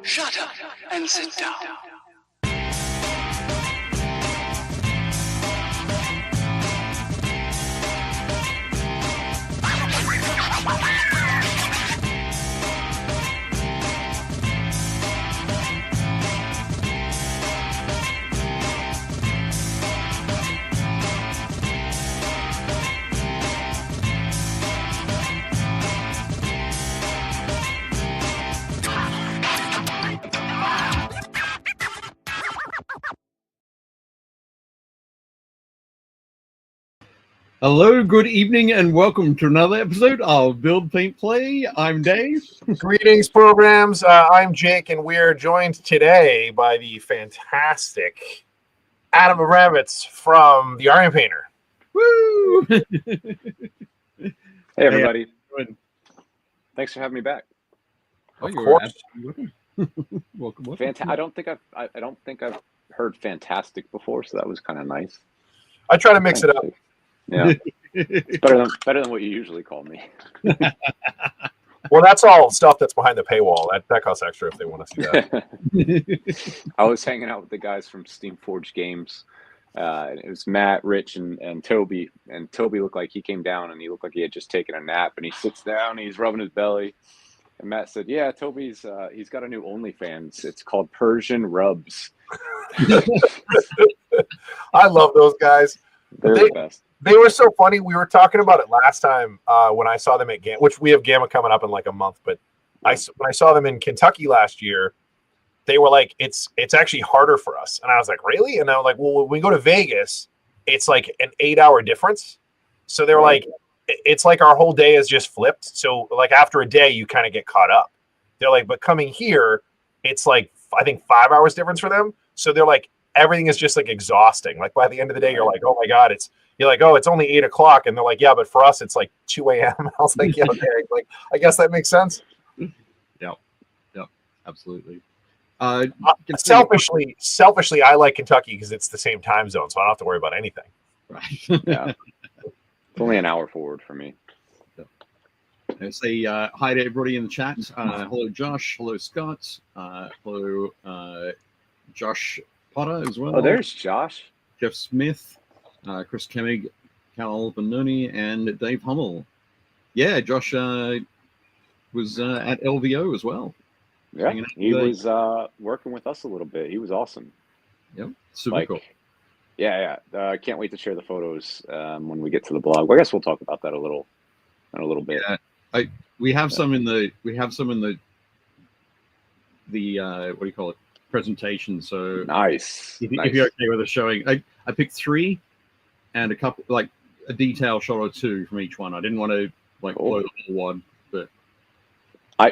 Shut up and sit down. Hello, good evening, and welcome to another episode of Build, Paint, Play. I'm Dave. Greetings, programs. I'm Jake, and we're joined today by the fantastic Abramowicz from the Iron Painter. Woo! Hey, everybody. Hey, thanks for having me back. Oh, Of you're course. absolutely welcome. welcome. I don't think I've heard fantastic before, so that was kind of nice. I try to mix it up. Yeah, it's better than what you usually call me. Well, that's all stuff that's behind the paywall. That costs extra if they want to see that. I was hanging out with the guys from Steamforged Games. It was Matt, Rich, and Toby. And Toby looked like he came down and he looked like he had just taken a nap. And he sits down, and he's rubbing his belly. And Matt said, "Yeah, Toby's he's got a new OnlyFans. It's called Persian Rubs." I love those guys. They're the best. They were so funny. We were talking about it last time when I saw them at Gamma, which we have Gamma coming up in like a month. But when I saw them in Kentucky last year, they were like, it's actually harder for us. And I was like, really? And I was like, well, when we go to Vegas, it's like an 8-hour difference. So they were like, it's like our whole day is just flipped. So like after a day, you kind of get caught up. They're like, but coming here, it's like, I think 5 hours difference for them. So they're like, everything is just like exhausting. Like by the end of the day, you're like, oh my God, you're like, oh, it's only 8 o'clock. And they're like, yeah, but for us, it's like 2 a.m. I was like, yeah, okay. Like, I guess that makes sense. Yep, absolutely. Selfishly, I like Kentucky because it's the same time zone, so I don't have to worry about anything. Right. Yeah, it's only an hour forward for me. I say hi to everybody in the chat. Hello, Josh. Hello, Scott. Hello, Josh Potter as well. Oh, there's Josh. Jeff Smith, Chris Kemmig, Cal Bononi, and Dave Hummel. Yeah, Josh was at LVO as well. Yeah, he was working with us a little bit. He was awesome. Yep, super cool. Yeah. I can't wait to share the photos when we get to the blog. Well, I guess we'll talk about that in a little bit. Yeah, we have some in the what do you call it, presentation. So nice. If you're okay with us showing, I picked 3 and a couple, like a detail shot or 2 from each one. I didn't want to like blow the whole one, but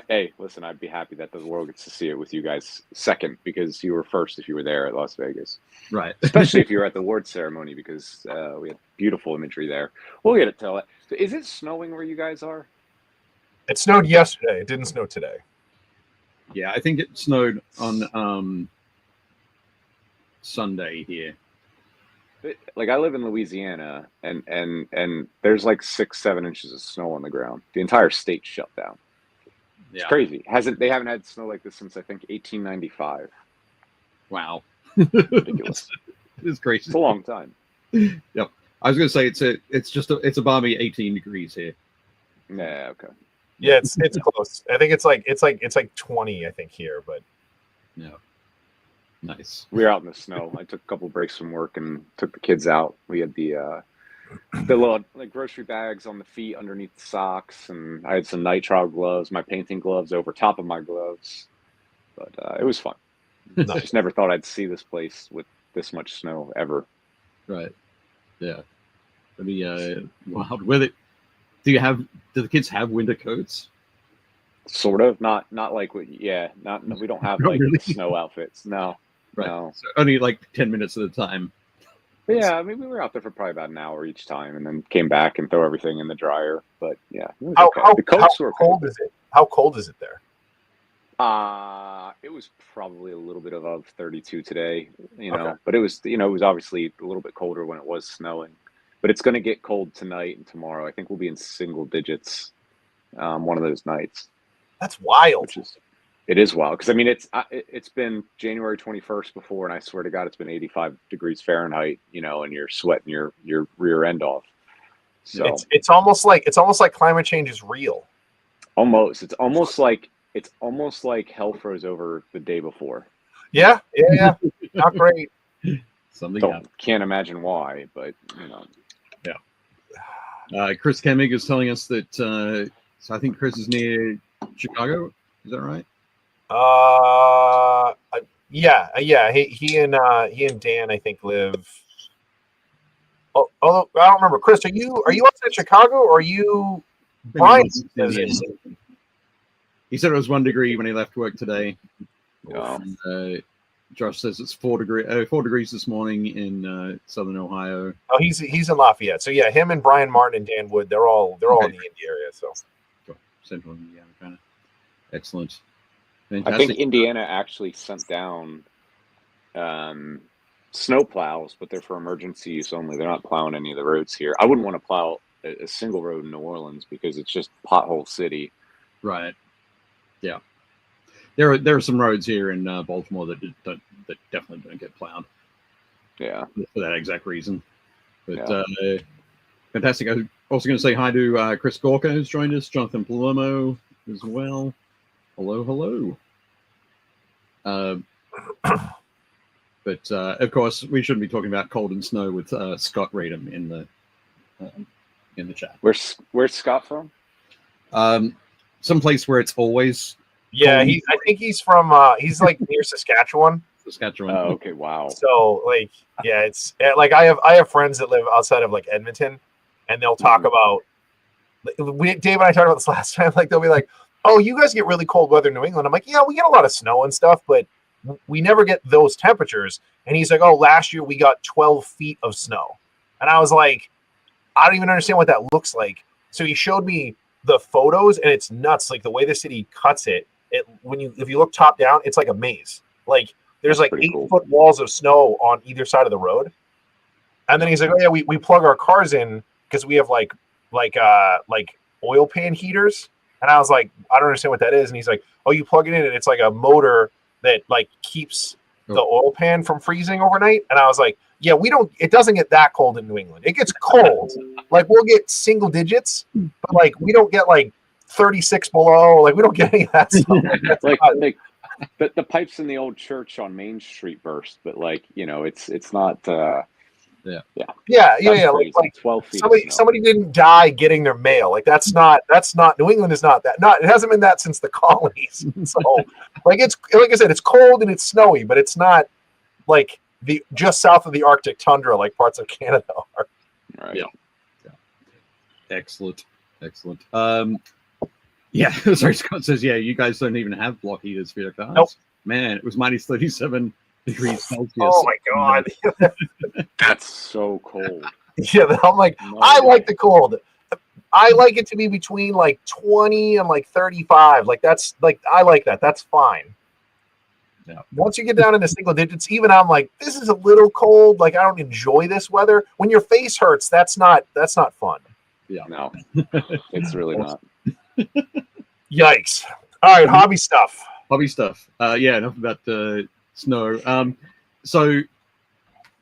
hey, listen, I'd be happy that the world gets to see it with you guys second, because you were first if you were there at Las Vegas. Right. Especially if you were at the award ceremony, because we had beautiful imagery there. We'll get to tell it. So is it snowing where you guys are? It snowed yesterday. It didn't snow today. Yeah, I think it snowed on Sunday here. Like I live in Louisiana, and there's like 6-7 inches of snow on the ground. The entire state shut down. It's crazy. They haven't had snow like this since I think 1895. Wow. Ridiculous. It's crazy. It's a long time. Yep. I was going to say it's a balmy 18 degrees here. Yeah. Okay. Yeah, it's close. I think it's like 20. I think here, but yeah. Nice. We were out in the snow. I took a couple of breaks from work and took the kids out. We had the little like grocery bags on the feet underneath the socks, and I had some nitrile gloves, my painting gloves over top of my gloves. But it was fun. I just never thought I'd see this place with this much snow ever. Right. Yeah. Wild. Do the kids have winter coats? Sort of. Not like we don't have like really? snow outfits. No. Right. No. So only like 10 minutes at a time. But yeah, I mean, we were out there for probably about an hour each time, and then came back and throw everything in the dryer. But yeah, it was okay. The coats were cold is it? How cold is it there? It was probably a little bit above 32 today, but it was obviously a little bit colder when it was snowing. But it's going to get cold tonight and tomorrow. I think we'll be in single digits one of those nights. That's wild. It is wild because I mean it's been January 21st before, and I swear to God it's been 85 degrees Fahrenheit, and you're sweating your rear end off. So it's almost like climate change is real. Almost. It's almost like hell froze over the day before. Yeah. Not great. Can't imagine why, but Yeah. Chris Kemig is telling us that. So I think Chris is near Chicago. Is that right? Yeah. He and Dan, I think, live. Oh, although I don't remember. Chris, are you outside Chicago or are you Brian? He said it was 1 degree when he left work today. Oh. Josh says it's 4 degrees this morning in southern Ohio. Oh, he's in Lafayette. So yeah, him and Brian Martin and Dan Wood, they're all in the Indy area. So Central Indiana, kind of. Excellent. Fantastic. I think Indiana actually sent down snow plows, but they're for emergency use only. They're not plowing any of the roads here. I wouldn't want to plow a single road in New Orleans because it's just pothole city. Right. Yeah. There are some roads here in Baltimore that definitely don't get plowed. Yeah. For that exact reason. But fantastic. I was also going to say hi to Chris Gorka, who's joined us, Jonathan Palermo as well. Hello. But of course, we shouldn't be talking about cold and snow with Scott Radham in the chat. Where's Scott from? Someplace where it's always. Yeah, I think he's from. He's like near Saskatchewan. Saskatchewan. Oh, okay. Wow. So like, yeah, it's like I have friends that live outside of like Edmonton, and they'll talk about. Dave and I talked about this last time. Like they'll be like, "Oh, you guys get really cold weather in New England." I'm like, "Yeah, we get a lot of snow and stuff, but we never get those temperatures." And he's like, "Oh, last year we got 12 feet of snow," and I was like, "I don't even understand what that looks like." So he showed me the photos, and it's nuts. Like the way the city cuts it. If you look top down, it's like a maze. Like there's like 8-foot walls of snow on either side of the road. And then he's like, "Oh yeah, we plug our cars in because we have like oil pan heaters." And I was like, "I don't understand what that is." And he's like, "Oh, you plug it in and it's like a motor that like keeps the oil pan from freezing overnight." And I was like, "Yeah, it doesn't get that cold in New England. It gets cold. Like we'll get single digits, but like we don't get like 36 below. Like we don't get any of that stuff." like the pipes in the old church on Main Street burst, but like it's not. Yeah. Like 12 feet. Somebody didn't die getting their mail. Like that's not New England is not that. It hasn't been that since the colonies. So like it's like I said, it's cold and it's snowy, but it's not like the just south of the Arctic tundra like parts of Canada are. Right. Yeah. Excellent. Yeah, sorry, Scott says, yeah, you guys don't even have block heaters for your cars. Nope. Man, it was minus 37 degrees Celsius. Oh my God. That's so cold. Yeah, I'm like, I like the cold. I like it to be between like 20 and like 35. Like that's like I like that. That's fine. Yeah. Once you get down into single digits, even I'm like, this is a little cold. Like I don't enjoy this weather. When your face hurts, that's not fun. Yeah. No, it's really not. Yikes. All right, hobby stuff. Hobby stuff. Yeah, enough about snow. So,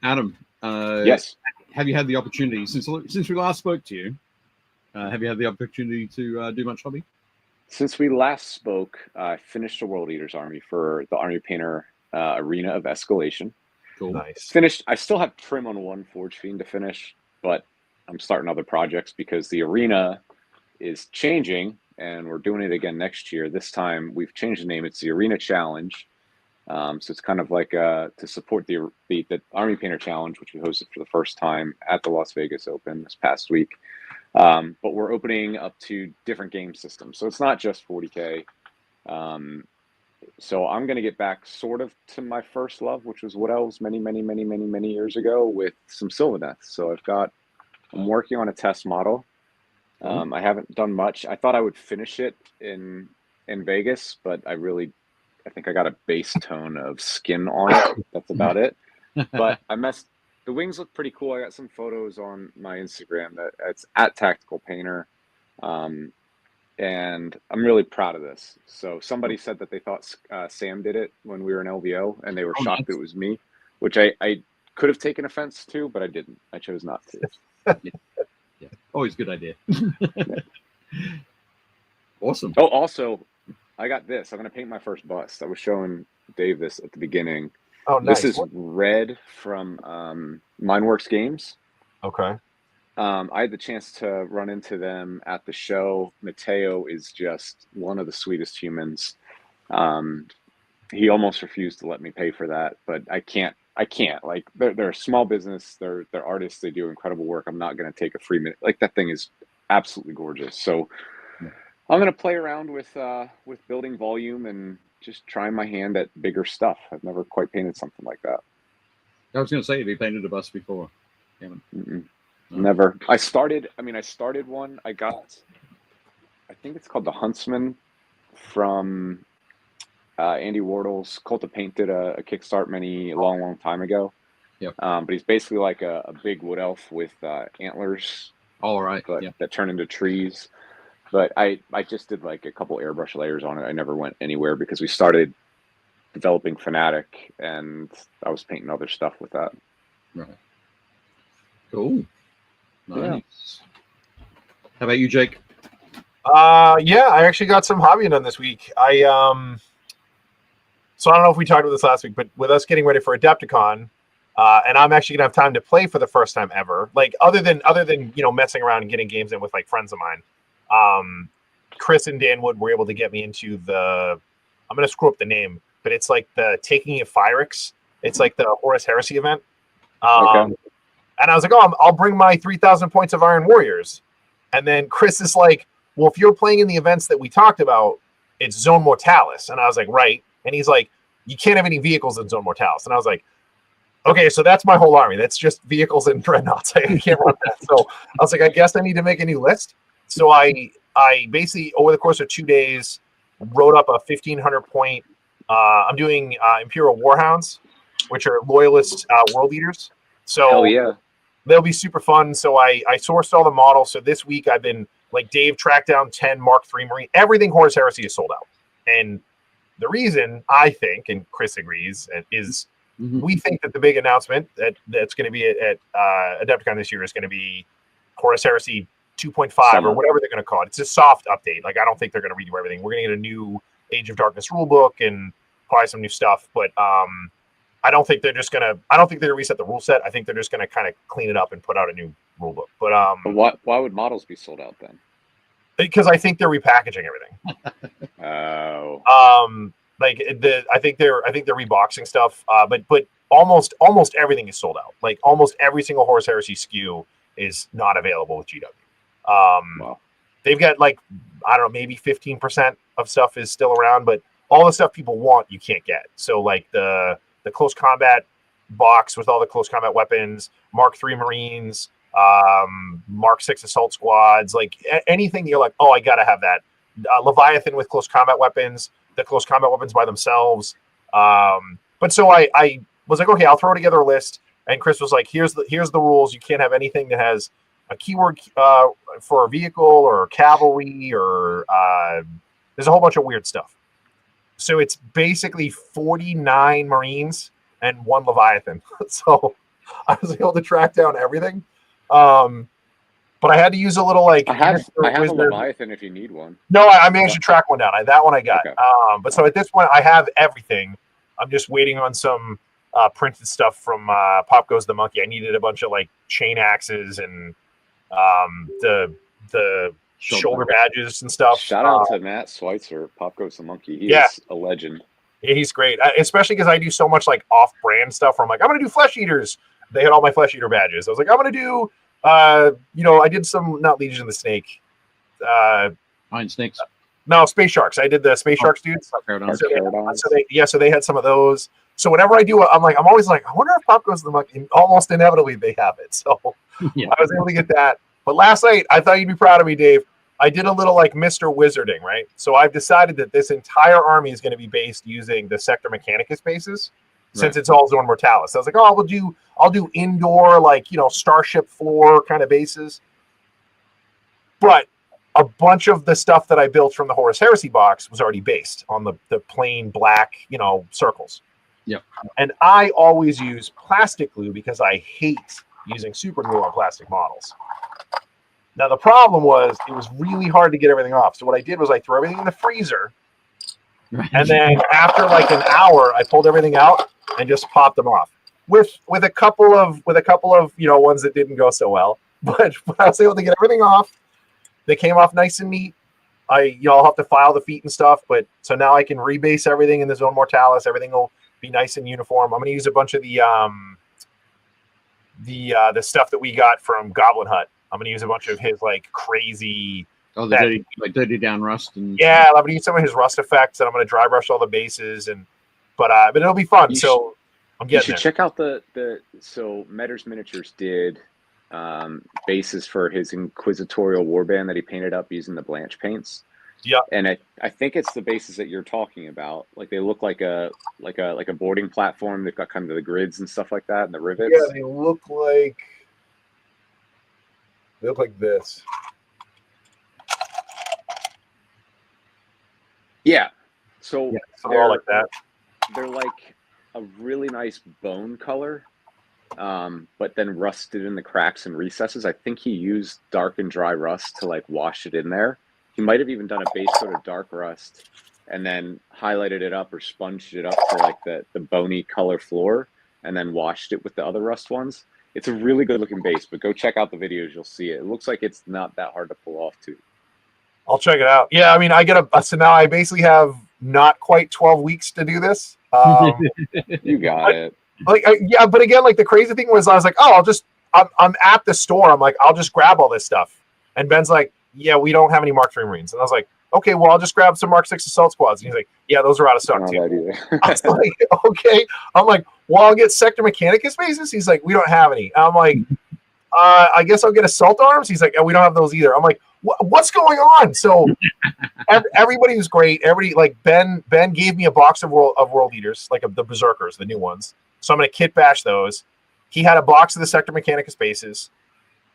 Adam. Yes. Have you had the opportunity since we last spoke to you? Have you had the opportunity to do much hobby? Since we last spoke, I finished the World Eaters Army for the Army Painter Arena of Escalation. Cool. Nice. Finished. I still have trim on one Forge Fiend to finish, but I'm starting other projects because the arena is changing and we're doing it again next year. This time we've changed the name. It's the Arena Challenge. So it's kind of like to support the Army Painter Challenge, which we hosted for the first time at the Las Vegas Open this past week. But we're opening up to different game systems. So it's not just 40K. So I'm going to get back sort of to my first love, which was Wood Elves many years ago with some Sylvaneths. So I'm working on a test model. I haven't done much. I thought I would finish it in Vegas, but I think I got a base tone of skin on it. That's about it. But the wings look pretty cool. I got some photos on my Instagram that it's at Tactical Painter. And I'm really proud of this. So somebody said that they thought Sam did it when we were in LVO and they were shocked that it was me, which I could have taken offense to, but I didn't. I chose not to. Yeah. Always a good idea. Awesome. Oh, also, I got this. I'm going to paint my first bust. I was showing Dave this at the beginning. Oh, nice. This is Red from Mineworks Games. Okay. I had the chance to run into them at the show. Mateo is just one of the sweetest humans. He almost refused to let me pay for that, but I can't. Like they're a small business. They're artists. They do incredible work. I'm not going to take a free minute. Like that thing is absolutely gorgeous. So I'm going to play around with building volume and just trying my hand at bigger stuff. I've never quite painted something like that. I was going to say, have you painted a bust before? Never. I started one. I think it's called the Huntsman from Andy Wardle's Cult of Paint did a Kickstart long time ago. Yep. But he's basically like a big wood elf with antlers. All right. That turn into trees. But I just did like a couple airbrush layers on it. I never went anywhere because we started developing Fanatic and I was painting other stuff with that. Right. Cool. Nice. Yeah. How about you, Jake? Yeah, I actually got some hobby done this week. So I don't know if we talked about this last week, but with us getting ready for Adepticon, and I'm actually gonna have time to play for the first time ever. Like other than messing around and getting games in with like friends of mine. Chris and Dan Wood were able to get me into I'm gonna screw up the name, but it's like the Taking of Phyrix. It's like the Horus Heresy event. Okay. And I was like, I'll bring my 3,000 points of Iron Warriors. And then Chris is like, well, if you're playing in the events that we talked about, it's Zone Mortalis. And I was like, right. And he's like, you can't have any vehicles in Zone Mortalis. And I was like, okay, so that's my whole army. That's just vehicles and dreadnoughts. I can't run that. So I was like, I guess I need to make a new list. So I basically, over the course of 2 days, wrote up a 1,500 point. I'm doing Imperial Warhounds, which are loyalist world eaters. So hell yeah. They'll be super fun. So I sourced all the models. So this week I've been like Dave tracked down 10 Mark III Marine. Everything Horus Heresy is sold out. And the reason I think, and Chris agrees, is we think that the big announcement that's going to be at Adepticon this year is going to be Horus Heresy 2.5 or whatever they're going to call it. It's a soft update. Like I don't think they're going to redo everything. We're going to get a new Age of Darkness rulebook and probably some new stuff. But I don't think they're just going to. I don't think they're going to reset the rule set. I think they're just going to kind of clean it up and put out a new rulebook. But why would models be sold out then? Because I think they're repackaging everything. Oh. I think they're reboxing stuff. But almost everything is sold out. Like almost every single Horus Heresy SKU is not available with GW. Wow. They've got like, I don't know, maybe 15% of stuff is still around, but all the stuff people want, you can't get. So like the close combat box with all the close combat weapons, Mark III Marines, Mark VI assault squads, like anything you're like, oh, I got to have that. Leviathan with close combat weapons, the close combat weapons by themselves. But so I was like, okay, I'll throw together a list. And Chris was like, here's the rules. You can't have anything that has a keyword for a vehicle or cavalry or There's a whole bunch of weird stuff. So it's basically 49 Marines and 1 Leviathan. So I was able to track down everything. But I had to use a little like. I have a Leviathan if you need one. No, I managed to track one down. That one I got. Okay. But so at this point, I have everything. I'm just waiting on some printed stuff from Pop Goes the Monkey. I needed a bunch of like chain axes and the shoulder badges and stuff. Shout out to Matt Schweitzer, Pop Goes the Monkey. He is a legend. Yeah, he's great, especially because I do so much like off-brand stuff. Where I'm like, I'm gonna do Flesh Eaters. They had all my Flesh Eater badges. I was like, I'm gonna do. I did some not Legion of the Snake. Iron Snakes. No, Space Sharks. I did the Space Sharks dudes. So they had some of those. So whenever I do, I'm always like, I wonder if Pop Goes to the Monkey. Almost inevitably, they have it. So Yeah. I was able to get that. But last night, I thought you'd be proud of me, Dave. I did a little like Mr. Wizarding, right? So I've decided that this entire army is going to be based using the Sector Mechanicus bases, since it's all Zone Mortalis. I was like, I'll do indoor, like, starship floor kind of bases. But a bunch of the stuff that I built from the Horus Heresy box was already based on the plain black, circles. Yep. And I always use plastic glue because I hate using super glue on plastic models. Now, the problem was it was really hard to get everything off. So what I did was I threw everything in the freezer. And then after like an hour, I pulled everything out and just popped them off with a couple of ones that didn't go so well. But I was able to get everything off. They came off nice and neat. I'll have to file the feet and stuff, but so now I can rebase everything in the Zone Mortalis. Everything will be nice and uniform. I'm going to use a bunch of the stuff that we got from Goblin Hut. I'm going to use a bunch of his like crazy. Oh, the dirty down rust and yeah, I'm going to use some of his rust effects, and I'm going to dry brush all the bases, but it'll be fun. I'm getting. You should check out so Metters Miniatures did bases for his Inquisitorial Warband that he painted up using the Blanch paints. Yeah, and I think it's the bases that you're talking about. Like they look like a boarding platform. They've got kind of the grids and stuff like that, and the rivets. Yeah, they look like this. Yeah, so they're all like that. They're like a really nice bone color, but then rusted in the cracks and recesses. I think he used dark and dry rust to like wash it in there. He might have even done a base coat of dark rust and then highlighted it up or sponged it up to like the bony color floor and then washed it with the other rust ones. It's a really good looking base, but go check out the videos. You'll see it. It looks like it's not that hard to pull off too. I'll check it out. Yeah, I mean, so now I basically have not quite 12 weeks to do this. You got it. Yeah, but again, like the crazy thing was, I was like, I'm at the store. I'm like, I'll just grab all this stuff. And Ben's like, yeah, we don't have any Mark III Marines. And I was like, okay, well, I'll just grab some Mark VI Assault Squads. And he's like, yeah, those are out of stock too. I was like, okay. I'm like, well, I'll get Sector Mechanicus bases. He's like, we don't have any. I'm like, I guess I'll get Assault Arms. He's like, we don't have those either. I'm like, what's going on? So everybody was great. Everybody, like Ben gave me a box of World Eaters, like of the Berserkers, the new ones. So I'm going to kit bash those. He had a box of the Sector Mechanicus bases.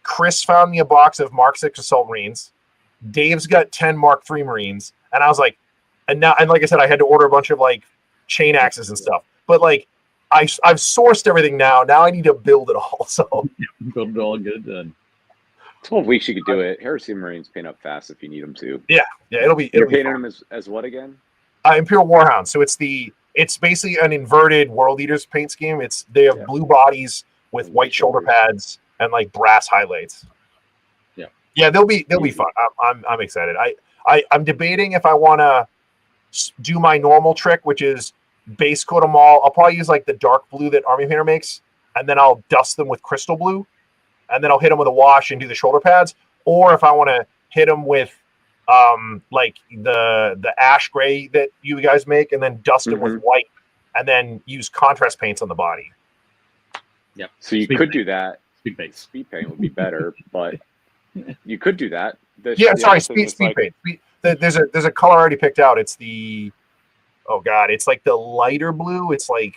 Chris found me a box of Mark VI Assault Marines. Dave's got 10 Mark III Marines. And I was like, and like I said, I had to order a bunch of like chain axes and stuff. But like, I've sourced everything now. Now I need to build it all. So build it all, get it done. 12 weeks you could do it. Heresy Marines paint up fast if you need them to. Yeah, it'll be. You're painting them as what again? Imperial Warhound. So it's basically an inverted World Eaters paint scheme. They have blue bodies with white shoulder pads and like brass highlights. Yeah, they'll be fun. I'm excited. I'm debating if I want to do my normal trick, which is base coat them all. I'll probably use like the dark blue that Army Painter makes, and then I'll dust them with crystal blue, and then I'll hit them with a wash and do the shoulder pads. Or if I want to hit them with like the ash gray that you guys make, and then dust them with white, and then use contrast paints on the body. Yep. So you could do that. Speed paint would be better, but you could do that. Speed paint. There's a color already picked out. It's the it's like the lighter blue. It's like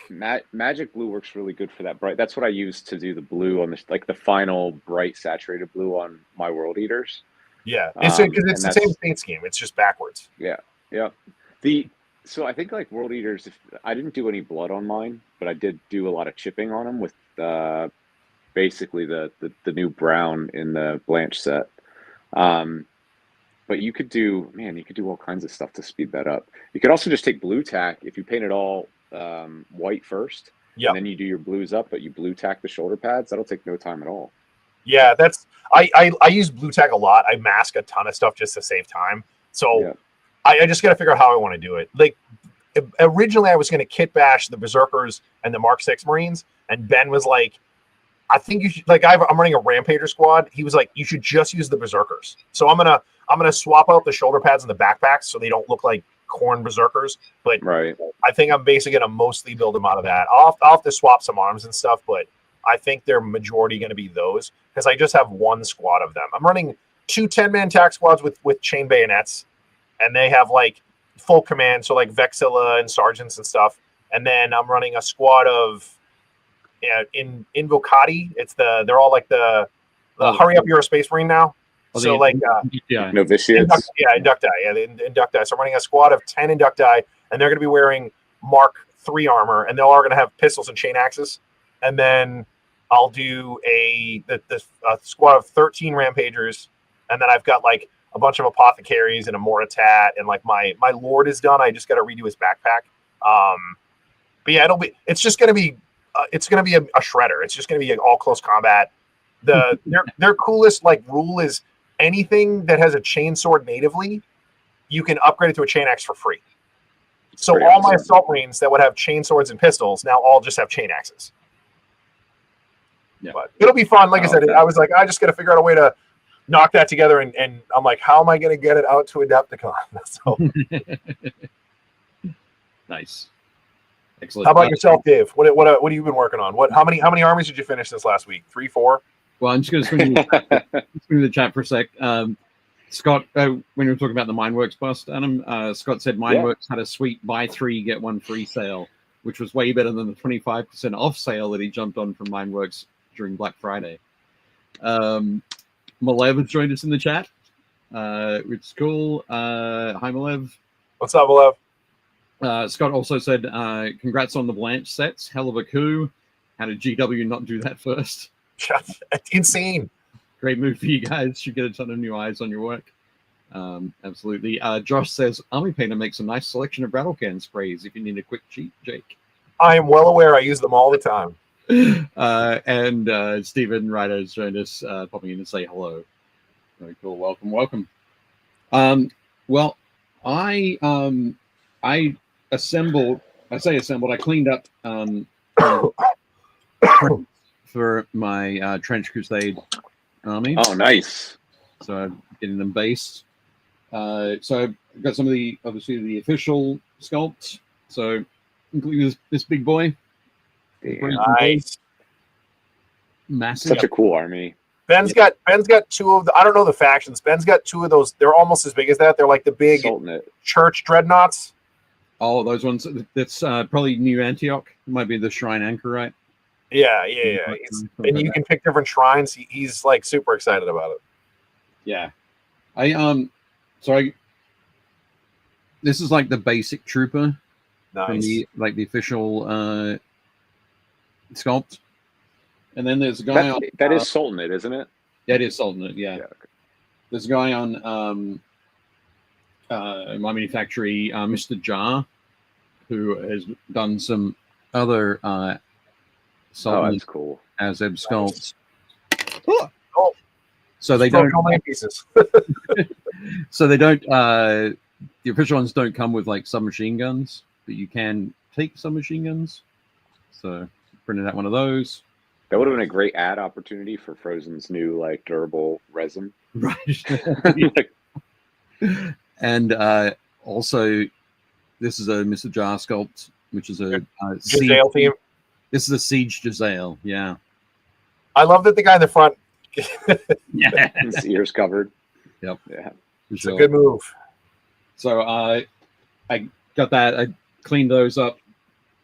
magic blue works really good for that bright. That's what I use to do the blue on the final bright saturated blue on my World Eaters. Yeah, it's the same paint scheme. It's just backwards. Yeah, Yeah. So I think like World Eaters, if I didn't do any blood on mine, but I did do a lot of chipping on them with basically the new brown in the Blanch set. But you could do all kinds of stuff to speed that up. You could also just take blue tack if you paint it all white first, Yeah. and then you do your blues up, but you blue tack the shoulder pads. That'll take no time at all. Yeah, that's I use blue tack a lot. I mask a ton of stuff just to save time. So Yeah. I just got to figure out how I want to do it. Like originally, I was going to kit bash the Berserkers and the Mark 6 Marines, and Ben was like, "I think you should." Like I'm running a Rampager squad. He was like, "You should just use the Berserkers." So I'm gonna swap out the shoulder pads and the backpacks so they don't look like corn Berserkers. But Right. I think I'm basically gonna mostly build them out of that. I'll have to swap some arms and stuff, but I think they're majority going to be those because I just have one squad of them. I'm running 2 10-man tack squads with chain bayonets, and they have like full command, so like Vexilla and sergeants and stuff. And then I'm running a squad of Invocati. They're all like the hurry up, you're a space marine now. So like Novitiates. Inducti. Yeah, the Inducti. So I'm running a squad of 10 Inducti, and they're going to be wearing Mark 3 armor, and they all are going to have pistols and chain axes. And then I'll do a squad of 13 Rampagers, and then I've got like a bunch of apothecaries and a Moritat, and like my Lord is done. I just got to redo his backpack. But yeah, it's just going to be a shredder. It's just going to be all close combat. Their coolest like rule is anything that has a chain sword natively, you can upgrade it to a chain axe for free. So all my assault marines that would have chain swords and pistols now all just have chain axes. Yeah. But it'll be fun. Like I said, I was like, I just got to figure out a way to knock that together. And I'm like, how am I going to get it out to Adepticon? So nice. Excellent. How about yourself, Dave? What have you been working on? How many armies did you finish this last week? 3, 4? Well, I'm just going to swing the chat for a sec. Scott, when we were talking about the Mineworks bust, Adam, Scott said Mineworks had a sweet buy 3 get 1 free sale, which was way better than the 25% off sale that he jumped on from Mineworks during Black Friday. Malev has joined us in the chat, which is cool. Hi, Malev. What's up, Malev? Scott also said, congrats on the Blanch sets. Hell of a coup. How did GW not do that first? Insane. Great move for you guys. Should get a ton of new eyes on your work. Absolutely. Josh says, Army Painter makes a nice selection of rattle can sprays if you need a quick cheat, Jake. I am well aware. I use them all the time. And Stephen Ryder has joined us, popping in to say hello. Very cool. Welcome. Well, I cleaned up for my Trench Crusade army. Oh, nice. So I'm getting them based. So I've got some of the official sculpts. So including this big boy. Nice. Massive. Such a cool army. Ben's got 2 of the, I don't know the factions. Ben's got 2 of those. They're almost as big as that. They're like the big church dreadnoughts. Oh, those ones. That's probably New Antioch. It might be the Shrine Anchorite. Yeah. And you can pick different shrines. He's like super excited about it. Yeah. This is like the basic trooper. Nice. From the official sculpt. And then there's a guy on that is Sultanate, isn't it? Yeah, it is Sultanate, yeah. Okay. There's a guy on my manufacturer, Mr. Jar, who has done some other that's cool. Azeb sculpts. Oh. So they don't pieces. So they don't the official ones don't come with like submachine guns, but you can take submachine guns. So printed out one of those. That would have been a great ad opportunity for Frozen's new like durable resin. Right. And also this is a Mr. Jar sculpt, which is a Giselle theme. This is a Siege Giselle, yeah. I love that the guy in the front yeah. His ears covered. Yep. Yeah. It's a good move. So I got that. I cleaned those up,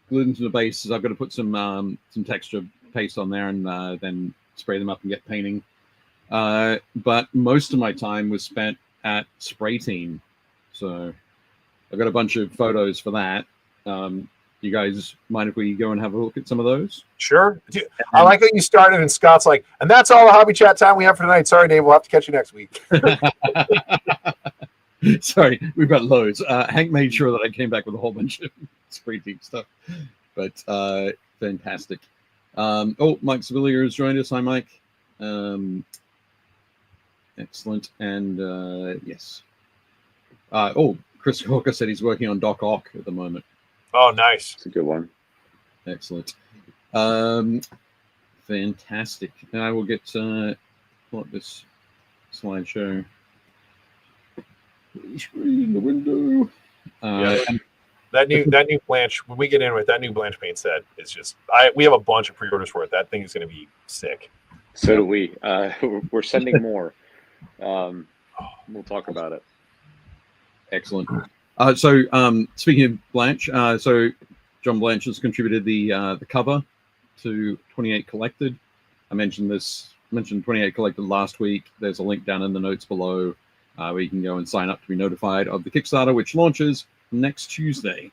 glued them to the bases. I've got to put some texture paste on there and then spray them up and get painting. But most of my time was spent at Spray Team. So I've got a bunch of photos for that. You guys mind if we go and have a look at some of those? Sure. I like how you started and Scott's like, and that's all the hobby chat time we have for tonight. Sorry, Dave. We'll have to catch you next week. Sorry, we've got loads. Hank made sure that I came back with a whole bunch of spray team stuff, but fantastic. Oh, Mike Sevilla has joined us. Hi, Mike. Excellent. And yes. Oh, Chris Hawker said he's working on Doc Ock at the moment. Oh, nice. It's a good one. Excellent. Fantastic. Now I will get pull up this slideshow. Screen the window. And that new Blanch, when we get in with that new Blanch paint set, it's just we have a bunch of pre-orders for it. That thing is going to be sick. So do we. We're sending more. We'll talk about it. Excellent. So speaking of Blanch, so John Blanche has contributed the cover to 28 Collected. I mentioned 28 Collected last week. There's a link down in the notes below where you can go and sign up to be notified of the Kickstarter, which launches next Tuesday.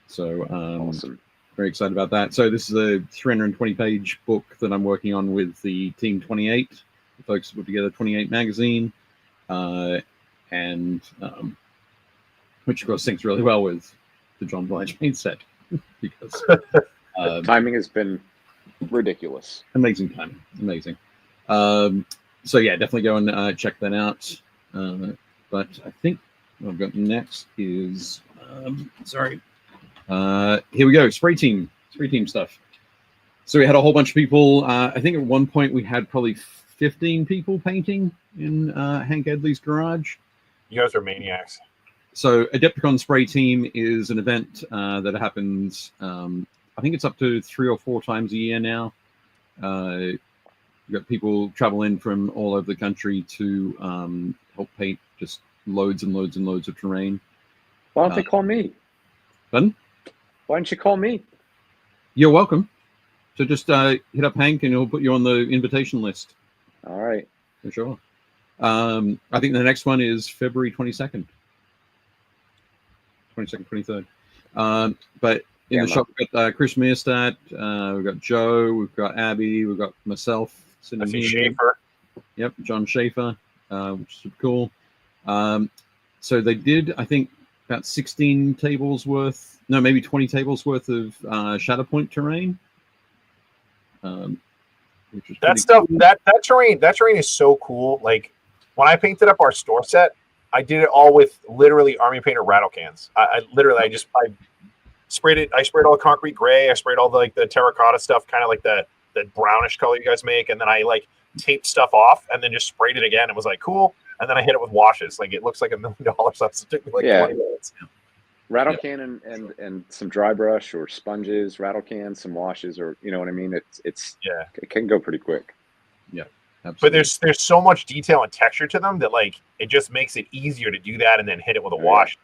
So Awesome. Very excited about that. So this is a 320-page book that I'm working on with the Team 28, the folks who put together 28 magazine, and which of course syncs really well with the John Blanche paint set because timing has been ridiculous. Amazing timing, amazing. So yeah, definitely go and check that out. But I think what I've got next is sorry. Here we go, spray team stuff. So we had a whole bunch of people. I think at one point we had probably 15 people painting in Hank Edley's garage. You guys are maniacs. So Adepticon Spray Team is an event that happens, I think it's up to 3 or 4 times a year now. You've got people travel in from all over the country to help paint just loads and loads and loads of terrain. Why don't they call me? Pardon? Why don't you call me? You're welcome. So just hit up Hank and he'll put you on the invitation list. All right. For sure. I think the next one is February 22nd. 22nd, 23rd. But in the shop, we've got Chris Meerstadt, we've got Joe, we've got Abby, we've got myself sitting here. Schaefer. Yep, John Schaefer, which is super cool. So they did, I think, about 16 tables worth, no, maybe 20 tables worth of Shatterpoint terrain. Which is that stuff, cool. that terrain is so cool. Like when I painted up our store set, I did it all with literally Army Painter rattle cans. I sprayed it. I sprayed all the concrete gray. I sprayed all the terracotta stuff, kind of like the brownish color you guys make, and then I taped stuff off and then just sprayed it again. It was cool, and then I hit it with washes. It looks like $1 million. So it took me 20 minutes. Rattle can and some dry brush or sponges, rattle can, some washes, or you know what I mean. It can go pretty quick. Yeah. Absolutely. But there's so much detail and texture to them that it just makes it easier to do that and then hit it with a wash.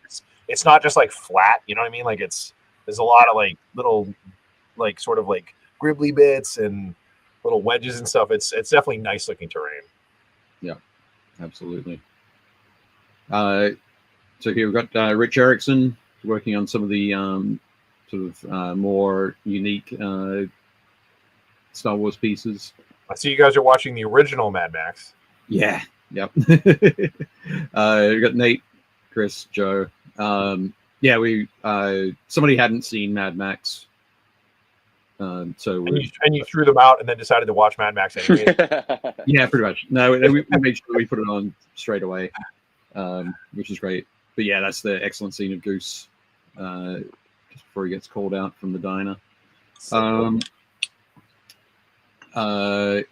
It's not just flat, you know what I mean? There's a lot of little sort of gribbly bits and little wedges and stuff. It's definitely nice looking terrain. Yeah, absolutely. So here we've got Rich Erickson working on some of the more unique Star Wars pieces. I see you guys are watching the original Mad Max. Yeah. Yep. We got Nate, Chris, Joe. We somebody hadn't seen Mad Max. And you threw them out and then decided to watch Mad Max anyway. Yeah, pretty much. No, we made sure we put it on straight away, which is great. But yeah, that's the excellent scene of Goose just before he gets called out from the diner. Oh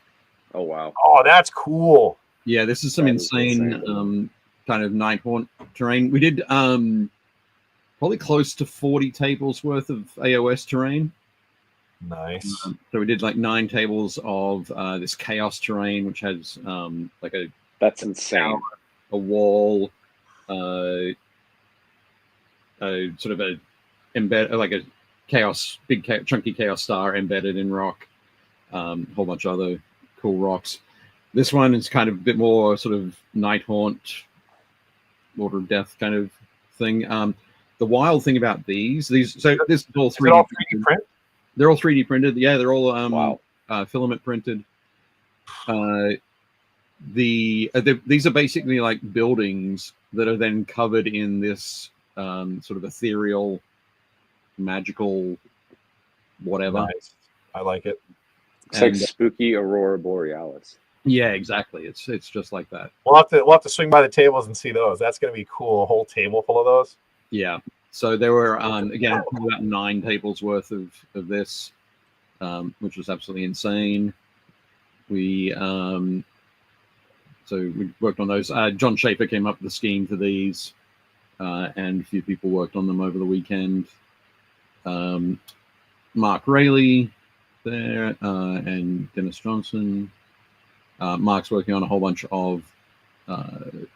wow! Oh, that's cool. Yeah, this is some insane kind of night haunt terrain. We did probably close to 40 tables worth of AOS terrain. Nice. So we did 9 tables of this chaos terrain, which has that's insane. A wall, sort of a a chaos, big chunky chaos star embedded in rock. A whole bunch of other cool rocks. This one is kind of a bit more sort of night haunt, Order of Death kind of thing. The wild thing about these, so this is all 3D. Is it all 3D print? They're all 3D printed. Yeah, they're all Wow. filament printed. These are basically like buildings that are then covered in this sort of ethereal, magical, whatever. Nice. I like it. It's like spooky Aurora Borealis. Yeah, exactly. It's just like that. We'll have to swing by the tables and see those. That's going to be cool. A whole table full of those. Yeah. So there were again about 9 tables worth of this, which was absolutely insane. We worked on those. John Schaefer came up with the scheme for these, and a few people worked on them over the weekend. Mark Rayleigh there, and Dennis Johnson. Mark's working on a whole bunch of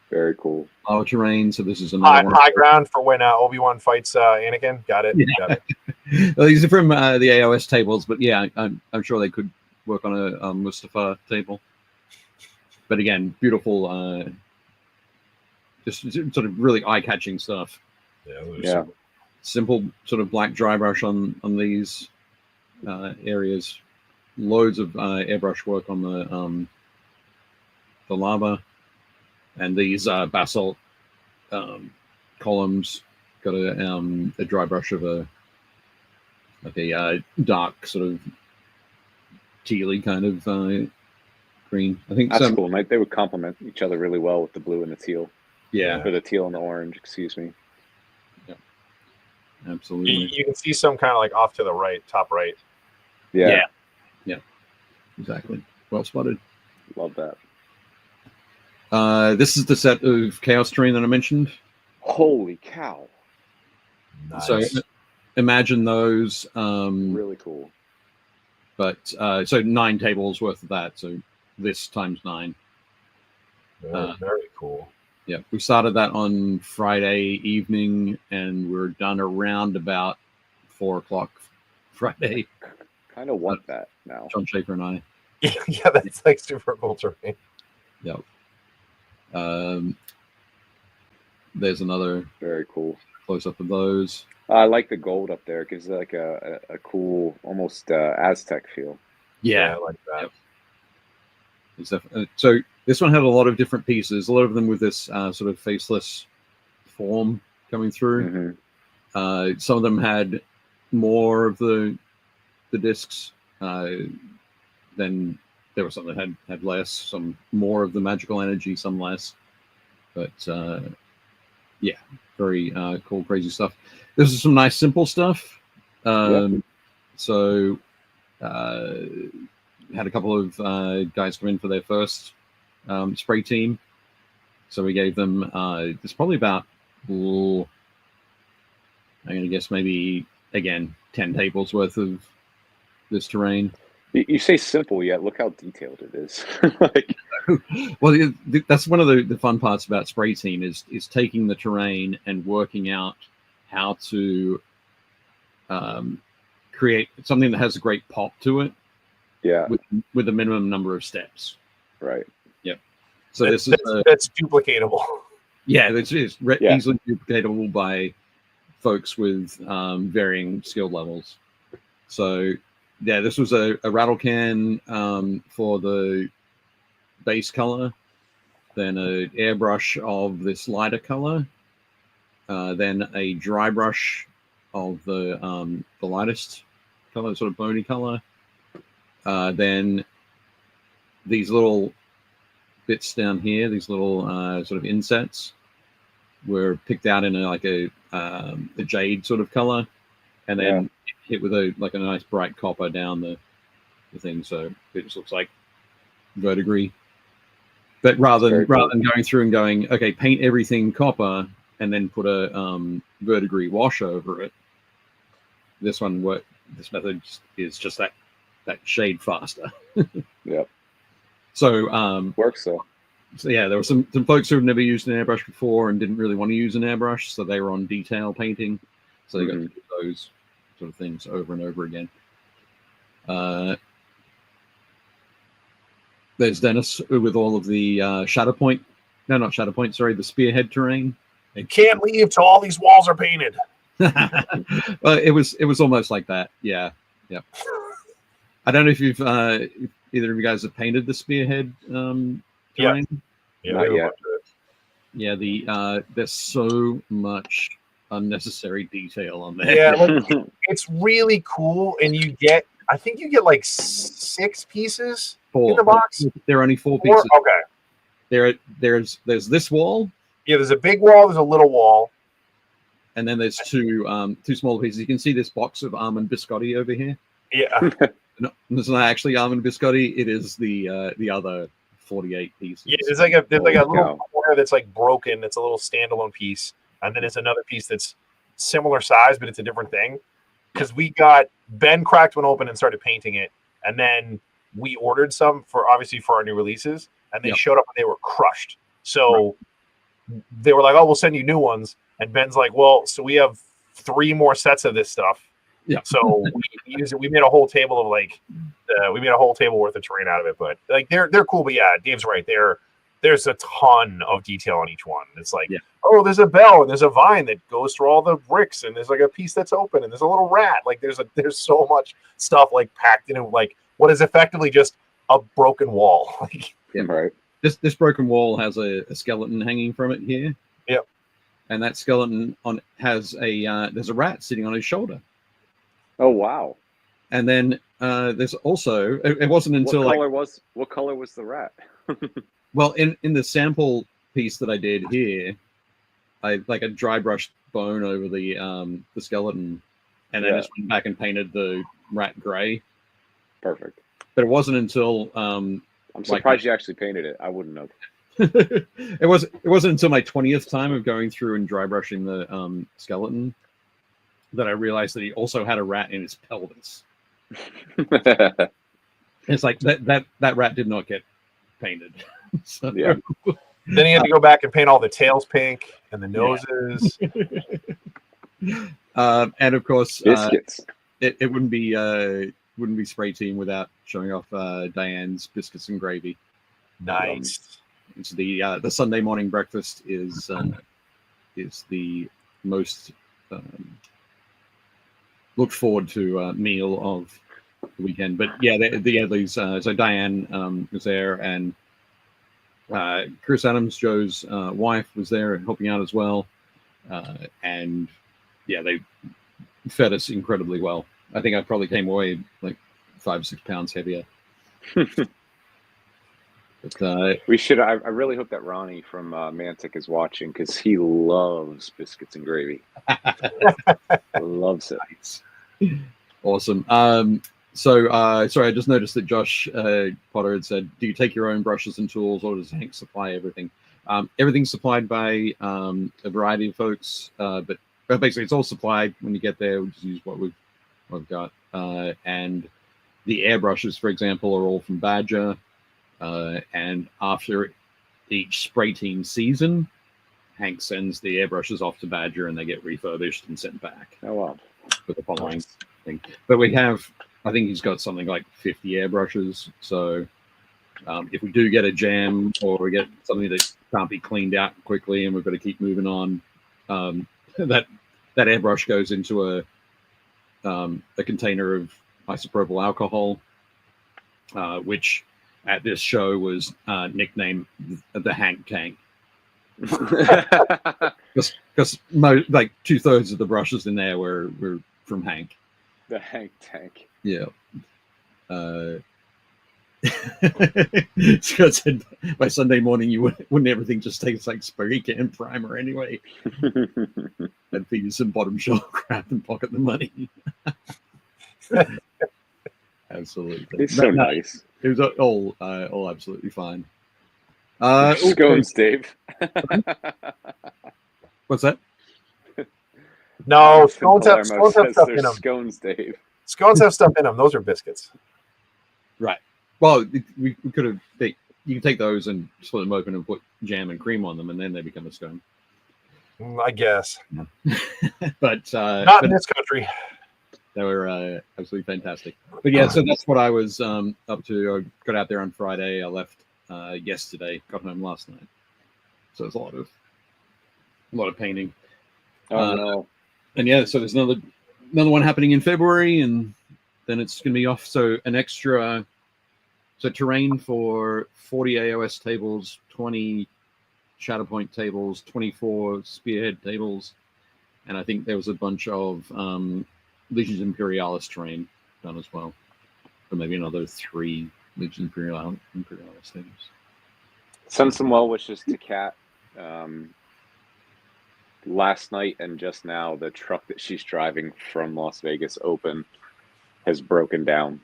very cool lower terrain. So this is another high ground for when Obi-Wan fights Anakin. Got it. Yeah. Got it. Well, these are from the AOS tables, but yeah, I'm sure they could work on a Mustafa table. But again, beautiful, just sort of really eye-catching stuff. Yeah. Simple sort of black dry brush on these areas. Loads of airbrush work on the lava, and these basalt columns. Got a dry brush of a dark sort of tealy kind of green. I think that's cool. They would complement each other really well with the blue and the teal. Yeah, or the teal and the orange. Excuse me. Yeah, absolutely. You can see some kind of like off to the right, top right. Yeah, exactly. Well spotted. Love that. This is the set of Chaos Terrain that I mentioned. Holy cow! Nice. So imagine those. Really cool. But so 9 tables worth of that. So this times 9. Very cool. Yeah, we started that on Friday evening, and we're done around about 4 o'clock Friday. Kind of want that now. John Schaefer and I. Yeah, that's like super cool terrain. Yep. There's another very cool close up of those. I like the gold up there. It gives like a cool, almost Aztec feel. Yeah, I like that. Yep. So this one had a lot of different pieces, a lot of them with this sort of faceless form coming through. Mm-hmm. Some of them had more of the discs. Then there were some that had less, some more of the magical energy, some less. But yeah, very cool, crazy stuff. This is some nice, simple stuff. So had a couple of guys come in for their first spray team. So we gave them, there's probably about, I'm going to guess maybe, again, 10 tables worth of this terrain. You say simple, yet look how detailed it is. Like, well, that's one of the fun parts about spray team is taking the terrain and working out how to create something that has a great pop to it. Yeah, with a minimum number of steps. Right. Yep. So that's duplicatable. Yeah, it's easily duplicatable by folks with varying skill levels. So yeah, this was a rattle can for the base color, then an airbrush of this lighter color, then a dry brush of the lightest color, sort of bony color, then these little bits down here, these little sort of insets, were picked out in a jade sort of color, and then hit with a nice bright copper down the thing, so it just looks like verdigris. But rather than going through and going, okay, paint everything copper and then put a verdigris wash over it, this method is just that shade faster. Yep. So works though. So yeah, there were some folks who had never used an airbrush before and didn't really want to use an airbrush, so they were on detail painting. So they got to do those sort of things over and over again. There's Dennis with all of the the spearhead terrain. You can't leave till all these walls are painted. Well, it was almost like that. Yeah. I don't know if you've if either of you guys have painted the spearhead terrain. Not yet. Yeah, there's so much unnecessary detail on there. Yeah, like, it's really cool, and I think you get like 6 pieces in the box. There are only 4 pieces. Okay. There's this wall. Yeah, there's a big wall, there's a little wall. And then there's two smaller pieces. You can see this box of almond biscotti over here. Yeah. No, it's not actually almond biscotti. It is the other 48 pieces. Yeah, there's like a little corner that's like broken. It's a little standalone piece, and then it's another piece that's similar size, but it's a different thing. Because Ben cracked one open and started painting it, and then we ordered some for our new releases, and they showed up and they were crushed. So they were like, "Oh, we'll send you new ones." And Ben's like, "Well, so we have 3 more sets of this stuff." Yeah. So we made a whole table of we made a whole table worth of terrain out of it. But like they're cool. But yeah, Dave's right. There's a ton of detail on each one. It's like, oh, there's a bell and there's a vine that goes through all the bricks, and there's like a piece that's open, and there's a little rat. Like there's so much stuff like packed into like what is effectively just a broken wall. Right. This broken wall has a skeleton hanging from it here. Yep. And that skeleton has there's a rat sitting on his shoulder. Oh wow! And then there's also it wasn't until what color was the rat? Well, in the sample piece that I did here, I like a dry brushed bone over the skeleton, and then just went back and painted the rat gray. Perfect. But it wasn't until I'm surprised you actually painted it. I wouldn't know. It wasn't until my 20th time of going through and dry brushing the skeleton that I realized that he also had a rat in his pelvis. It's like that rat did not get painted. So, yeah. Then he had to go back and paint all the tails pink and the noses. And of course, Biscuits. It wouldn't be spray team without showing off Diane's Biscuits and Gravy. Nice. It's the Sunday morning breakfast is the most looked forward to meal of the weekend. But yeah, these so Diane was there, and Chris Adams, Joe's wife, was there helping out as well, and yeah, they fed us incredibly well. I think I probably came away like 5 or 6 pounds heavier. But, we should. I really hope that Ronnie from Mantic is watching, because he loves Biscuits and Gravy. Loves it. Awesome. So sorry, I just noticed that Josh Potter had said, "Do you take your own brushes and tools, or does Hank supply everything?" Everything's supplied by a variety of folks, but basically it's all supplied when you get there. We just use what we've got, and the airbrushes, for example, are all from Badger. And after each spray team season, Hank sends the airbrushes off to Badger, and they get refurbished and sent back. Oh wow! For the following thing. But we have, I think he's got something like 50 airbrushes. So if we do get a jam, or we get something that can't be cleaned out quickly, and we've got to keep moving on, that airbrush goes into a container of isopropyl alcohol, which at this show was nicknamed the Hank Tank. Because like 2/3 of the brushes in there were from Hank. The Hank Tank. Yeah. Scott said by Sunday morning you wouldn't everything just taste like spray can primer anyway. I'd feed you some bottom shelf crap and pocket the money. Absolutely. It's so nice. It was all absolutely fine. Scones, Dave. What's that? No, scones have stuff in them. Scones, Dave. Scones have stuff in them. Those are biscuits. Right. Well, we could have. You can take those and split them open and put jam and cream on them, and then they become a scone. I guess. But not in this country. They were absolutely fantastic. But yeah, so that's what I was up to. I got out there on Friday. I left yesterday, got home last night. So it's a lot of a lot of painting. Oh no. And yeah, so there's another one happening in February, and then it's going to be off. So an extra, so terrain for 40 AOS tables, 20 Shatterpoint tables, 24 Spearhead tables, and I think there was a bunch of Legions Imperialis terrain done as well, or maybe another 3 Legions Imperialis tables. Send some well wishes to Kat. Last night and just now, the truck that she's driving from Las Vegas Open has broken down.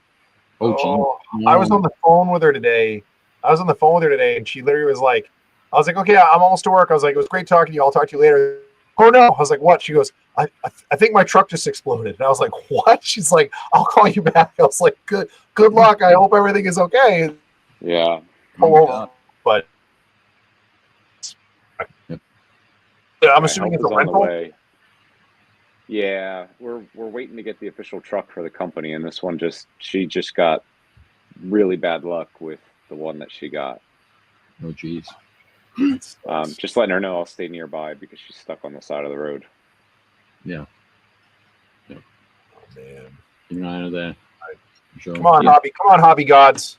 Oh, I was on the phone with her today. And she literally was like, I was like, okay, I'm almost to work. I was like, it was great talking to you. I'll talk to you later. Oh no. I was like, what? She goes, I think my truck just exploded. And I was like, what? She's like, I'll call you back. I was like, good luck. I hope everything is okay. Yeah. But I'm assuming it's a rental. Yeah, we're waiting to get the official truck for the company, and this one she just got really bad luck with the one that she got. Oh geez. Just letting her know I'll stay nearby because she's stuck on the side of the road. Yeah. Oh man. You're not there. Sure. Come on, hobby gods.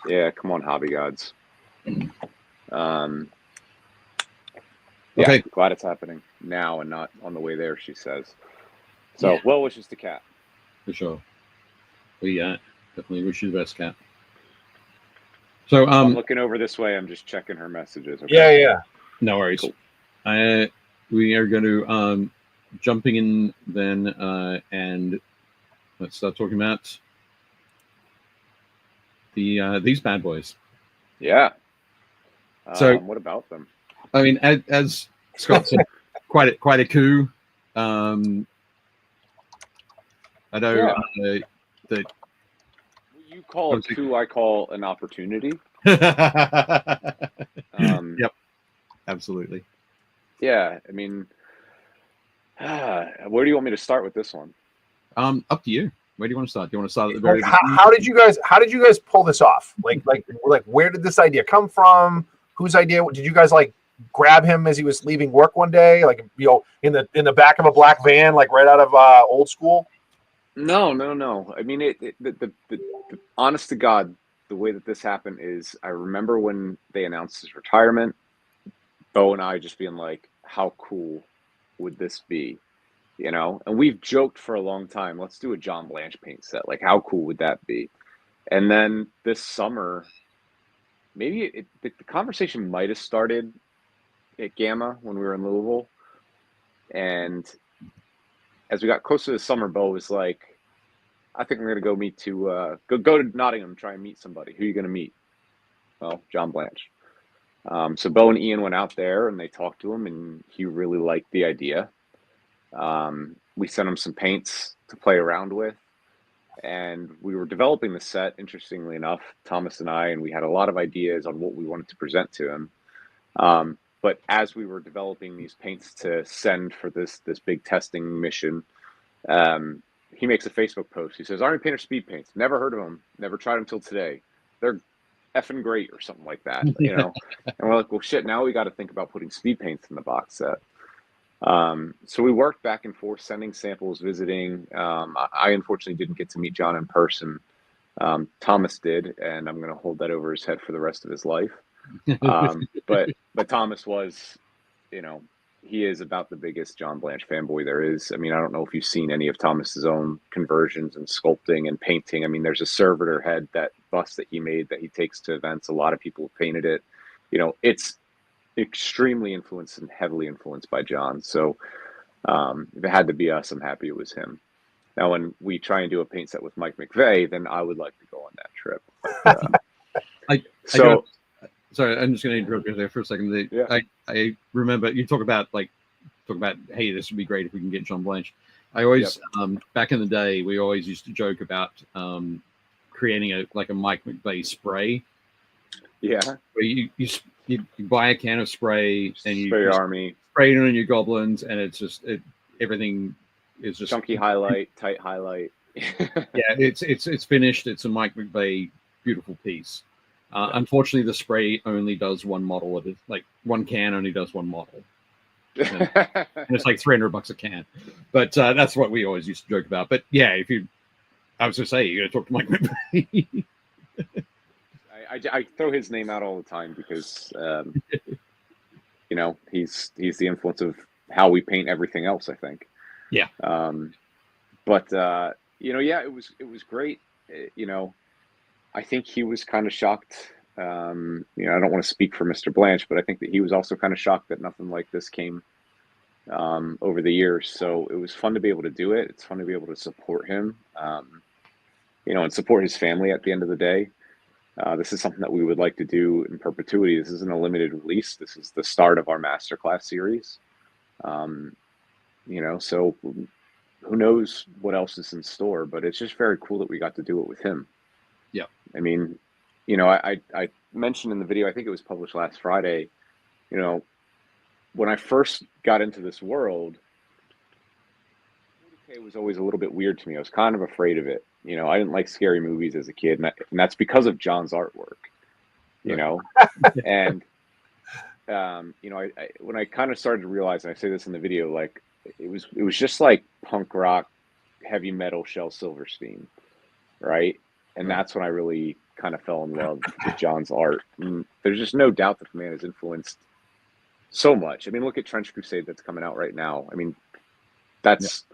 Yeah, come on, hobby gods. Yeah, okay. Glad it's happening now and not on the way there, she says. So, well wishes to Kat. For sure. Yeah, definitely wish you the best, Kat. So, I'm looking over this way. I'm just checking her messages. Okay? Yeah. No worries. Cool. We are going to jumping in then, and let's start talking about these bad boys. Yeah. So, what about them? I mean, as Scott said, quite a coup. I know that you call a coup, I call an opportunity. Yep, absolutely. Yeah, I mean, where do you want me to start with this one? Up to you. Where do you want to start? Do you want to start at the very beginning? How did you guys pull this off? Like where did this idea come from? Whose idea? Did you guys grab him as he was leaving work one day, in the back of a black van, right out of Old School? No. I mean, the honest to God, the way that this happened is I remember when they announced his retirement, Bo and I just being like, how cool would this be? And we've joked for a long time, let's do a John Blanche paint set. Like, how cool would that be? And then this summer, maybe the conversation might have started at Gamma when we were in Louisville. And as we got closer to the summer, Bo was like, I think I'm going to go meet go to Nottingham, try and meet somebody. Who are you going to meet? Well, John Blanche. So Bo and Ian went out there and they talked to him and he really liked the idea. We sent him some paints to play around with. And we were developing the set, interestingly enough, Thomas and I, and we had a lot of ideas on what we wanted to present to him. But as we were developing these paints to send for this big testing mission, he makes a Facebook post. He says, Army Painter speed paints. Never heard of them. Never tried them till today. They're effing great or something like that, And we're like, well, shit, now we got to think about putting speed paints in the box set. So we worked back and forth, sending samples, visiting. I unfortunately didn't get to meet John in person. Thomas did, and I'm going to hold that over his head for the rest of his life. But Thomas was, he is about the biggest John Blanche fanboy there is. I mean, I don't know if you've seen any of Thomas's own conversions and sculpting and painting. I mean, there's a servitor head, that bust that he made that he takes to events. A lot of people have painted it. It's extremely influenced and heavily influenced by John. So if it had to be us, I'm happy it was him. Now, when we try and do a paint set with Mike McVeigh, then I would like to go on that trip. Sorry, I'm just going to interrupt you there for a second. I remember you talk about, hey, this would be great if we can get John Blanche. I always, back in the day, we always used to joke about creating a Mike McVeigh spray. Yeah. Where you buy a can of spray and you spray your army, spray it on your goblins, and it's just everything is just chunky highlight, tight highlight. Yeah, it's finished. It's a Mike McVeigh beautiful piece. Unfortunately, the spray only does one model. One can only does one model. and it's like $300 a can. But that's what we always used to joke about. But yeah, I was gonna say, you gotta talk to Mike McQuarrie. I throw his name out all the time because you know, he's the influence of how we paint everything else, I think. Yeah. But you know, yeah, it was great. You know, I think he was kind of shocked. You know, I don't want to speak for Mr. Blanche, but I think that he was also kind of shocked that nothing like this came over the years. So it was fun to be able to do it. It's fun to be able to support him, you know, and support his family at the end of the day. This is something that we would like to do in perpetuity. This isn't a limited release. This is the start of our masterclass series. You know, so who knows what else is in store, but it's just very cool that we got to do it with him. Yeah. I mean, you know, I mentioned in the video, I think it was published last Friday, you know, when I first got into this world, 40K was always a little bit weird to me. I was kind of afraid of it. You know, I didn't like scary movies as a kid, and that's because of John's artwork, you know, and, you know, when I kind of started to realize, and I say this in the video, like, it was just like punk rock, heavy metal Shel Silverstein, right? And that's when I really kind of fell in love with John's art. And there's just no doubt that the man has influenced so much. I mean, look at Trench Crusade that's coming out right now. I mean, it's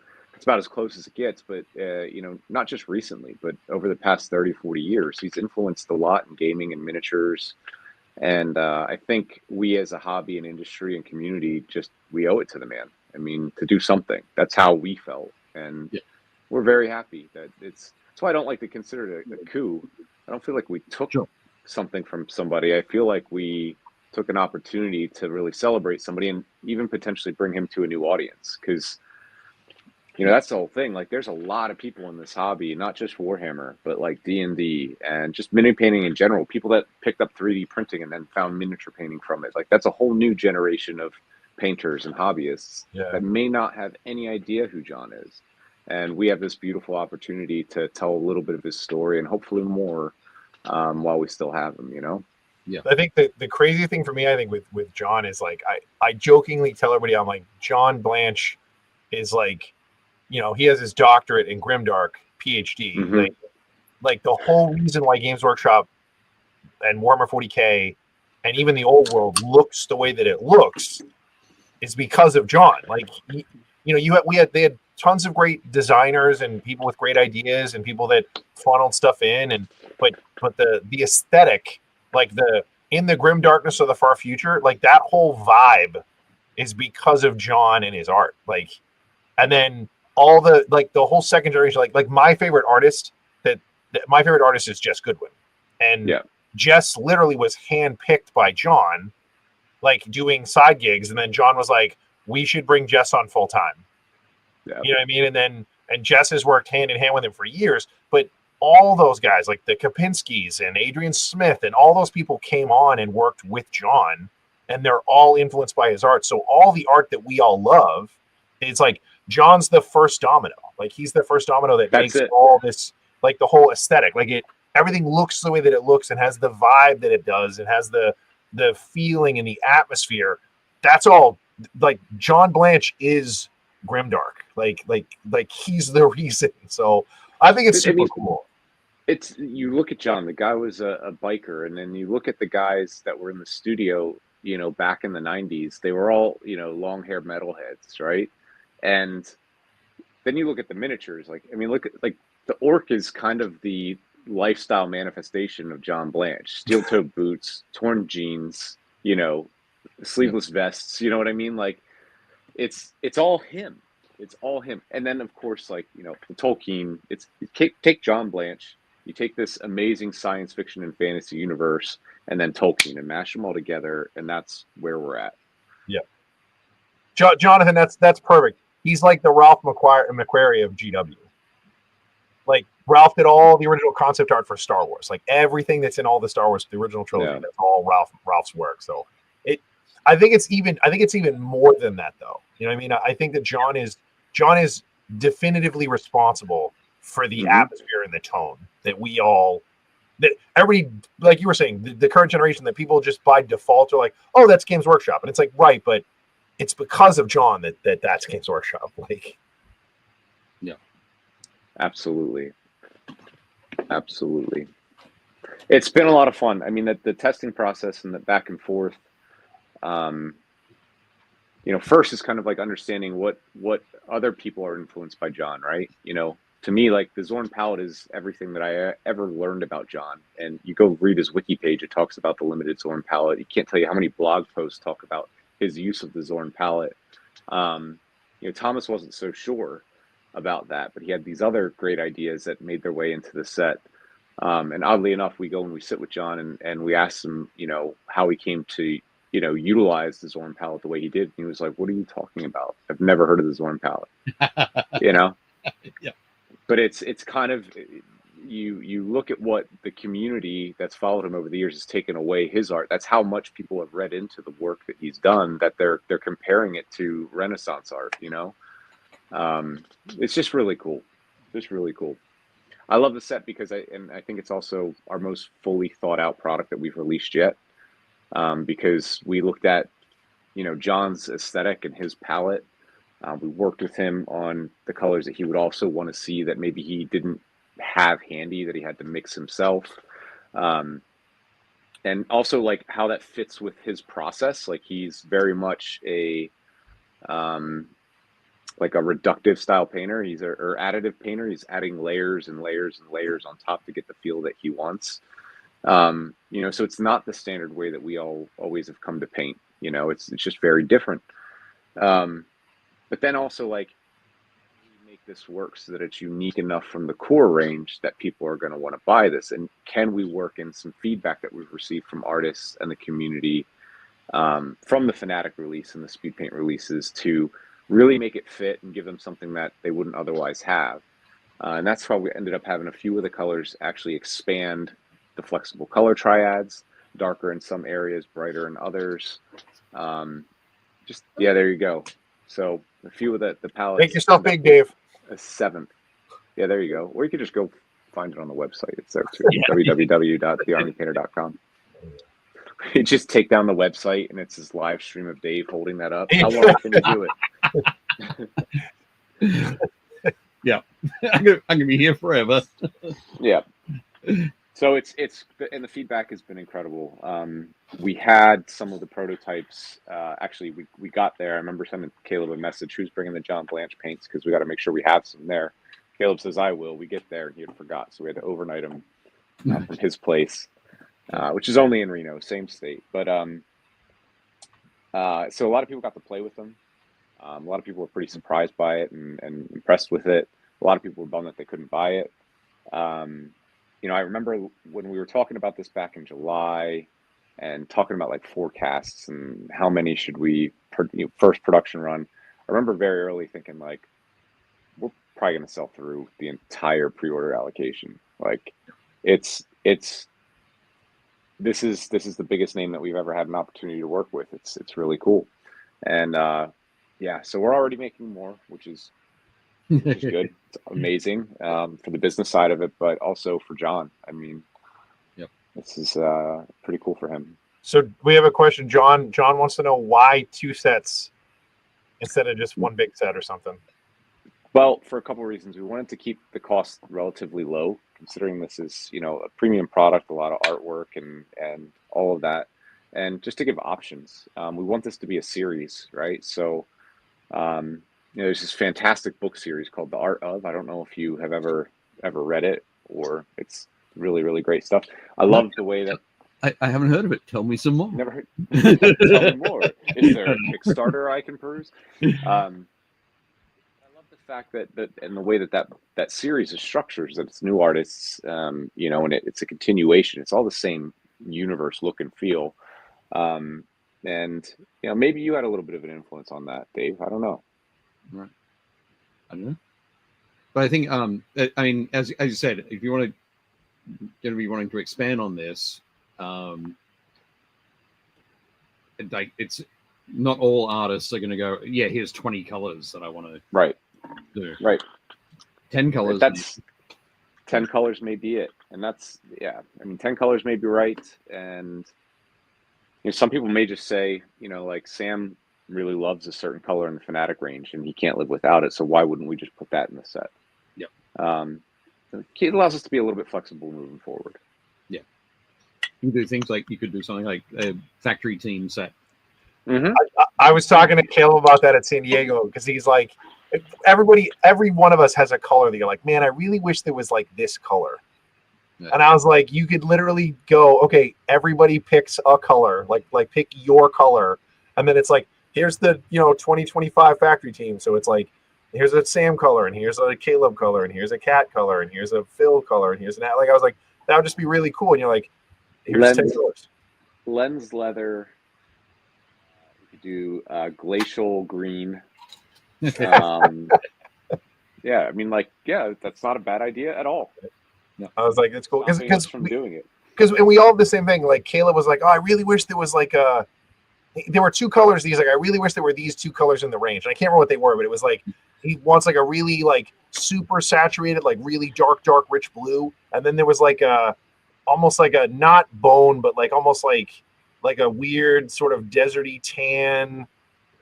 about as close as it gets, but, you know, not just recently, but over the past 30, 40 years, he's influenced a lot in gaming and miniatures. And I think we as a hobby and industry and community, we owe it to the man. I mean, to do something. That's how we felt. And we're very happy that that's why I don't like to consider it a coup. I don't feel like we took something from somebody. I feel like we took an opportunity to really celebrate somebody and even potentially bring him to a new audience. Because, you know, that's the whole thing. Like, there's a lot of people in this hobby, not just Warhammer, but like D&D and just mini painting in general. People that picked up 3D printing and then found miniature painting from it. Like, that's a whole new generation of painters and hobbyists that may not have any idea who John is. And we have this beautiful opportunity to tell a little bit of his story and hopefully more while we still have him, you know? Yeah. I think the crazy thing for me, I think with John is like, I jokingly tell everybody, I'm like, John Blanche is like, you know, he has his doctorate in Grimdark, PhD. Mm-hmm. Like the whole reason why Games Workshop and Warhammer 40K and even the old world looks the way that it looks is because of John. Like, you know, they had tons of great designers and people with great ideas and people that funneled stuff in, but the aesthetic, like in the grim darkness of the far future, like that whole vibe is because of John and his art. Like, and then all the whole second generation, like my favorite artist is Jess Goodwin, and Jess literally was handpicked by John, like doing side gigs, and then John was like, we should bring Jess on full time. Yeah. You know what I mean? And Jess has worked hand in hand with him for years, but all those guys, like the Kapinskis and Adrian Smith and all those people came on and worked with John, and they're all influenced by his art. So all the art that we all love, it's like John's the first domino. Like, he's the first domino that makes all this, like the whole aesthetic. Like, everything looks the way that it looks and has the vibe that it does and has the feeling and the atmosphere. That's all. Like, John Blanche is grimdark. Like he's the reason. So I think it's super cool. You look at John, the guy was a biker, and then you look at the guys that were in the studio, you know, back in the 90s, they were all, you know, long hair metalheads, right? And then you look at the miniatures, like, I mean, look at, like, the orc is kind of the lifestyle manifestation of John Blanche. Steel-toed boots, torn jeans, you know, sleeveless vests, you know what I mean? Like, it's all him. It's all him. And then, of course, like, you know, the Tolkien, take John Blanche, you take this amazing science fiction and fantasy universe, and then Tolkien, and mash them all together, and that's where we're at. Yeah. Jonathan, that's perfect. He's like the Ralph McQuarrie of GW. Like, Ralph did all the original concept art for Star Wars. Like, everything that's in all the Star Wars, the original trilogy, that's all Ralph's work. So I think it's even more than that, though. You know what I mean? I think that John is definitively responsible for the atmosphere and the tone that everybody, like you were saying, the current generation, that people just by default are like, oh, that's Games Workshop. And it's like, right, but it's because of John that's King's Workshop. Like, yeah, absolutely. It's been a lot of fun. I mean, the testing process and the back and forth, first is kind of like understanding what other people are influenced by John, right? To me, like the Zor Pallet is everything that I ever learned about John. And you go read his wiki page, it talks about the limited Zor Pallet. He can't tell you how many blog posts talk about his use of the Zor Pallet. Thomas wasn't so sure about that, but he had these other great ideas that made their way into the set. And oddly enough, we go and we sit with John and we ask him, how he came to, utilize the Zor Pallet the way he did. And he was like, "What are you talking about? I've never heard of the Zor Pallet." Yeah. But it's kind of, you look at what the community that's followed him over the years has taken away his art. That's how much people have read into the work that he's done, that they're comparing it to Renaissance art. It's just really cool. I love the set because I think it's also our most fully thought out product that we've released yet. Because we looked at, John's aesthetic and his palette. We worked with him on the colors that he would also want to see that maybe he didn't have handy, that he had to mix himself. And also like how that fits with his process. Like he's very much like a reductive style painter. He's or additive painter. He's adding layers and layers and layers on top to get the feel that he wants. So it's not the standard way that we always have come to paint. It's just very different. But then also like we make this work so that it's unique enough from the core range that people are going to want to buy this. And can we work in some feedback that we've received from artists and the community, from the Fanatic release and the Speed Paint releases to really make it fit and give them something that they wouldn't otherwise have. And that's how we ended up having a few of the colors actually expand the flexible color triads, darker in some areas, brighter in others. There you go. So a few of the palettes. Make yourself big, Dave. A 7th. Yeah, there you go. Or you could just go find it on the website. It's there too. www.thearmypainter.com. You just take down the website and it's this live stream of Dave holding that up. How long can you do it? Yeah, I'm gonna be here forever. Yeah. So it's and the feedback has been incredible. We had some of the prototypes. Actually, we got there. I remember sending Caleb a message. Who's bringing the John Blanche paints? Because we got to make sure we have some there. Caleb says, "I will." We get there and he had forgot, so we had to overnight him from his place, which is only in Reno, same state. But so a lot of people got to play with them. A lot of people were pretty surprised by it and impressed with it. A lot of people were bummed that they couldn't buy it. I remember when we were talking about this back in July and talking about like forecasts and how many should we first production run. I remember very early thinking like, we're probably going to sell through the entire pre-order allocation. Like this is the biggest name that we've ever had an opportunity to work with. It's really cool. And so we're already making more, which is good. It's amazing for the business side of it, but also for John. I mean, this is pretty cool for him. So we have a question. John wants to know why 2 sets instead of just one big set or something. Well, for a couple of reasons. We wanted to keep the cost relatively low, considering this is a premium product, a lot of artwork and all of that, and just to give options. We want this to be a series, right? So there's this fantastic book series called The Art Of. I don't know if you have ever read it, or it's really, really great stuff. I love the way that I haven't heard of it. Tell me some more. Never heard. Tell me more. Is there a Kickstarter I can peruse? I love the fact that and the way that series is structured, that it's new artists, and it's a continuation. It's all the same universe look and feel. And maybe you had a little bit of an influence on that, Dave. I don't know. Right. I don't know. But I think, I mean, as you said, if you want to be wanting to expand on this, like it's not all artists are going to go, yeah, here's 20 colors that I want to do. Right. 10 colors. 10 colors may be it. And that's, I mean, 10 colors may be right. And some people may just say, like Sam really loves a certain color in the Fanatic range, and he can't live without it. So why wouldn't we just put that in the set? Yep. It allows us to be a little bit flexible moving forward. Yeah. You can do things like you could do something like a factory team set. Mm-hmm. I was talking to Caleb about that at San Diego because he's like, every one of us has a color that you're like, man, I really wish there was like this color. Yeah. And I was like, you could literally go, okay, everybody picks a color, like pick your color. And then it's like, here's the, 2025 factory team. So it's like, here's a Sam color, and here's a Caleb color, and here's a Cat color, and here's a Phil color, and here's an, like, I was like, that would just be really cool. And you're like, here's 10 colors. Lens leather. Do glacial green. Yeah, I mean, like, yeah, that's not a bad idea at all. No. I was like, that's cool because from doing it. Because we all have the same thing. Like Caleb was like, oh, I really wish there was like there were two colors. He's like, I really wish there were these two colors in the range. And I can't remember what they were, but it was like he wants like a really like super saturated, like really dark, rich blue. And then there was like almost like a not bone, but like almost like a weird sort of deserty tan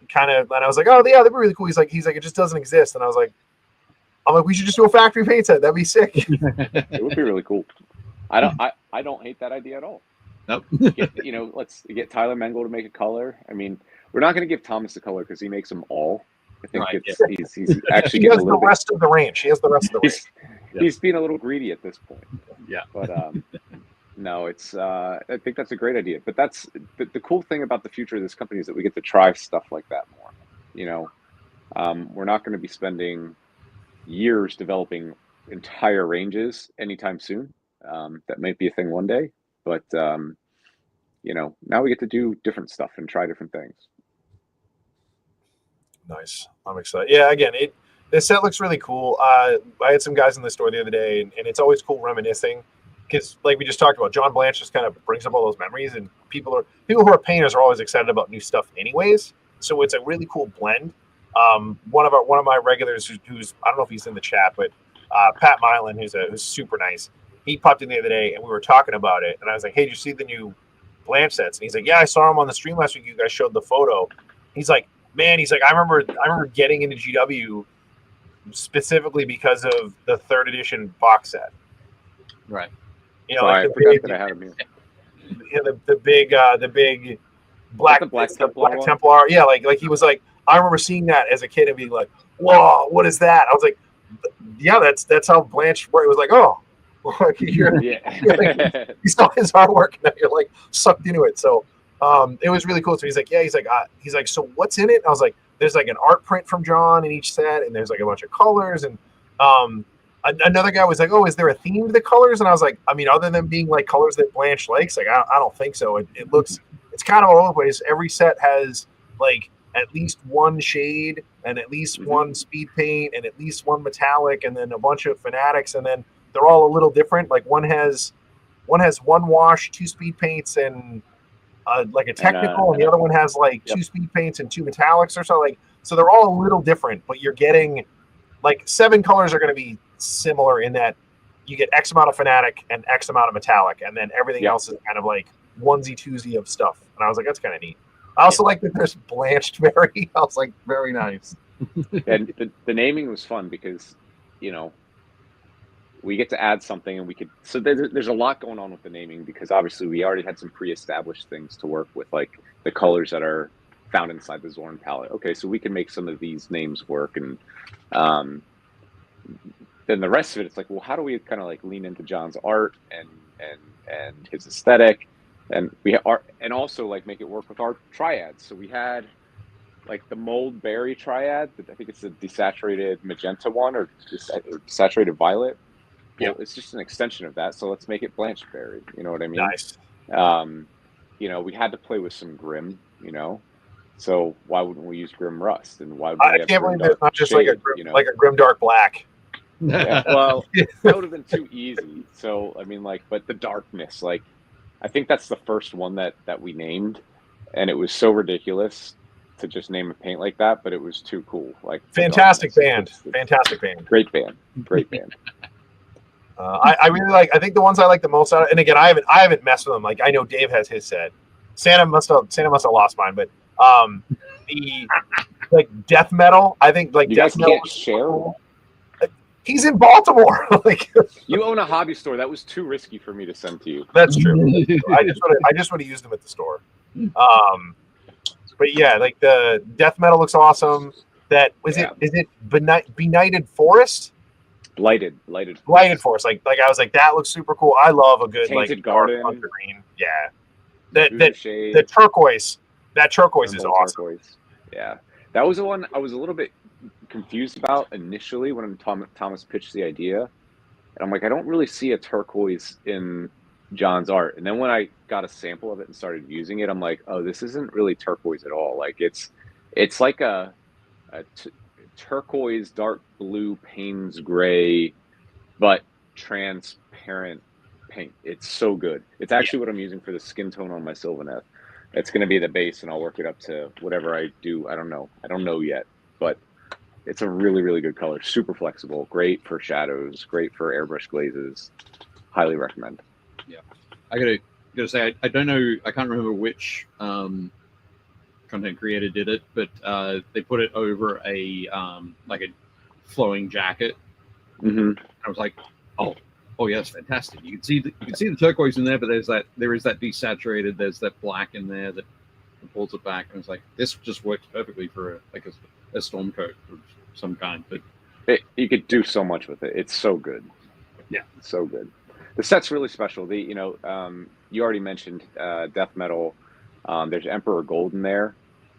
kind of. And I was like, oh yeah, that'd be really cool. He's like, it just doesn't exist. And I'm like, we should just do a factory paint set. That'd be sick. It would be really cool. I don't hate that idea at all. Nope. Let's get Tyler Mengel to make a color. I mean, we're not going to give Thomas a color because he makes them all. I think he's actually he has the rest of the range. He has the rest of the range. He's being a little greedy at this point. Yeah. But no, it's I think that's a great idea. But that's the cool thing about the future of this company is that we get to try stuff like that more. We're not going to be spending years developing entire ranges anytime soon. That might be a thing one day, but now we get to do different stuff and try different things. Nice. I'm excited. Yeah, again, this set looks really cool. I had some guys in the store the other day, and it's always cool reminiscing because, like we just talked about, John Blanche just kind of brings up all those memories, and people who are painters are always excited about new stuff, anyways. So it's a really cool blend. One of my regulars who's I don't know if he's in the chat, but Pat Mylan, who's super nice. He popped in the other day, and we were talking about it, and I was like, "Hey, did you see the new Blanch sets?" And he's like, "Yeah, I saw him on the stream last week. You guys showed the photo." He's like, "Man," he's like, I remember getting into GW specifically because of the 3rd edition box set." Right. I forgot that I had him here. Yeah, the big Black Templar. Yeah, like he was like, I remember seeing that as a kid and being like, "Whoa, what is that?" I was like, "Yeah, that's how Blanche worked." It was like, "Oh." Like you saw his artwork and now you're like sucked into it. So it was really cool. So he's like, "So what's in it?" I was like, "There's like an art print from John in each set, and there's like a bunch of colors." And another guy was like, "Oh, is there a theme to the colors?" And I was like, "I mean, other than being like colors that Blanche likes, like I don't think so. It looks, it's kind of all over the place. Every set has like at least one shade and at least one speed paint and at least one metallic and then a bunch of fanatics, and then they're all a little different. Like one has one wash, 2 speed paints, and like a technical, and the other one has like 2 speed paints and 2 metallics or something. Like, so they're all a little different, but you're getting like 7 colors are going to be similar in that you get X amount of fanatic and X amount of metallic, and then everything else is kind of like onesie twosie of stuff. And I was like, that's kind of neat. I also like that there's Blanched Berry. I was like, very nice. And the naming was fun because we get to add something, and we could. So there's a lot going on with the naming because obviously we already had some pre-established things to work with, like the colors that are found inside the Zor palette. Okay, so we can make some of these names work, and then the rest of it, it's like, well, how do we kind of like lean into John's art and his aesthetic, and and also like make it work with our triads. So we had like the Mold Berry triad. I think it's the desaturated magenta one or desaturated violet. Well, it's just an extension of that. So let's make it Blanch Berry. You know what I mean? Nice. We had to play with some Grim. So why wouldn't we use Grim Rust? And why? I can't believe there's not just shade, like a Grim Dark Black. Yeah, well, that would have been too easy. So I mean, but the darkness, I think that's the first one that we named, and it was so ridiculous to just name a paint like that, but it was too cool. Fantastic band. Great band. I really like. I think the ones I like the most out of, and again, I haven't messed with them. Like I know Dave has his set. Santa must have lost mine, but the like death metal. I think like You death guys metal. can't share. He's in Baltimore. Like You own a hobby store. That was too risky for me to send to you. that's true. I just would have used them at the store. But yeah, like the death metal looks awesome. That is it Benighted Forest? Blighted Forest. Like I was like, that looks super cool. I love a good Tainted like Garden. dark green. Yeah. Shade, The turquoise. That turquoise is awesome. Turquoise. Yeah. That was the one I was a little bit confused about initially when Thomas pitched the idea. And I'm like, I don't really see a turquoise in John's art. And then when I got a sample of it and started using it, I'm like, oh, this isn't really turquoise at all. Like it's like a turquoise, dark blue, Payne's gray, but transparent paint. It's so good. It's actually what I'm using for the skin tone on my Sylvaneth. It's going to be the base, and I'll work it up to whatever I do. I don't know yet, but it's a really, really good color. Super flexible. Great for shadows. Great for airbrush glazes. Highly recommend. Yeah, I gotta say, I don't know. I can't remember which content creator did it, but they put it over a like a flowing jacket. Mm-hmm. I was like, oh yeah, that's fantastic. You can see the turquoise in there, but there is that desaturated. There's that black in there that pulls it back, and it's like this just works perfectly for a storm coat of some kind. But you could do so much with it. It's so good. Yeah, it's so good. The set's really special. You already mentioned death metal. There's Emperor Gold in there.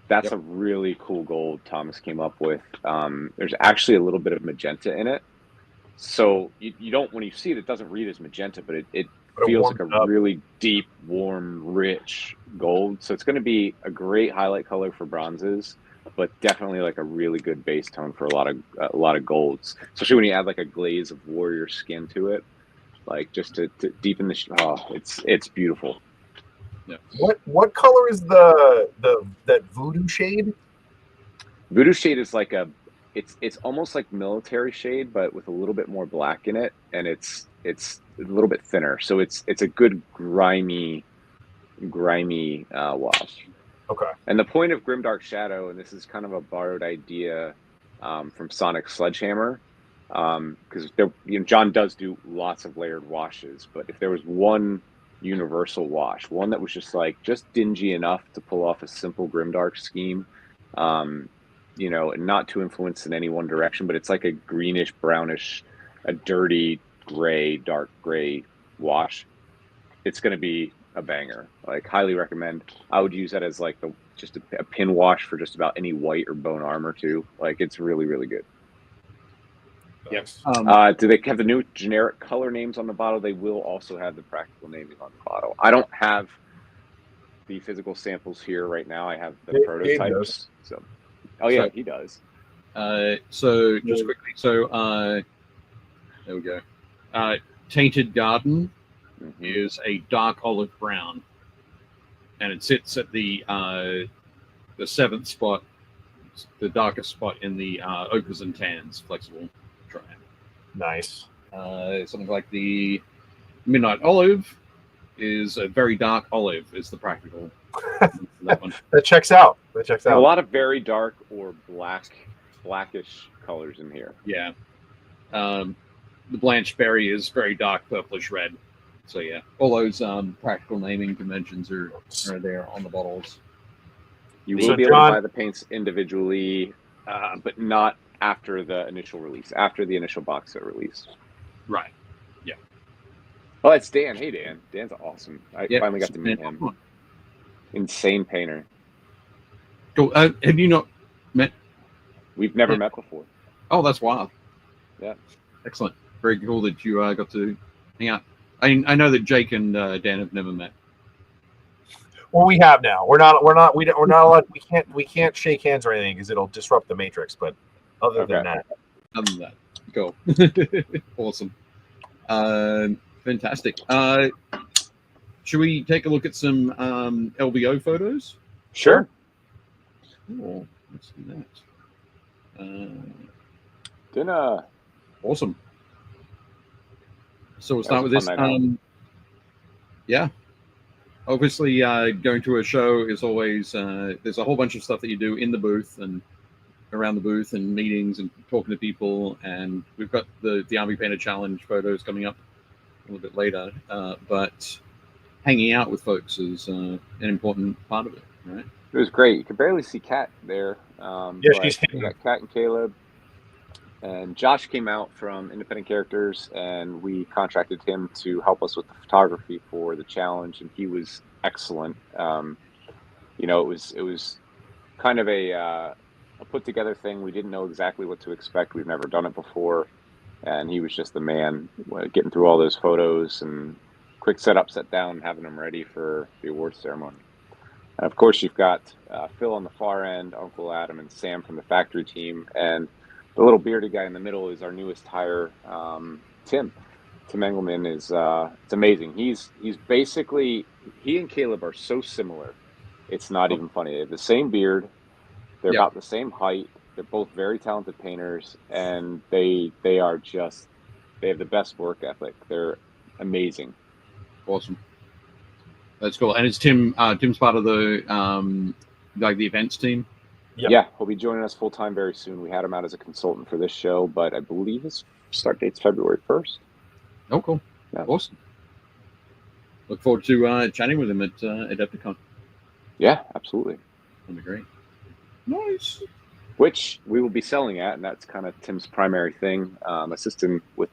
That's a really cool gold Thomas came up with. There's actually a little bit of magenta in it. So you don't, when you see it, it doesn't read as magenta, but it feels like a really deep, warm, rich gold. So it's going to be a great highlight color for bronzes, but definitely like a really good base tone for a lot of golds, especially when you add like a glaze of warrior skin to it, like just to deepen it's beautiful. Yeah. What color is that voodoo shade? Voodoo shade is like it's almost like military shade, but with a little bit more black in it, and it's a little bit thinner. So it's a good grimy wash. Okay. And the point of Grimdark Shadow, and this is kind of a borrowed idea from Sonic Sledgehammer, because John does do lots of layered washes, but if there was one universal wash, one that was just dingy enough to pull off a simple Grimdark scheme, and not too influenced in any one direction, but it's like a greenish, brownish, a dirty gray, dark gray wash. It's going to be a banger. Like, highly recommend. I would use that as like just a pin wash for just about any white or bone armor too. Like, it's really, really good. Yes. Do they have the new generic color names on the bottle? They will also have the practical naming on the bottle. I don't have the physical samples here right now. I have the prototypes. So, he does. So just quickly, there we go. Tainted Garden is a dark olive brown, and it sits at the seventh spot, the darkest spot in the ochres and tans flexible triad. Nice. Something like the Midnight Olive is a very dark olive. Is the practical that one. That checks out. A lot of very dark or blackish colors in here. Yeah. The Blanch Berry is very dark purplish red. So yeah, all those practical naming conventions are there on the bottles. You will be able to buy the paints individually, but not after the initial release, after the initial box set release. Right. Yeah. Oh, it's Dan. Hey, Dan. Dan's awesome. I finally got to meet him. Insane painter. Cool. Have you not met? We've never met before. Oh, that's wild. Yeah. Excellent. Very cool that you got to hang out. I know that Jake and Dan have never met. Well, we have now. We're not allowed. We can't shake hands or anything because it'll disrupt the matrix. But other than that, cool. Awesome. Fantastic. Should we take a look at some LVO photos? Sure. Cool. Let's do that. Dinner. Awesome. So we'll start with this. Yeah. obviously, going to a show is always there's a whole bunch of stuff that you do in the booth and around the booth and meetings and talking to people. And we've got the Army Painter Challenge photos coming up a little bit later, but hanging out with folks is an important part of it, right? It was great. You could barely see Kat there. Yeah, but she's we got Kat and Caleb. And Josh came out from Independent Characters, and we contracted him to help us with the photography for the challenge, and he was excellent. You know, it was kind of a put together thing. We didn't know exactly what to expect. We've never done it before, and he was just the man getting through all those photos and quick setup, set down, having them ready for the awards ceremony. And of course, you've got Phil on the far end, Uncle Adam, and Sam from the factory team, and the little bearded guy in the middle is our newest hire, Tim. Tim Engelman is it's amazing. He's basically, he and Caleb are so similar. It's not even funny. They have the same beard. They're about the same height. They're both very talented painters, and they have the best work ethic. They're amazing. Awesome. That's cool. And it's Tim's part of the the events team. Yep. Yeah, he'll be joining us full time very soon. We had him out as a consultant for this show, but I believe his start date's February 1st. Oh, cool. Yeah. Awesome. Look forward to chatting with him at Adepticon. Yeah, absolutely. That'd be great. Nice. Which we will be selling at, and that's kind of Tim's primary thing. Assisting with,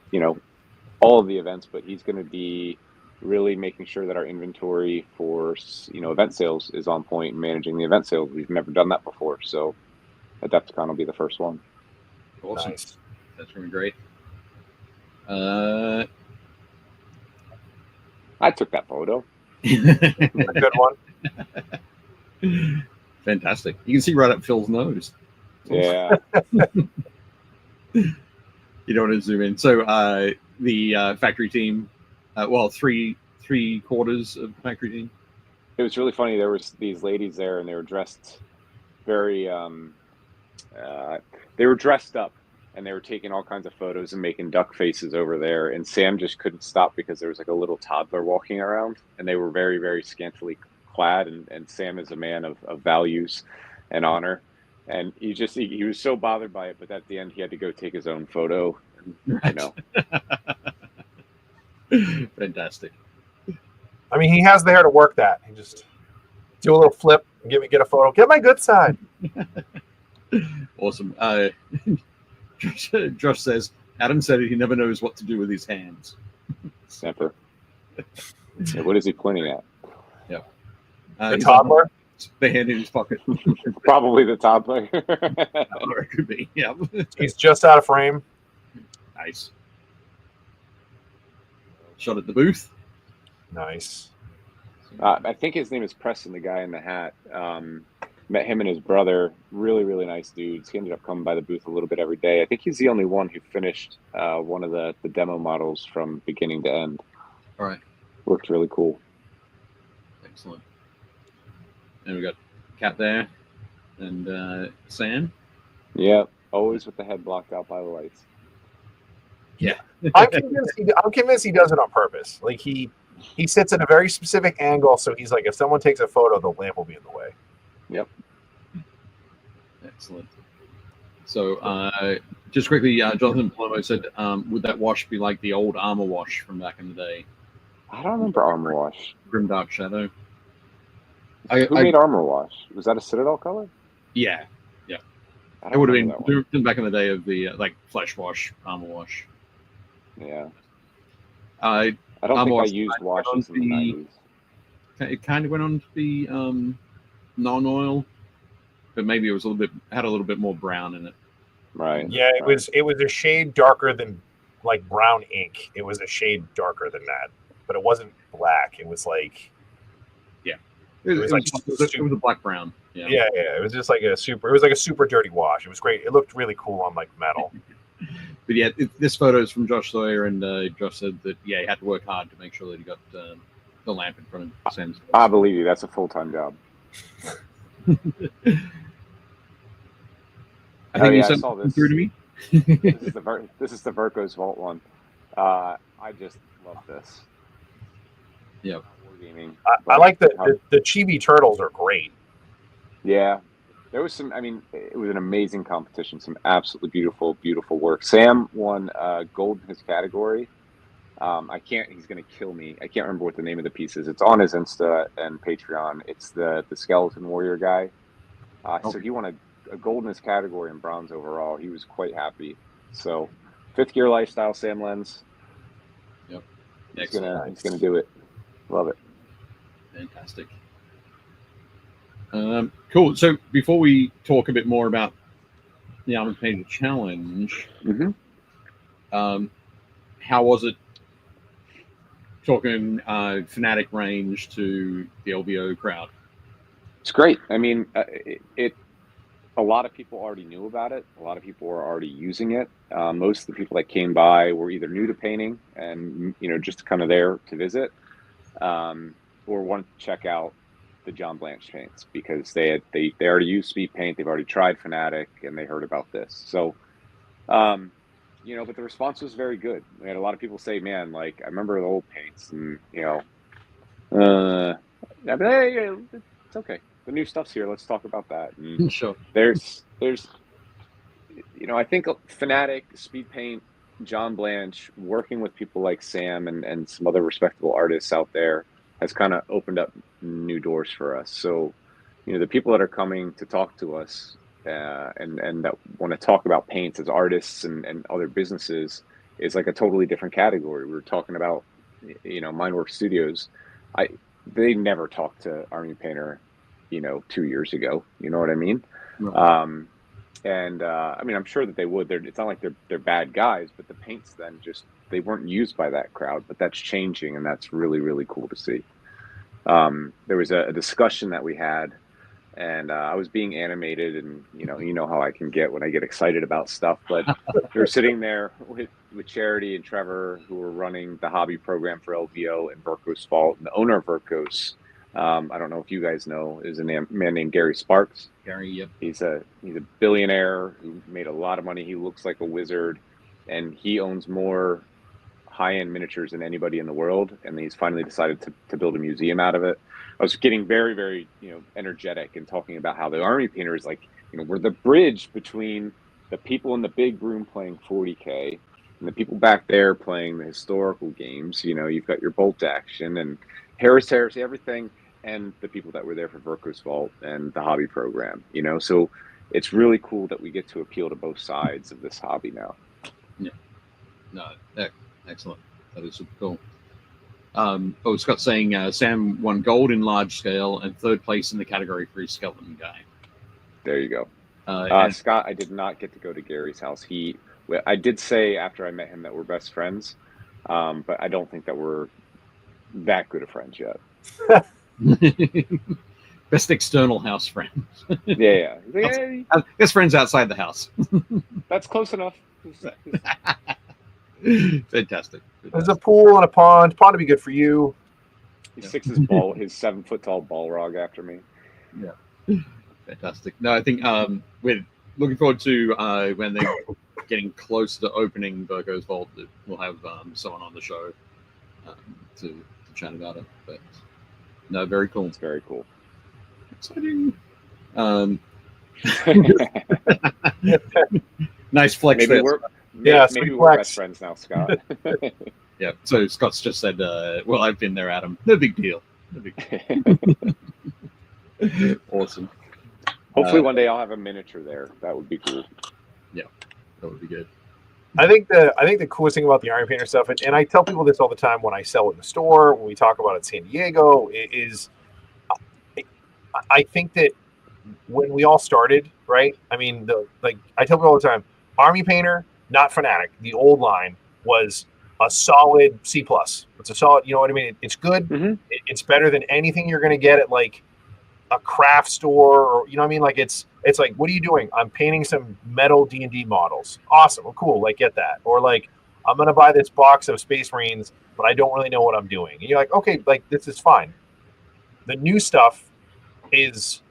all of the events, but he's going to be really making sure that our inventory for, event sales is on point and managing the event sales. We've never done that before, so Adepticon will be the first one. Awesome. Nice. That's going to be great. I took that photo. A good one. Fantastic. You can see right up Phil's nose. Yeah. You don't want to zoom in. So the factory team, three quarters of the factory team. It was really funny. There was these ladies there, and they were dressed very. They were dressed up, and they were taking all kinds of photos and making duck faces over there. And Sam just couldn't stop because there was like a little toddler walking around, and they were very, very scantily clad. And Sam is a man of values and honor, and he was so bothered by it. But at the end, he had to go take his own photo. Right. Fantastic. I mean, he has the hair to work that. He just do a little flip and get a photo. Get my good side. Awesome. Josh says, Adam said he never knows what to do with his hands. Never. Yeah, what is he pointing at? Yeah. The toddler? The hand in his pocket. Probably the toddler. Or it could be. Yeah. He's just out of frame. Nice. Shot at the booth. Nice. I think his name is Preston, the guy in the hat. Met him and his brother. Really, really nice dudes. He ended up coming by the booth a little bit every day. I think he's the only one who finished one of the demo models from beginning to end. All right. Looked really cool. Excellent. And we got Kat there and Sam. Yeah, always with the head blocked out by the lights. Yeah. I'm convinced he does it on purpose. Like he sits at a very specific angle, so he's like, if someone takes a photo, the lamp will be in the way. Yep. Excellent. So just quickly, Jonathan Palomo said, would that wash be like the old Armor Wash from back in the day? I don't remember Armor Wash. Grim Dark Shadow. Who made Armor Wash? Was that a Citadel color? Yeah. I It would have remember been back in the day of the Flesh Wash, Armor Wash. that one. Yeah. I don't Armor think I Wash used went washes on in the to 90s. It kind of went on to be non-oil, but maybe it was had a little bit more brown in it. Right. Yeah, it was a shade darker than like brown ink. It was a shade darker than that, but it wasn't black. It was like It was a black brown. Yeah. yeah. It was just like a super dirty wash. It was great. It looked really cool on like metal. But yeah, this photo is from Josh Sawyer, and Josh said that he had to work hard to make sure that he got the lamp in front of Sam's. I believe you. That's a full-time job. I think you I sent saw this. through to me. This is the Verco's Vault one. I just love this. Yeah. gaming. I like the chibi turtles are great. Yeah, there was some. I mean, it was an amazing competition. Some absolutely beautiful, beautiful work. Sam won gold in his category. I can't. He's gonna kill me. I can't remember what the name of the piece is. It's on his Insta and Patreon. It's the skeleton warrior guy. So he won a gold in his category and bronze overall. He was quite happy. So, fifth gear lifestyle, Sam Lenz. Yep. He's gonna do it. Love it. Fantastic. Cool. So before we talk a bit more about the Army Painter Challenge, how was it talking Fnatic range to the LVO crowd? It's great. I mean, a lot of people already knew about it. A lot of people were already using it. Most of the people that came by were either new to painting and, just kind of there to visit, or wanted to check out the John Blanche paints because they already used speed paint. They've already tried Fnatic and they heard about this. So, but the response was very good. We had a lot of people say, man, like, I remember the old paints and, but hey, it's okay. The new stuff's here. Let's talk about that. And Sure. There's, I think Fnatic, speed paint, John Blanche, working with people like Sam and some other respectable artists out there has kind of opened up new doors for us. So, the people that are coming to talk to us and that want to talk about paints as artists and other businesses is like a totally different category. We were talking about, Mindworks Studios. They never talked to Army Painter, 2 years ago. You know what I mean? Right. I mean, I'm sure that they would. It's not like they're bad guys, but the paints then they weren't used by that crowd. But that's changing, and that's really, really cool to see. There was a discussion that we had, and I was being animated, and you know how I can get when I get excited about stuff. But we were sitting there with Charity and Trevor, who were running the hobby program for LVO and Verco's Fault, and the owner of Verco's. I don't know if you guys know, is a man named Gary Sparks. Gary, yep. He's a billionaire who made a lot of money. He looks like a wizard, and he owns more high-end miniatures than anybody in the world. And he's finally decided to build a museum out of it. I was getting very, very energetic and talking about how the Army Painter is like, we're the bridge between the people in the big room playing 40K and the people back there playing the historical games. You've got your bolt action and Heresy, everything, and the people that were there for Verco's Vault and the hobby program, so it's really cool that we get to appeal to both sides of this hobby now. Yeah. No, excellent. That is super cool. Scott's saying Sam won gold in large scale and third place in the category for his skeleton guy. There you go. Scott, I did not get to go to Gary's house. I did say after I met him that we're best friends, but I don't think that we're that good of friends yet. Best external house friends. Yeah. Best friends outside the house. That's close enough. Fantastic. There's a pool and a pond. Pond would be good for you. He sticks his 7-foot tall Balrog after me. Yeah. Fantastic. No, I think we're looking forward to when they're getting close to opening Verco's Vault, that we'll have someone on the show to chat about it. But no, very cool. It's very cool. Exciting. Nice flex. Maybe maybe we're best friends now, Scott. Yeah. So Scott's just said, well, I've been there, Adam. No big deal. Awesome. Hopefully one day I'll have a miniature there. That would be cool. Yeah, that would be good. I think the coolest thing about the Army Painter stuff, and I tell people this all the time when I sell it in the store, when we talk about it in San Diego, is I think that when we all started, right? I mean, I tell people all the time, Army Painter, not Fnatic, the old line was a solid C+. It's a solid, you know what I mean? It's good. Mm-hmm. It's better than anything you're going to get at like a craft store, or you know what I mean? Like it's like, what are you doing? I'm painting some metal D&D models. Awesome. Well, cool. Like, get that. Or like, I'm going to buy this box of Space Marines, but I don't really know what I'm doing. And you're like, okay, like this is fine. The new stuff is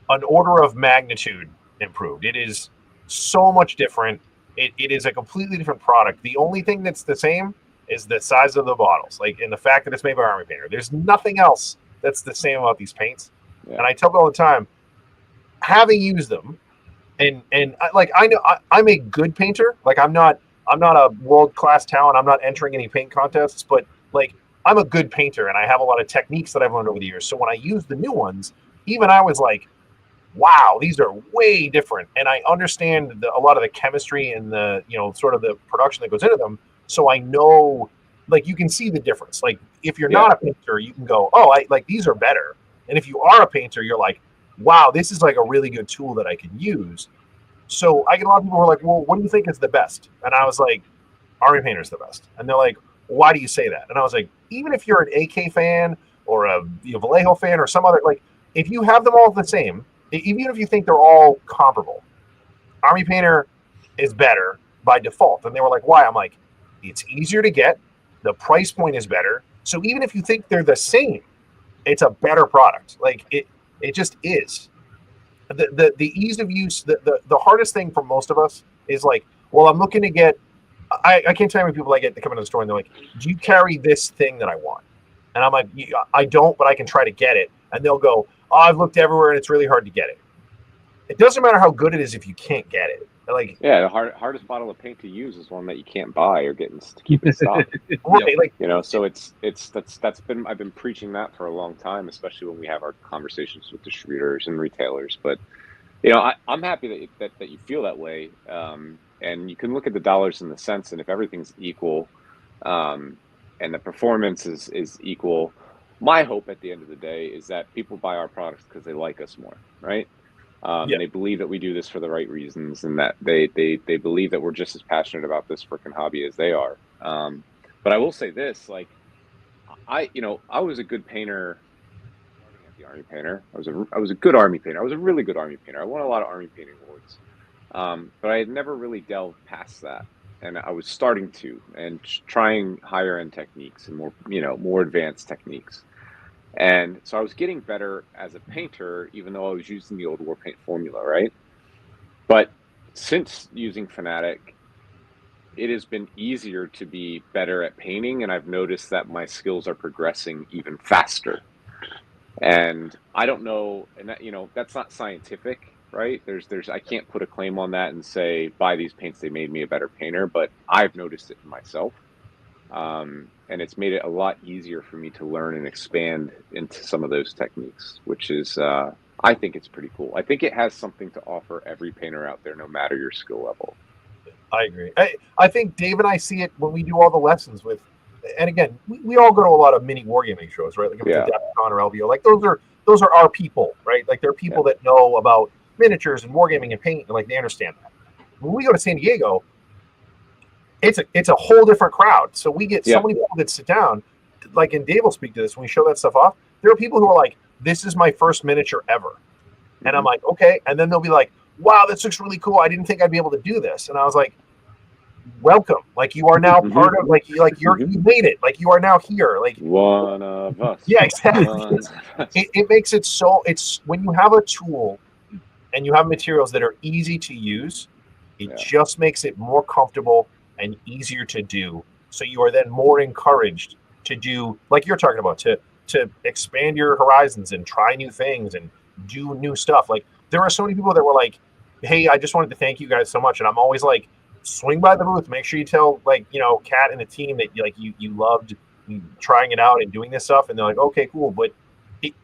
an order of magnitude improved. It is so much different. It is a completely different product. The only thing that's the same is the size of the bottles, like, and the fact that it's made by Army Painter. There's nothing else that's the same about these paints. And I tell people all the time, having used them, and I know I'm a good painter. Like, I'm not a world-class talent. I'm not entering any paint contests, but like, I'm a good painter, and I have a lot of techniques that I've learned over the years. So when I use the new ones, even I was like, wow, these are way different. And I understand a lot of the chemistry and the, sort of the production that goes into them. So I know, like, you can see the difference. Like, if you're not a painter, you can go, oh, these are better. And if you are a painter, you're like, wow, this is like a really good tool that I can use. So I get a lot of people who are like, well, what do you think is the best? And I was like, Army Painter's the best. And they're like, why do you say that? And I was like, even if you're an AK fan or a Vallejo fan or some other, like, if you have them all the same, even if you think they're all comparable, Army Painter is better by default. And they were like, why? I'm like, it's easier to get. The price point is better. So even if you think they're the same, it's a better product. Like, it just is. The ease of use, the hardest thing for most of us is like, well, I'm looking to get, I can't tell you how many people I get to come into the store and they're like, do you carry this thing that I want? And I'm like, I don't, but I can try to get it. And they'll go, oh, I've looked everywhere and it's really hard to get it. It doesn't matter how good it is if you can't get it. Like, yeah, the hardest bottle of paint to use is one that you can't buy or get to keep in stock. Right, like, so I've been preaching that for a long time, especially when we have our conversations with distributors and retailers. But I'm happy that you feel that way, and you can look at the dollars and the cents, and if everything's equal, and the performance is equal, my hope at the end of the day is that people buy our products because they like us more, right? And they believe that we do this for the right reasons, and that they believe that we're just as passionate about this freaking hobby as they are. But I will say this, like, I was a good painter starting at the Army Painter. I was a good Army painter. I was a really good Army painter. I won a lot of Army painting awards. But I had never really delved past that. And I was starting to, and trying higher end techniques and more advanced techniques. And so I was getting better as a painter, even though I was using the old war paint formula, right? But since using Fanatic, it has been easier to be better at painting, and I've noticed that my skills are progressing even faster. And I don't know, and that, that's not scientific, right? I can't put a claim on that and say, buy these paints, they made me a better painter, but I've noticed it in myself. And it's made it a lot easier for me to learn and expand into some of those techniques, which is, I think it's pretty cool. I think it has something to offer every painter out there, no matter your skill level. I agree. I think Dave and I see it when we do all the lessons with, and again, we all go to a lot of mini wargaming shows, right? Like Adepticon or LVO. Like, those are our people, right? Like, they're people that know about miniatures and wargaming and paint, and like, they understand that. When we go to San Diego, it's a whole different crowd. So we get so many people that sit down, like, and Dave will speak to this when we show that stuff off. There are people who are like, this is my first miniature ever. And I'm like, okay. And then they'll be like, wow, this looks really cool. I didn't think I'd be able to do this. And I was like, welcome. Like, you are now part of, like you made it. Like, you are now here. Like, one of us. Yeah, exactly. It makes it so, it's when you have a tool and you have materials that are easy to use, it just makes it more comfortable and easier to do. So you are then more encouraged to do, like you're talking about, to expand your horizons and try new things and do new stuff. Like, there are so many people that were like, hey, I just wanted to thank you guys so much. And I'm always like, swing by the booth, make sure you tell, like, Kat and the team that you loved trying it out and doing this stuff. And they're like, okay, cool. But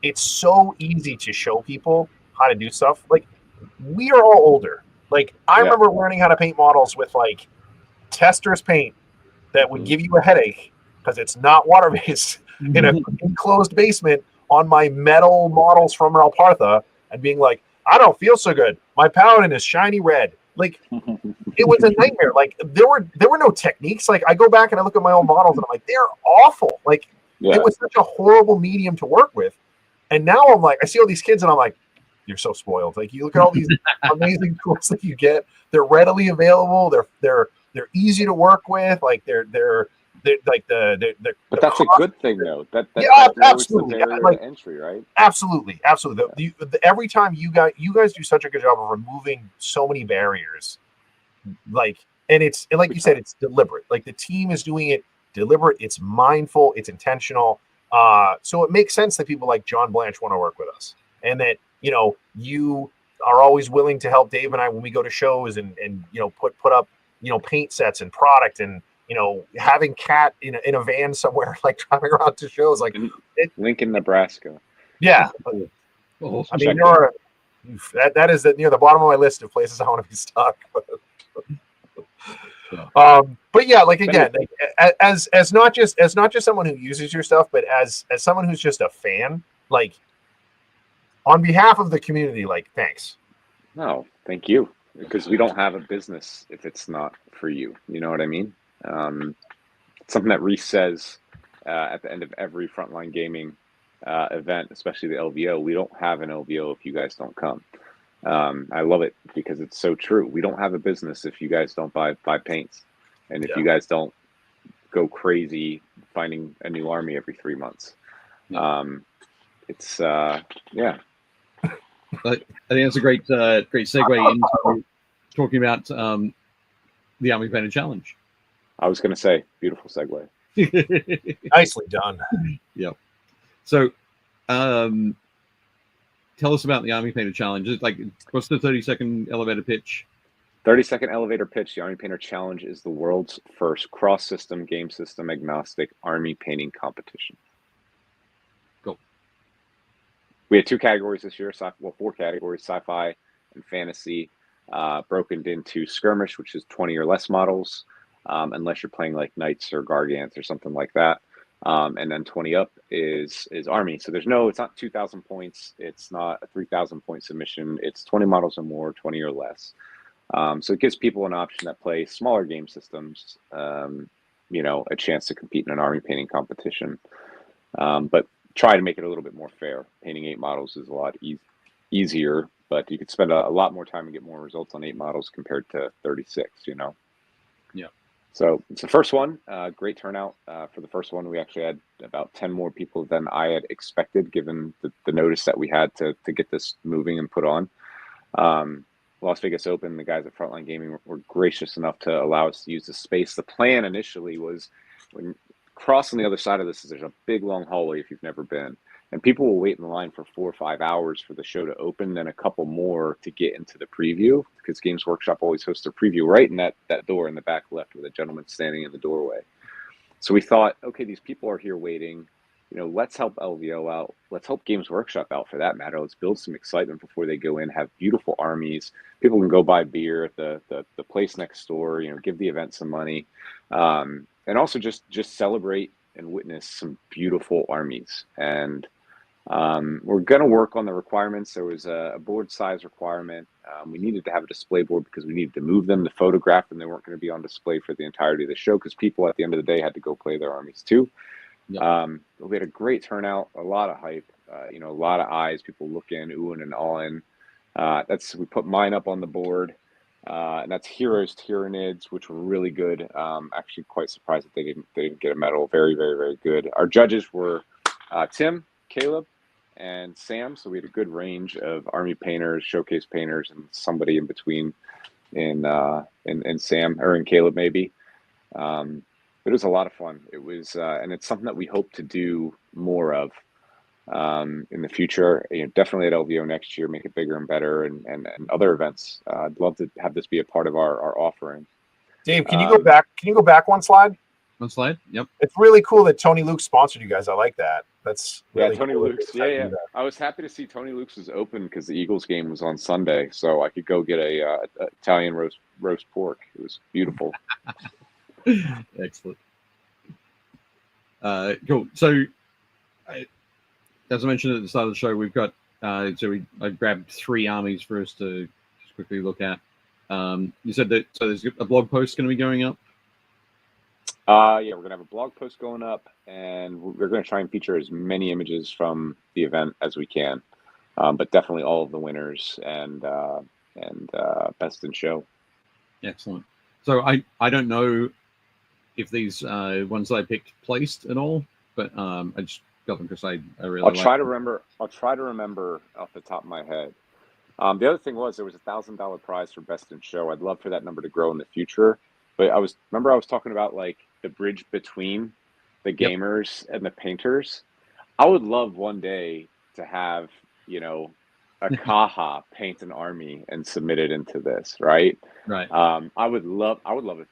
it's so easy to show people how to do stuff. Like, we are all older. Like, I remember learning how to paint models with like Tester's paint that would give you a headache because it's not water-based in an enclosed basement on my metal models from Alpartha, and being like, I don't feel so good. My paladin is shiny red. Like, it was a nightmare. Like, there were no techniques. Like, I go back and I look at my old models and I'm like, they're awful. Like, it was such a horrible medium to work with. And now I'm like, I see all these kids and I'm like, you're so spoiled. Like, you look at all these amazing tools that you get. They're readily available. They're easy to work with. Like, they're like the. But that's a good thing, though. That absolutely. The barrier to entry, right? Absolutely. Every time you guys do such a good job of removing so many barriers, like, and like you said, it's deliberate. Like, the team is doing it deliberate, it's mindful, it's intentional. So it makes sense that people like John Blanche want to work with us, and that, you know, you are always willing to help Dave and I when we go to shows and you know, put up, you know, paint sets and product, and, you know, having Cat in a van somewhere, like driving around to shows, like Lincoln, Nebraska. Yeah. Oh, I mean, that is near the bottom of my list of places I want to be stuck. But yeah, like, again, like, as not just someone who uses your stuff, but as someone who's just a fan, like, on behalf of the community, like, thanks. No, thank you, because we don't have a business if it's not for you. You know what I mean? Something that Reese says at the end of every Frontline Gaming event, especially the LVO. We don't have an LVO if you guys don't come. I love it because it's so true. We don't have a business if you guys don't buy paints, and if you guys don't go crazy finding a new army every 3 months. It's yeah. I think that's a great segue into talking about the Army Painter Challenge. I was going to say, beautiful segue. Nicely done. Yep. So, tell us about the Army Painter Challenge. It's like, what's the 30-second elevator pitch? 30-second elevator pitch. The Army Painter Challenge is the world's first cross-system, game system agnostic army painting competition. Cool. We had 2 categories this year. 4 categories: sci-fi and fantasy, broken into skirmish, which is 20 or less models, unless you're playing like Knights or Gargants or something like that. And then 20 up is army. So it's not 2,000 points. It's not a 3,000 point submission. It's 20 models or more, 20 or less. So it gives people an option that play smaller game systems, you know, a chance to compete in an army painting competition. But try to make it a little bit more fair. Painting 8 models is a lot easier, but you could spend a lot more time and get more results on 8 models compared to 36, you know? Yeah. So it's the first one. Great turnout for the first one. We actually had about 10 more people than I had expected, given the notice that we had to get this moving and put on. Las Vegas Open, the guys at Frontline Gaming were gracious enough to allow us to use the space. The plan initially was, when crossing the other side of this, there's a big long hallway if you've never been, and people will wait in the line for 4 or 5 hours for the show to open, then a couple more to get into the preview, because Games Workshop always hosts a preview right in that door in the back left with a gentleman standing in the doorway. So we thought, okay, these people are here waiting, you know, let's help LVO out. Let's help Games Workshop out, for that matter. Let's build some excitement before they go in, have beautiful armies. People can go buy beer at the place next door, you know, give the event some money. And also just celebrate and witness some beautiful armies. And we're going to work on the requirements. There was a board size requirement. We needed to have a display board because we needed to move them, to photograph them. They weren't going to be on display for the entirety of the show, because people at the end of the day had to go play their armies too. Yep. We had a great turnout, a lot of hype, you know, a lot of eyes, people looking, oohing and awing. We put mine up on the board, and that's Heroes Tyranids, which were really good. Actually quite surprised that they didn't get a medal. Very, very, very good. Our judges were Tim, Caleb, and Sam. So we had a good range of army painters, showcase painters, and somebody in between in Sam, or in Caleb maybe. It was a lot of fun. It was, and it's something that we hope to do more of in the future. You know, definitely at LVO next year, make it bigger and better, and other events. I'd love to have this be a part of our offering. Dave, can you go back? Can you go back one slide? One slide. Yep. It's really cool that Tony Luke sponsored you guys. I like that. That's really Tony cool. Luke's. Yeah. I was happy to see Tony Luke's was open because the Eagles game was on Sunday, so I could go get a Italian roast pork. It was beautiful. Excellent. Cool. So, as I mentioned at the start of the show, we've got I grabbed 3 armies for us to just quickly look at. You said that there's a blog post going to be going up. Yeah, we're gonna have a blog post going up, and we're gonna try and feature as many images from the event as we can, but definitely all of the winners and best in show. Excellent. So I don't know if these ones that I picked placed at all, but I just got them because I really. I'll try to remember off the top of my head. The other thing was there was $1,000 prize for best in show. I'd love for that number to grow in the future, but I was talking about like the bridge between the gamers and the painters. I would love one day to have, you know, a Kaha paint an army and submit it into this, right? Right. I would love if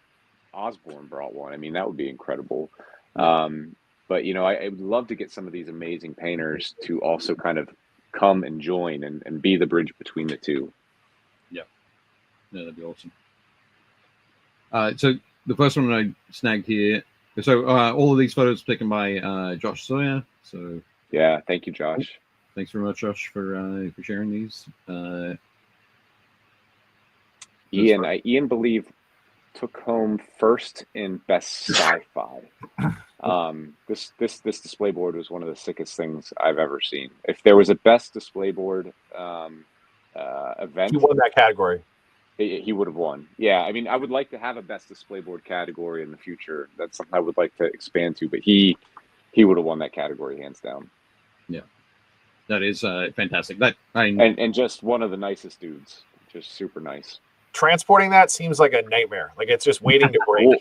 Osborne brought one. I mean, that would be incredible. But you know, I would love to get some of these amazing painters to also kind of come and join and be the bridge between the two. Yeah, that'd be awesome. So the first one I snagged here. So all of these photos taken by Josh Sawyer. So yeah, thank you, Josh. Thanks very much, Josh, for sharing these. Ian believe took home first in best sci-fi. This display board was one of the sickest things I've ever seen. If there was a best display board event, He won that category. he would have won. Yeah, I mean, I would like to have a best display board category in the future. That's something I would like to expand to, but he would have won that category hands down. Yeah, that is fantastic. And just one of the nicest dudes, just super nice. Transporting that seems like a nightmare. Like it's just waiting to break. Well,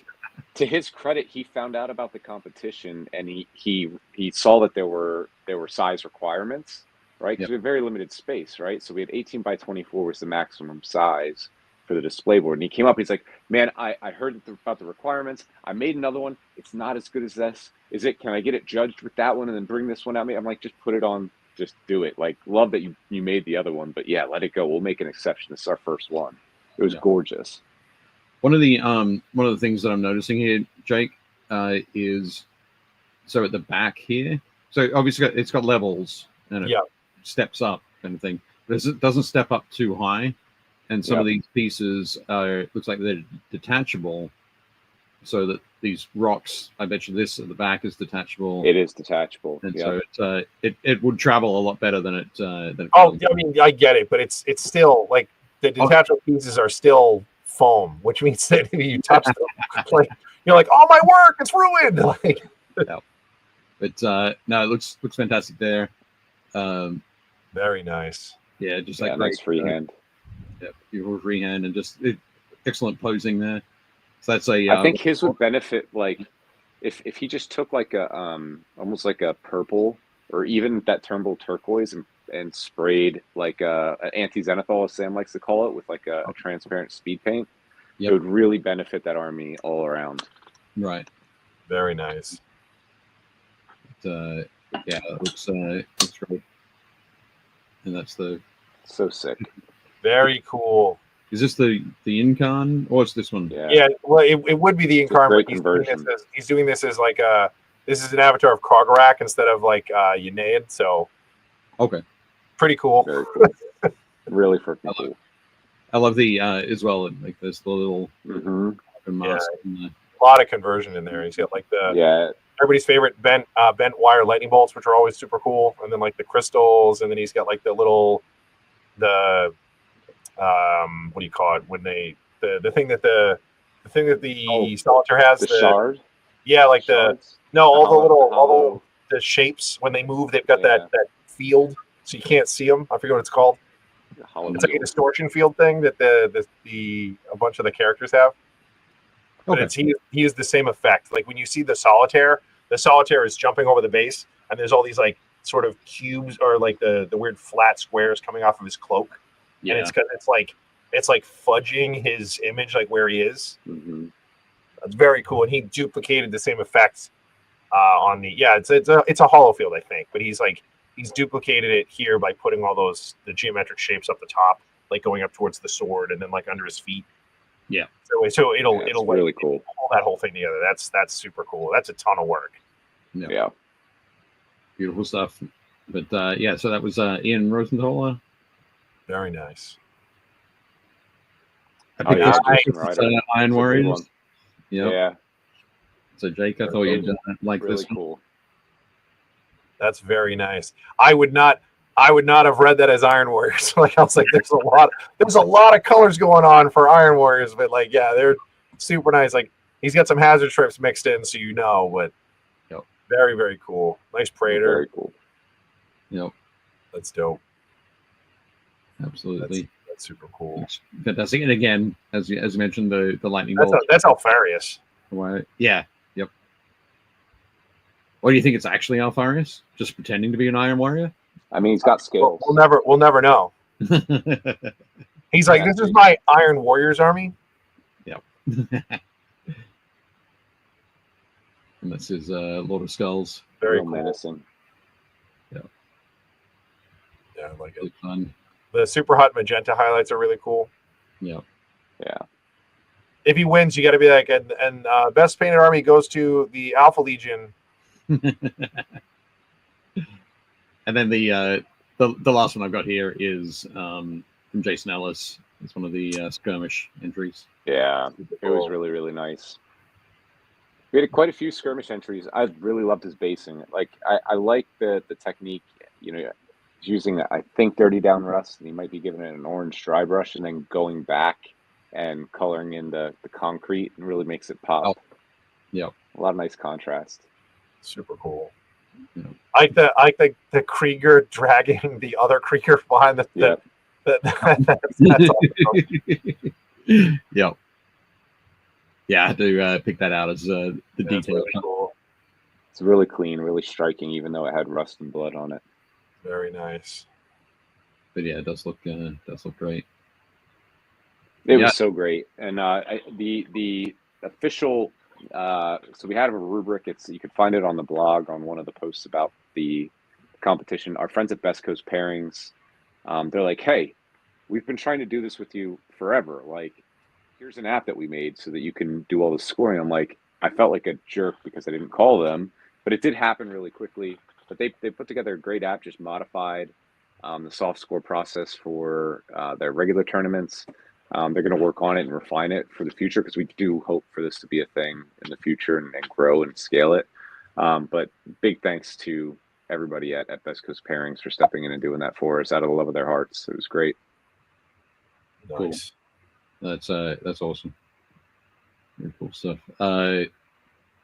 to his credit, he found out about the competition and he saw that there were size requirements, right? Because we have very limited space, right? So we had 18 by 24 was the maximum size for the display board. And he came up, he's like, man, I heard about the requirements. I made another one. It's not as good as this. Is it? Can I get it judged with that one and then bring this one out? I'm like, just put it on. Just do it. Like, love that you made the other one, but yeah, let it go. We'll make an exception. This is our first one. It was gorgeous. One of the things that I'm noticing here, Jake, is so at the back here. So obviously it's got levels and it steps up kind of thing. But it doesn't step up too high. And some of these pieces looks like they're detachable. So that these rocks, I bet you this at the back is detachable. It is detachable. And so it would travel a lot better than it. I mean, I get it, but it's still like the detachable pieces are still foam, which means that if you touch them, like, you're like, oh my work, it's ruined. Like, but no, it looks fantastic there. Very nice. Yeah, just like nice freehand. Yeah, beautiful freehand and just excellent posing there. So that's a. I think his would benefit like if he just took like a almost like a purple or even that Turnbull turquoise and sprayed like an anti-zenithal, as Sam likes to call it, with like a transparent speed paint. It would really benefit that army all around. Right. Very nice. Yeah, it looks great. And that's so sick. Very cool. Is this the Incarn or what's this one? Yeah. Well, it would be the Incarn, but he's doing this as like this is an avatar of Krogarak instead of like Unaid. So okay, pretty cool. Very cool. Really freaking cool. I love the as well, like this little mask. A lot of conversion in there. He's got like everybody's favorite bent wire lightning bolts, which are always super cool, and then like the crystals, and then he's got like the what do you call it when they the thing that the solitaire has, the shard. Yeah, like all the shapes when they move, they've got that field, so you can't see them. I forget what it's called. It's like a distortion field thing that a bunch of the characters have. But he has the same effect. Like when you see the solitaire is jumping over the base, and there's all these like sort of cubes or like the weird flat squares coming off of his cloak. Yeah. And it's because it's like fudging his image, like where he is. Mm-hmm. That's very cool. And he duplicated the same effects on the it's a hollow field, I think, but he's duplicated it here by putting all the geometric shapes up the top, like going up towards the sword and then like under his feet. Yeah. So it'll really cool. Pull that whole thing together. That's super cool. That's a ton of work. Yeah. Beautiful stuff. But so that was Ian Rosenthaler. Very nice. I think Iron Warriors. Yeah. So Jake, I thought you'd like really this one. Cool. That's very nice. I would not have read that as Iron Warriors. Like I was like, there's a lot of colors going on for Iron Warriors, but like they're super nice. Like he's got some hazard strips mixed in, so but very, very cool. Nice Praetor. Very cool. Yep. That's dope. Absolutely. That's super cool. It's fantastic. And again, as you mentioned, the lightning bolt. That's Alfarius. Yeah. Yep. Or do you think it's actually Alfarius, just pretending to be an Iron Warrior? I mean, he's got skills. We'll never know. He's like, this is my Iron Warriors army. Yep. And this is Lord of Skulls. Very Real cool. menacing. Yeah. Yeah, I like it. Really fun. The super hot magenta highlights are really cool. Yeah. Yeah. If he wins, you got to be like, and best painted army goes to the Alpha Legion. And then the last one I've got here is from Jason Ellis. It's one of the skirmish entries. Yeah, it was really, really nice. We had quite a few skirmish entries. I really loved his basing. Like, I like the technique, you know, using, I think, Dirty Down Rust, and he might be giving it an orange dry brush and then going back and coloring in the concrete, and really makes it pop. Oh. Yeah. A lot of nice contrast. Super cool. Yeah. I like the Krieger dragging the other Krieger behind the that's awesome. Yep. Yeah, I had to pick that out as the detail. Really cool. It's really clean, really striking, even though it had rust and blood on it. Very nice. But yeah, it does look great. It was so great, and the official. So we had a rubric. You could find it on the blog on one of the posts about the competition. Our friends at Best Coast Pairings, they're like, "Hey, we've been trying to do this with you forever. Like, here's an app that we made so that you can do all the scoring." I'm like, I felt like a jerk because I didn't call them, but it did happen really quickly. But they put together a great app, just modified the soft score process for their regular tournaments. They're going to work on it and refine it for the future, because we do hope for this to be a thing in the future and grow and scale it. But big thanks to everybody at Best Coast Pairings for stepping in and doing that for us out of the love of their hearts. It was great. Nice. Cool. That's awesome. Very cool stuff.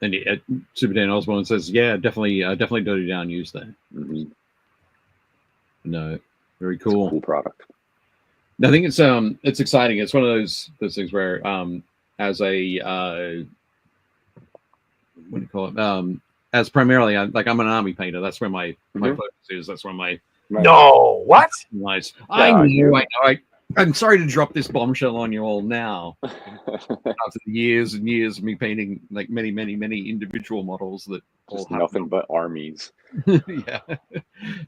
And Super Dan Osborne says, "Yeah, definitely Dirty Down use that." Mm-hmm. No, very cool. It's a cool product. I think it's exciting. It's one of those things where as a what do you call it? As primarily I'm an army painter. That's where my focus is. That's where my No, what? nice. Yeah, I know. I'm sorry to drop this bombshell on you all now. After years and years of me painting like many individual models that Just all nothing but armies. yeah.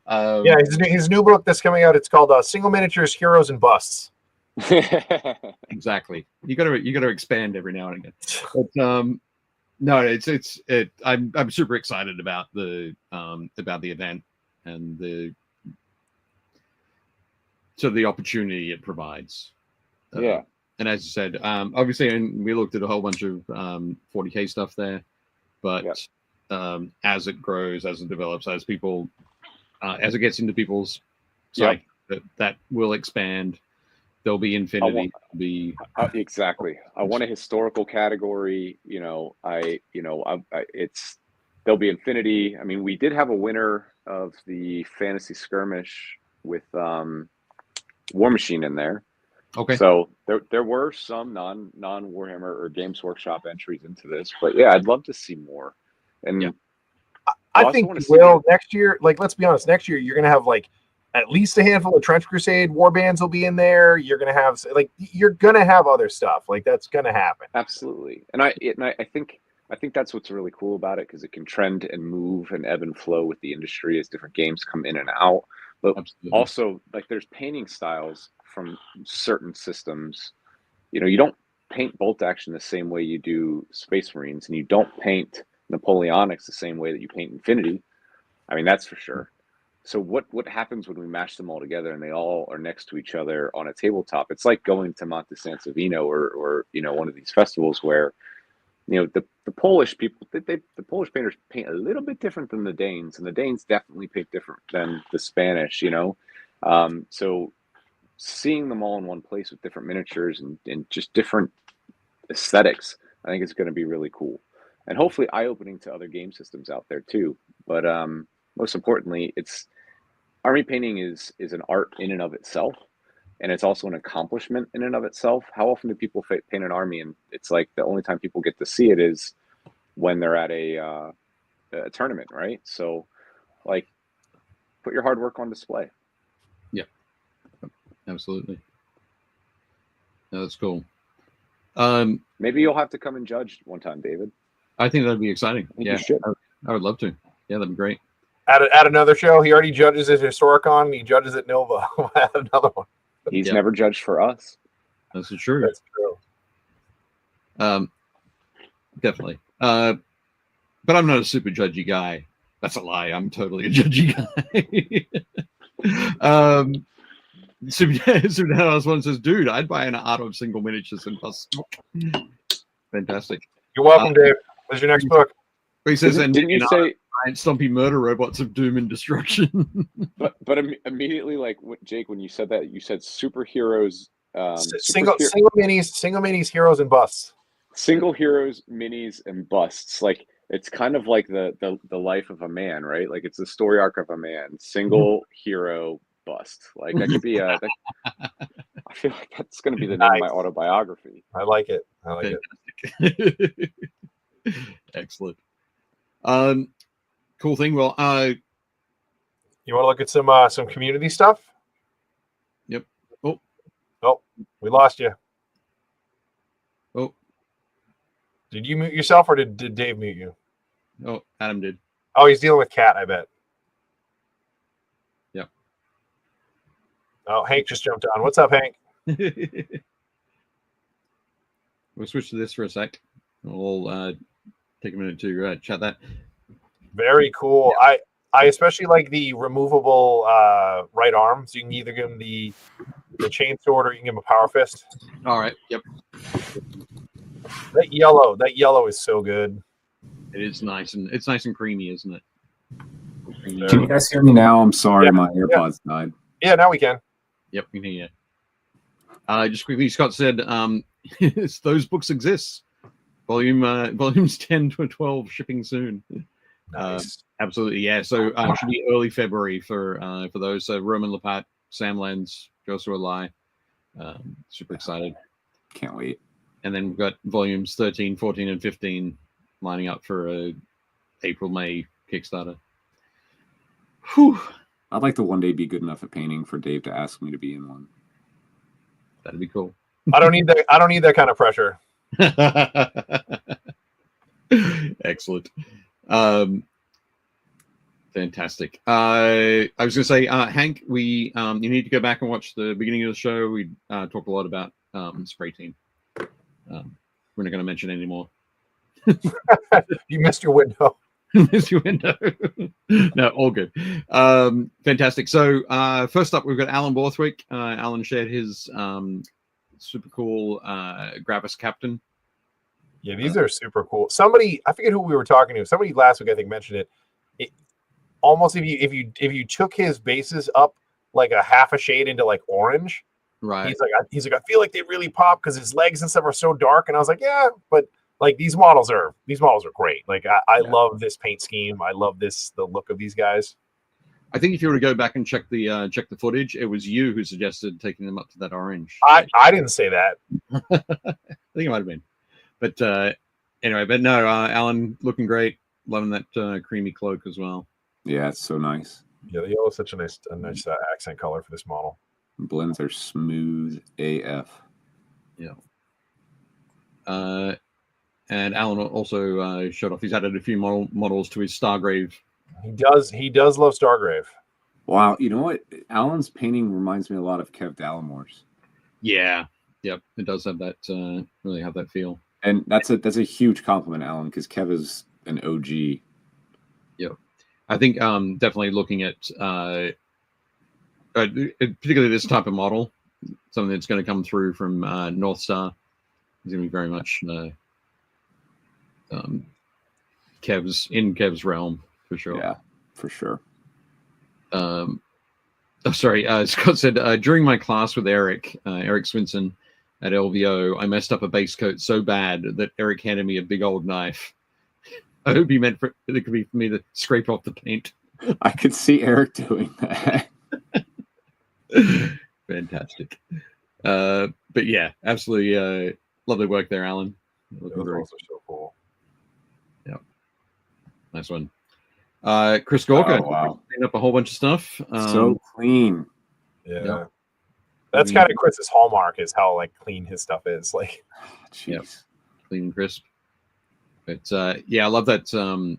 Yeah, his new book that's coming out. It's called Single Miniatures, Heroes, and Busts. Exactly. You got to expand every now and again. But no, I'm super excited about the event and the opportunity it provides. Yeah. And as you said, obviously, and we looked at a whole bunch of 40K stuff there, but as it grows, as it develops, as people, as it gets into people's psyche, that will expand. There'll be infinity. Exactly. I want a historical category. There'll be infinity. I mean, we did have a winner of the fantasy skirmish with War Machine in there. Okay. So there were some non Warhammer or Games Workshop entries into this, but yeah, I'd love to see more. And I think next year. Like, let's be honest, next year you're gonna have like at least a handful of Trench Crusade war bands will be in there. You're gonna have other stuff. Like, that's gonna happen. Absolutely. And I think that's what's really cool about it, because it can trend and move and ebb and flow with the industry as different games come in and out. But also, like, there's painting styles from certain systems. You don't paint bolt action the same way you do Space Marines, and you don't paint Napoleonics the same way that you paint Infinity. I mean, that's for sure. So what happens when we mash them all together and they all are next to each other on a tabletop? It's like going to Monte San Savino or one of these festivals where the Polish people, the Polish painters paint a little bit different than the Danes, and the Danes definitely paint different than the Spanish. So seeing them all in one place with different miniatures and just different aesthetics, I think it's going to be really cool, and hopefully eye-opening to other game systems out there too. But most importantly, army painting is an art in and of itself, and it's also an accomplishment in and of itself. How often do people paint an army, and it's like the only time people get to see it is when they're at a a tournament, right? So, like, put your hard work on display. Yeah, absolutely. No, that's cool. Maybe you'll have to come and judge one time, David. I think that'd be exciting. You should. I would love to. Yeah, that'd be great. At another show, he already judges at Historicon. He judges at Nova. Add another one. He's never judged for us. That's true. That's true. Definitely. But I'm not a super judgy guy. That's a lie. I'm totally a judgy guy. Super House one says, "Dude, I'd buy an art of single miniatures and bust." Fantastic. You're welcome, Dave. What's your next book? He says, didn't you say Stumpy murder robots of doom and destruction? but immediately, like Jake, when you said that, you said superheroes, single minis, heroes and busts. Single heroes, minis, and busts. Like, it's kind of like the life of a man, right? Like, it's the story arc of a man. Single hero, bust. Like, that could be I feel like that's going to be the name of my autobiography. I like it. it. Excellent. Cool thing. Well, you want to look at some community stuff? Yep. Oh, we lost you. Oh, did you mute yourself or did Dave mute you? Oh, Adam did. Oh, he's dealing with Cat, I bet. Yep. Oh, Hank just jumped on. What's up, Hank? We'll switch to this for a sec. We'll take a minute to chat that. Very cool. Yeah. I especially like the removable right arm. So you can either give him the chain sword or you can give him a power fist. All right. Yep. That yellow is so good. It is nice and creamy, isn't it? Can you guys hear me now? I'm sorry, my AirPods died. Yeah, now we can. Yep, we can hear you. Just quickly, Scott said, those books exist. Volumes 10 to 12 shipping soon. Nice. Absolutely, yeah. So should be early February for those. So Roman Lepat, Sam Lenz, Joshua Lai. Super excited. Can't wait. And then we've got volumes 13, 14, and 15 lining up for a April-May Kickstarter. Whew. I'd like to one day be good enough at painting for Dave to ask me to be in one. That'd be cool. I don't need that kind of pressure. Excellent. Fantastic. I was going to say, Hank, you need to go back and watch the beginning of the show. We talked a lot about Spray Team. We're not going to mention anymore. You missed your window. Missed your window. No, all good. Fantastic. So first up, we've got Alan Borthwick. Alan shared his super cool Gravis Captain. Yeah, these are super cool. Somebody, I forget who we were talking to. Somebody last week, I think, mentioned it. Almost if you took his bases up like a half a shade into like orange, right? He's like I feel like they really pop because his legs and stuff are so dark. And I was like, yeah, but like these models are great. Like I love this paint scheme. I love the look of these guys. I think if you were to go back and check the footage, it was you who suggested taking them up to that orange. I didn't say that. I think it might have been. But anyway, but no, Alan looking great. Loving that creamy cloak as well. Yeah, it's so nice. Yeah, the yellow is such a nice accent color for this model. Blends are smooth AF. Yeah. And Alan also showed off. He's added a few models to his Stargrave. He does love Stargrave. Wow, you know what? Alan's painting reminds me a lot of Kev Dallamore's. Yeah. Yep. It does have that really have that feel. And that's a huge compliment, Alan, because Kev is an OG. Yeah, I think definitely looking at particularly this type of model, something that's going to come through from North Star is going to be very much Kev's realm for sure. Yeah, for sure. Scott said during my class with Eric Swinson at LVO, I messed up a base coat so bad that Eric handed me a big old knife. I hope he meant it could be for me to scrape off the paint. I could see Eric doing that. Fantastic. But yeah, absolutely lovely work there, Alan. Those are also so cool. Yeah. Nice one. Chris Gorka wow. cleaned up a whole bunch of stuff. So clean. Yeah. Yep. That's kind of Chris's hallmark, is how like clean his stuff is. Like, Jeez. Yep. Clean and crisp. But yeah, I love that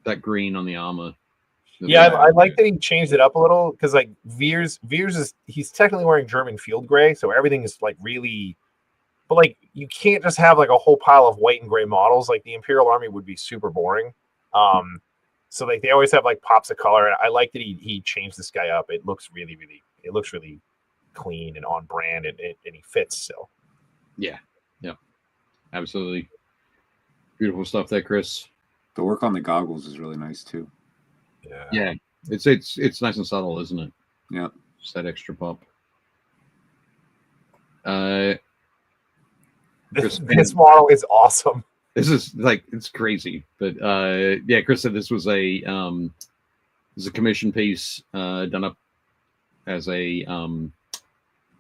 that green on the armor. yeah, I like that he changed it up a little, because like Veers is, he's technically wearing German field gray, so everything is like really, but like you can't just have like a whole pile of white and gray models. Like the Imperial Army would be super boring. So like they always have like pops of color, and I like that he changed this guy up. It looks really clean and on brand, and he fits still. Yeah, absolutely beautiful stuff there, Chris. The work on the goggles is really nice too. Yeah, it's nice and subtle, isn't it? Yeah, just that extra pop. This model is awesome. This is like, it's crazy, but yeah, Chris said this was a commission piece done up as a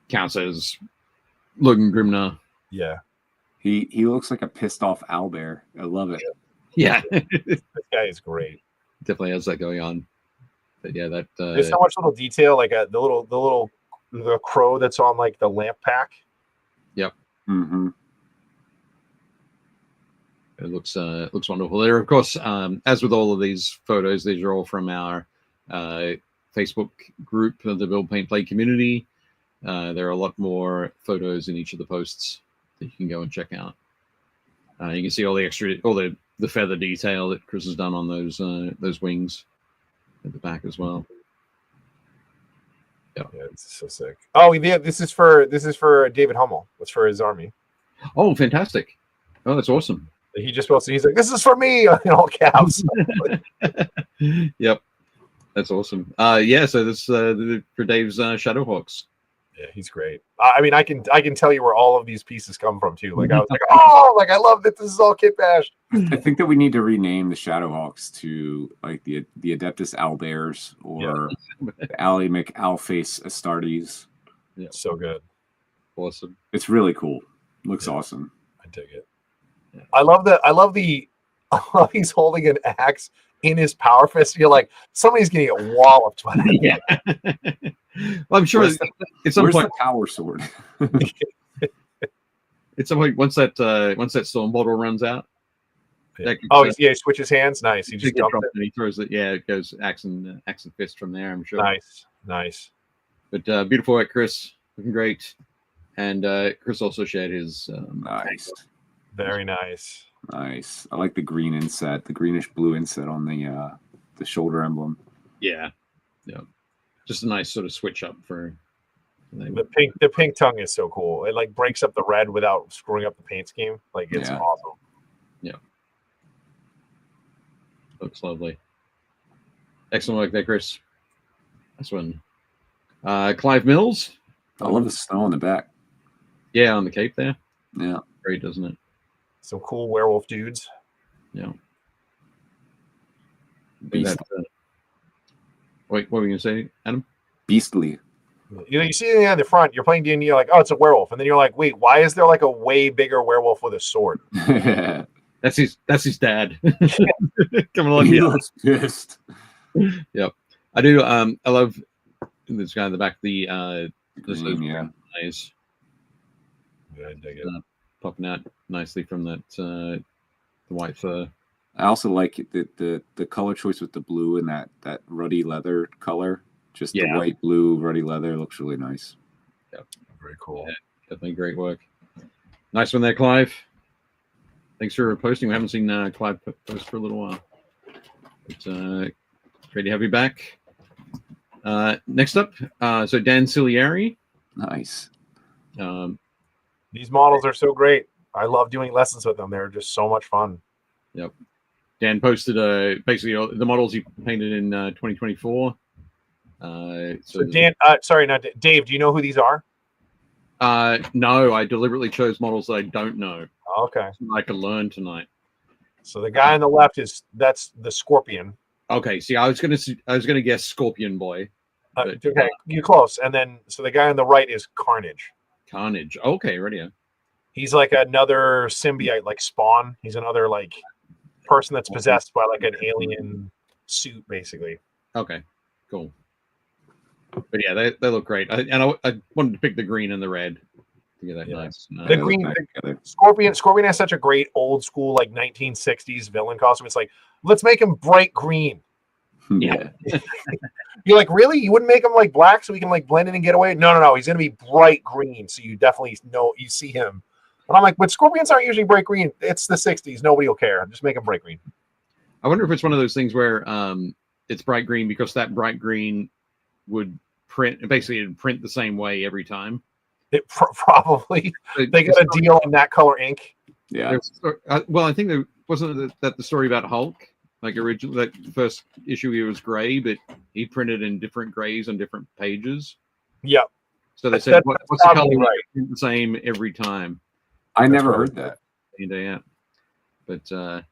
counts as Logan Grimner. Yeah, he looks like a pissed off owlbear. I love it. Yeah, this guy is great. Definitely has that going on. But yeah, that there's so much little detail, like the crow that's on like the lamp pack. Yep. Mm-hmm. It looks wonderful there. Of course, as with all of these photos, these are all from our Facebook group of the Build Paint Play community. There are a lot more photos in each of the posts that you can go and check out. You can see all the feather detail that Chris has done on those wings at the back as well. Yeah, it's so sick. Oh yeah, this is for David Hummel. It's for his army. Oh, fantastic! Oh, that's awesome. He just posted. He's like, "This is for me," in all caps. Yep, that's awesome. Yeah, so this for Dave's Shadowhawks. Yeah, he's great. I mean, I can tell you where all of these pieces come from too. Like I was like, oh, like I love that this is all kit bashed. I think that we need to rename the Shadowhawks to like the Adeptus Owlbears or the Ali McAlface Astartes. Yeah, so good. Awesome. It's really cool. Looks awesome. I dig it. Yeah. I love he's holding an axe in his power fist. You're like, somebody's getting a walloped by that. Yeah. Well, I'm sure at some point, the power sword? at some point, once that storm bottle runs out. He switches hands. Nice. He just dumps it and he throws it. Yeah, it goes axe and fist from there, I'm sure. Nice. But beautiful work, Chris. Looking great. And Chris also shared his nice. Very nice. Nice. I like the green inset, the greenish blue inset on the shoulder emblem. Yeah. Just a nice sort of switch up for the pink tongue is so cool. It like breaks up the red without screwing up the paint scheme. Like it's awesome. Yeah. Looks lovely. Excellent work there, Chris. That's one. Clive Mills. I love the snow on the back. Yeah, on the cape there. Yeah. Great, doesn't it? Some cool werewolf dudes. Yeah. Wait, what were you going to say, Adam? Beastly. You see it on the front, you're playing D&D, you're like, oh, it's a werewolf. And then you're like, wait, why is there like a way bigger werewolf with a sword? That's his dad. Coming along He here. looks pissed. Yep. I do. I love this guy in the back. The eyes. Yeah, I dig it. Popping out nicely from that the white fur. I also like the color choice with the blue and that ruddy leather color. Just the white, blue, ruddy leather looks really nice. Yep. Very cool. Yeah, definitely great work. Nice one there, Clive. Thanks for posting. We haven't seen Clive post for a little while. But, great to have you back. Next up, so Dan Ciliari. Nice. These models are so great. I love doing lessons with them. They're just so much fun. Yep. Dan posted basically all the models he painted in 2024. So Dan, sorry, not Dave. Do you know who these are? No, I deliberately chose models that I don't know. Okay. So I can learn tonight. So the guy on the left that's the Scorpion. Okay. See, I was gonna guess Scorpion Boy. Okay, you're close. And then so the guy on the right is Carnage. Carnage. Okay, radio. He's like another symbiote, like Spawn. He's another like person that's possessed by like an alien suit, basically. Okay, cool. But yeah, they look great. I wanted to pick the green and the red to get that nice. The green, Scorpion has such a great old school like 1960s villain costume. It's like, let's make him bright green. Yeah. You're like, really? You wouldn't make him like black so we can like blend in and get away? No. He's gonna be bright green, so you definitely know you see him. And I'm like, but Scorpions aren't usually bright green. It's the 60s. Nobody will care. Just make him bright green. I wonder if it's one of those things where it's bright green because that bright green would print the same way every time. It probably they got a deal on that color ink. Yeah. Well, I think there wasn't that the story about Hulk. Like originally, that first issue he was gray, but he printed in different grays on different pages. Yep. So they said, "What's the color?" Right. The same every time. I never heard that. Yeah, but I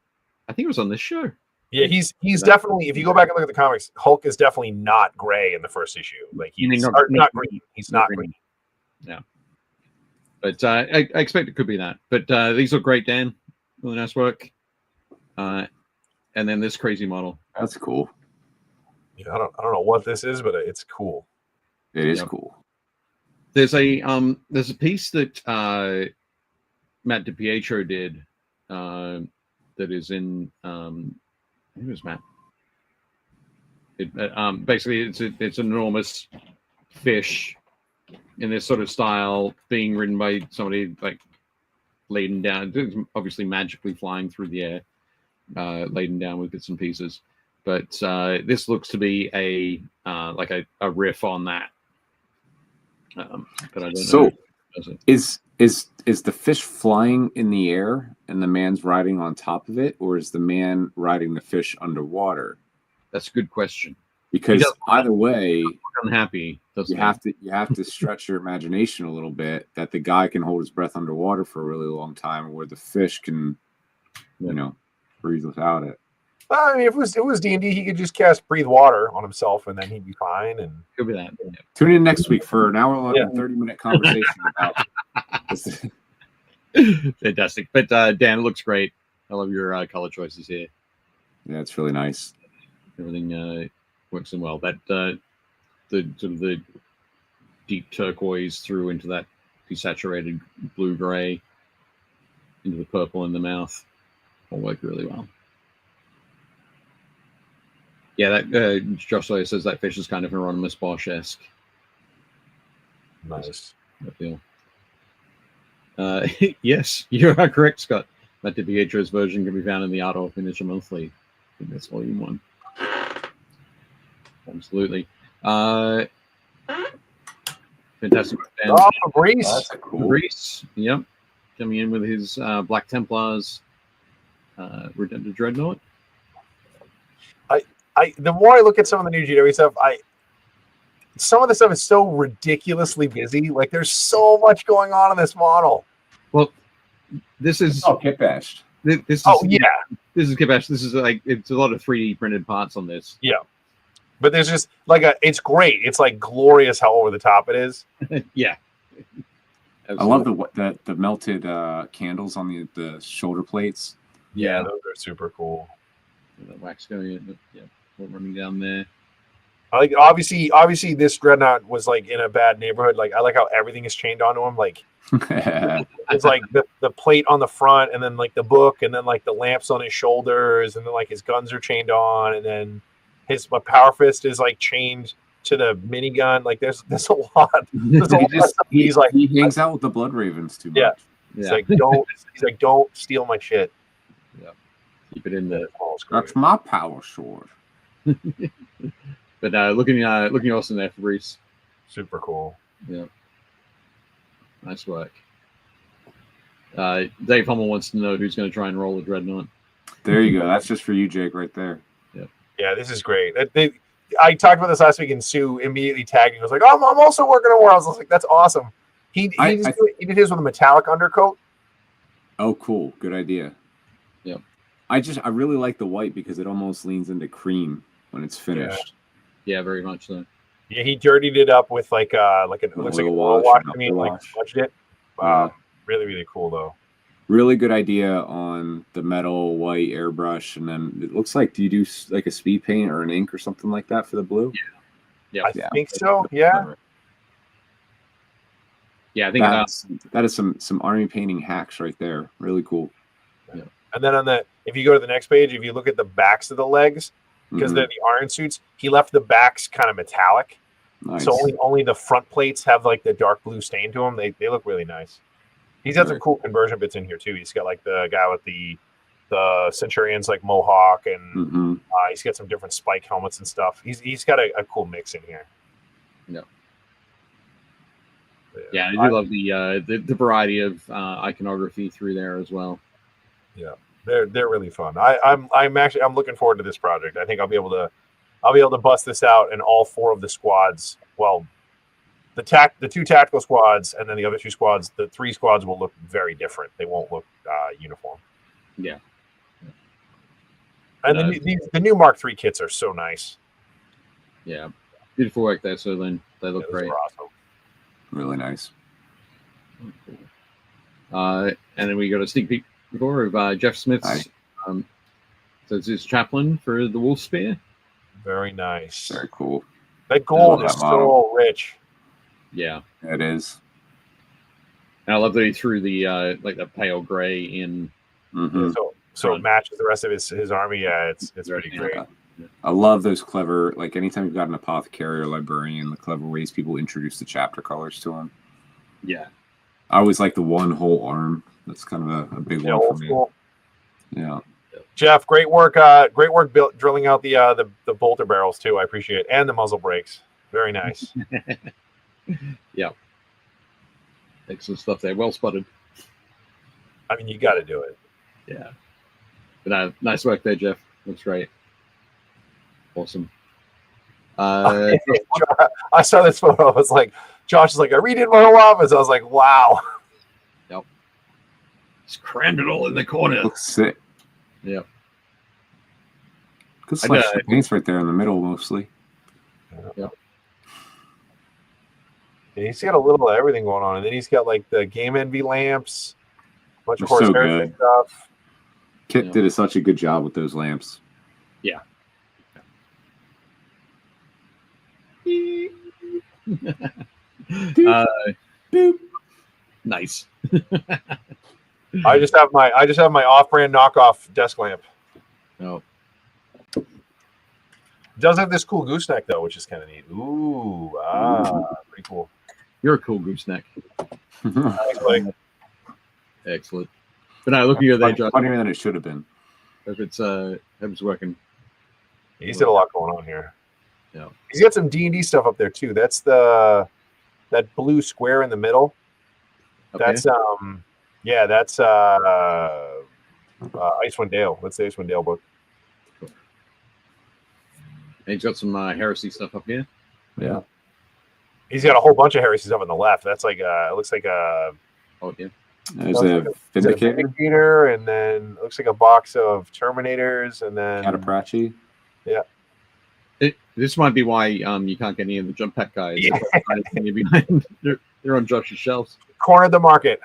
think it was on this show. Yeah, he's definitely. If you go back and look at the comics, Hulk is definitely not gray in the first issue. Like he's not green. He's not green. Yeah, but I expect it could be that. But these look great, Dan. Really nice work. And then this crazy model. That's cool. Yeah, I don't know what this is, but it's cool. It is cool. There's a piece that Matt DiPietro did that is in I think it was Matt. Basically it's an enormous fish in this sort of style being ridden by somebody like laden down. It's obviously magically flying through the air, laden down with bits and pieces. But this looks to be a riff on that. But I don't know. Is the fish flying in the air and the man's riding on top of it, or is the man riding the fish underwater? That's a good question. Because either way, unhappy. You have to stretch your imagination a little bit that the guy can hold his breath underwater for a really long time, where the fish can, breathe without it. I mean, if it was D&D, he could just cast breathe water on himself, and then he'd be fine. And could be that. Yeah. Tune in next week for an hour-long, 30-minute conversation about this. Fantastic. But Dan, it looks great. I love your color choices here. Yeah, it's really nice. Everything works in well. That the sort of the deep turquoise through into that desaturated blue-gray, into the purple in the mouth, all work really well. Yeah, that Josh Sawyer says that fish is kind of Hieronymus Bosch-esque. Nice. That feel. Yes, you are correct, Scott. That DiPietro's version can be found in the Art of Miniature Monthly. I think that's volume 1. Absolutely. Fantastic. Oh, Fabrice. That's cool. Fabrice, yep. Coming in with his Black Templars Redempted Dreadnought. The more I look at some of the new GW stuff, some of the stuff is so ridiculously busy. Like there's so much going on in this model. Well, this is kit bashed. This is This is kit bashed. This is like it's a lot of 3D printed parts on this. Yeah, but there's just it's great. It's like glorious how over the top it is. Yeah, absolutely. I love the melted candles on the shoulder plates. Yeah, those are super cool. That wax going in. Yeah. Running down there. I like obviously this dreadnought was like in a bad neighborhood. Like I like how everything is chained onto him. Like it's like the plate on the front, and then like the book, and then like the lamps on his shoulders, and then like his guns are chained on, and then his power fist is like chained to the minigun. Like there's a lot. He's like he hangs out with the Blood Ravens too much. Yeah. He's like don't steal my shit. Yeah. Keep it in there. That's my power sword. But looking awesome there, Fabrice. Super cool. Yeah. Nice work. Dave Hummel wants to know who's going to try and roll the Dreadnought. There you go. That's just for you, Jake, right there. Yeah. Yeah, this is great. I talked about this last week, and Sue immediately tagged me. I was like, "Oh, I'm also working on Worlds." I was like, "That's awesome." He did his with a metallic undercoat. Oh, cool. Good idea. Yeah. I really like the white because it almost leans into cream when it's finished. Yeah, very much so. Yeah, he dirtied it up with looks like an oil wash. I mean, like smudged it. Wow, really, really cool though. Really good idea on the metal white airbrush, and then it looks like, do you do like a speed paint or an ink or something like that for the blue? Yeah. I think so. Yeah. Yeah, I think that is some army painting hacks right there. Really cool. Yeah. And then if you go to the next page, if you look at the backs of the legs, because they're the iron suits, he left the backs kind of metallic. Nice. So only the front plates have like the dark blue stain to them. They look really nice. He's got some cool conversion bits in here too. He's got like the guy with the Centurion's like mohawk, and he's got some different spike helmets and stuff. He's got a cool mix in here. Yeah. Yeah, I do love the variety of iconography through there as well. Yeah, they're really fun. I'm looking forward to this project. I think I'll be able to bust this out in all 4 of the squads. Well, the 2 tactical squads, and then the other 2 squads. The 3 squads will look very different. They won't look uniform. Yeah. And the new Mark III kits are so nice. Yeah, beautiful work there. So then they look great. Awesome. Really nice. And then we got a sneak peek before of Jeff Smith's. So it's his chaplain for the Wolf Spear. Very nice. Very cool. That gold is so rich. Yeah, it is. And I love that he threw the like the pale gray in. So it matches the rest of his army. Yeah, it's pretty great. I love those clever, like anytime you've got an apothecary or librarian, the clever ways people introduce the chapter colors to them. Yeah. I always like the one whole arm. That's kind of a big one for me. School. Yeah. Jeff, great work drilling out the bolter barrels too. I appreciate it. And the muzzle brakes. Very nice. Yeah. Excellent stuff there. Well spotted. I mean, you got to do it. Yeah. But nice work there, Jeff. Looks great. Awesome. I saw this photo. I was like, Josh is like, I redid my whole office. I was like, wow. Yep. Just crammed it all in the corner. Looks sick. Yep. Good selection of paints right there in the middle, mostly. Yep. Yeah, he's got a little of everything going on, and then he's got like the Game Envy lamps, a bunch of so horsehair stuff. Kit did such a good job with those lamps. Yeah. Nice. I just have my off-brand knockoff desk lamp. Oh. It does have this cool gooseneck though, which is kind of neat. Ooh, pretty cool. You're a cool gooseneck. Excellent. Excellent. But now looking at that, Josh. Funnier than it should have been. If it's working. He's got a lot going on here. Yeah. He's got some D&D stuff up there too. That's that blue square in the middle. Okay. That's that's Icewind Dale. That's the Icewind Dale book. Cool. And he's got some heresy stuff up here. Yeah. He's got a whole bunch of heresy stuff on the left. That's like it looks like a there's a Vindicator, and then it looks like a box of Terminators, and then Cataprachi. Yeah. This might be why you can't get any of the jump pack guys. Yeah. They're on Josh's shelves. Cornered the market.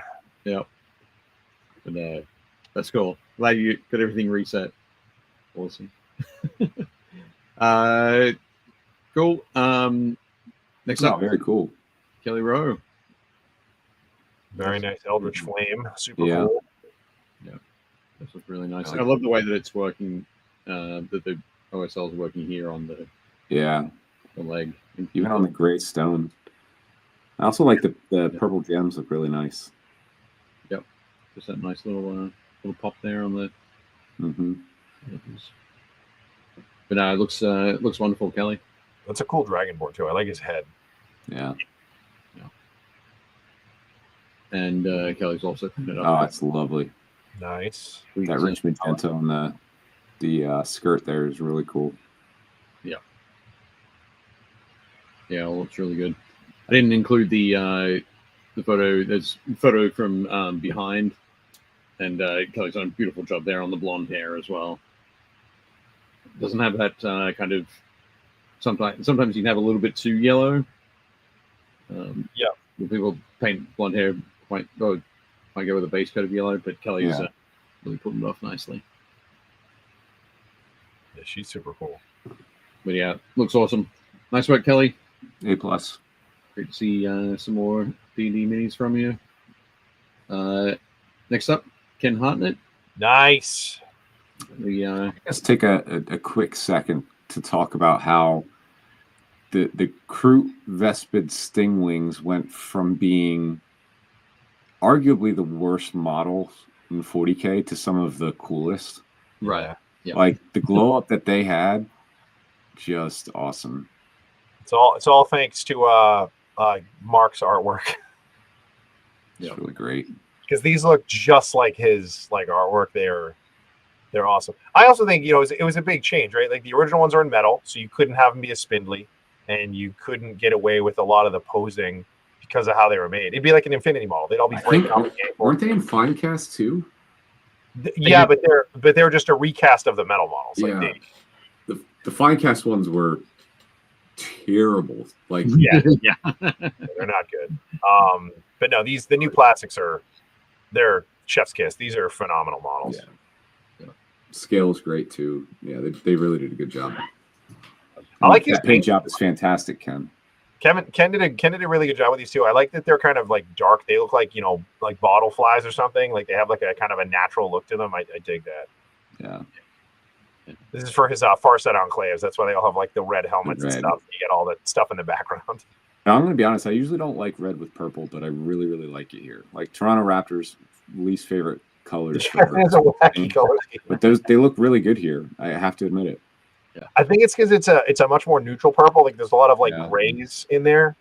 Yeah. But that's cool. Glad you got everything reset. Awesome. Cool. Next up. Very cool. Kelly Rowe. Very nice Eldritch Flame. Super Yeah. cool. Yeah. This looks really nice. I love the way that it's working, that the OSL is working here on the leg. Even on the gray stone. I also like the purple gems look really nice. Yep. Just that nice little pop there on the. But no, it looks wonderful, Kelly. That's a cool dragonborn too. I like his head. Yeah. And Kelly's also cleaned it up. Oh, that's lovely. Nice. That rich magenta on the skirt there is really cool. Yeah. Yeah, it looks really good. I didn't include the photo. There's a photo from behind, and Kelly's done a beautiful job there on the blonde hair as well. Doesn't have that kind of. Sometimes you can have a little bit too yellow. When people paint blonde hair quite I go with a base coat of yellow, but Kelly's really pulled it off nicely. Yeah, she's super cool. But yeah, looks awesome. Nice work, Kelly. A+. Great to see some more D&D minis from you. Next up, Ken Hartnett. Nice. Let's take a quick second to talk about how the Kroot Vespid Stingwings went from being arguably the worst model in 40K to some of the coolest. Right. Yeah. Like the glow up that they had, just awesome. It's all thanks to Mark's artwork. It's really great. Because these look just like his artwork. They're awesome. I also think it was a big change, right? Like the original ones are in metal, so you couldn't have them be as spindly, and you couldn't get away with a lot of the posing because of how they were made. It'd be like an Infinity model. They'd all be breaking off the game. Weren't they in fine cast too? Yeah, but they're just a recast of the metal models. Yeah. The fine cast ones were terrible. Like yeah, they're not good. But no, the new plastics they're chef's kiss. These are phenomenal models. Yeah. Scale is great too. Yeah, they really did a good job. I like his paint job is fantastic, Ken. Ken did a really good job with these too. I like that they're kind of like dark. They look like like bottle flies or something. Like they have like a kind of a natural look to them. I dig that. Yeah. This is for his Far Side Enclaves. That's why they all have like the red helmets and stuff. You get all that stuff in the background. Now, I'm going to be honest. I usually don't like red with purple, but I really, really like it here. Like Toronto Raptors' least favorite colors. It's a wacky color. But they look really good here. I have to admit it. Yeah. I think it's because it's a much more neutral purple. Like there's a lot of grays in there.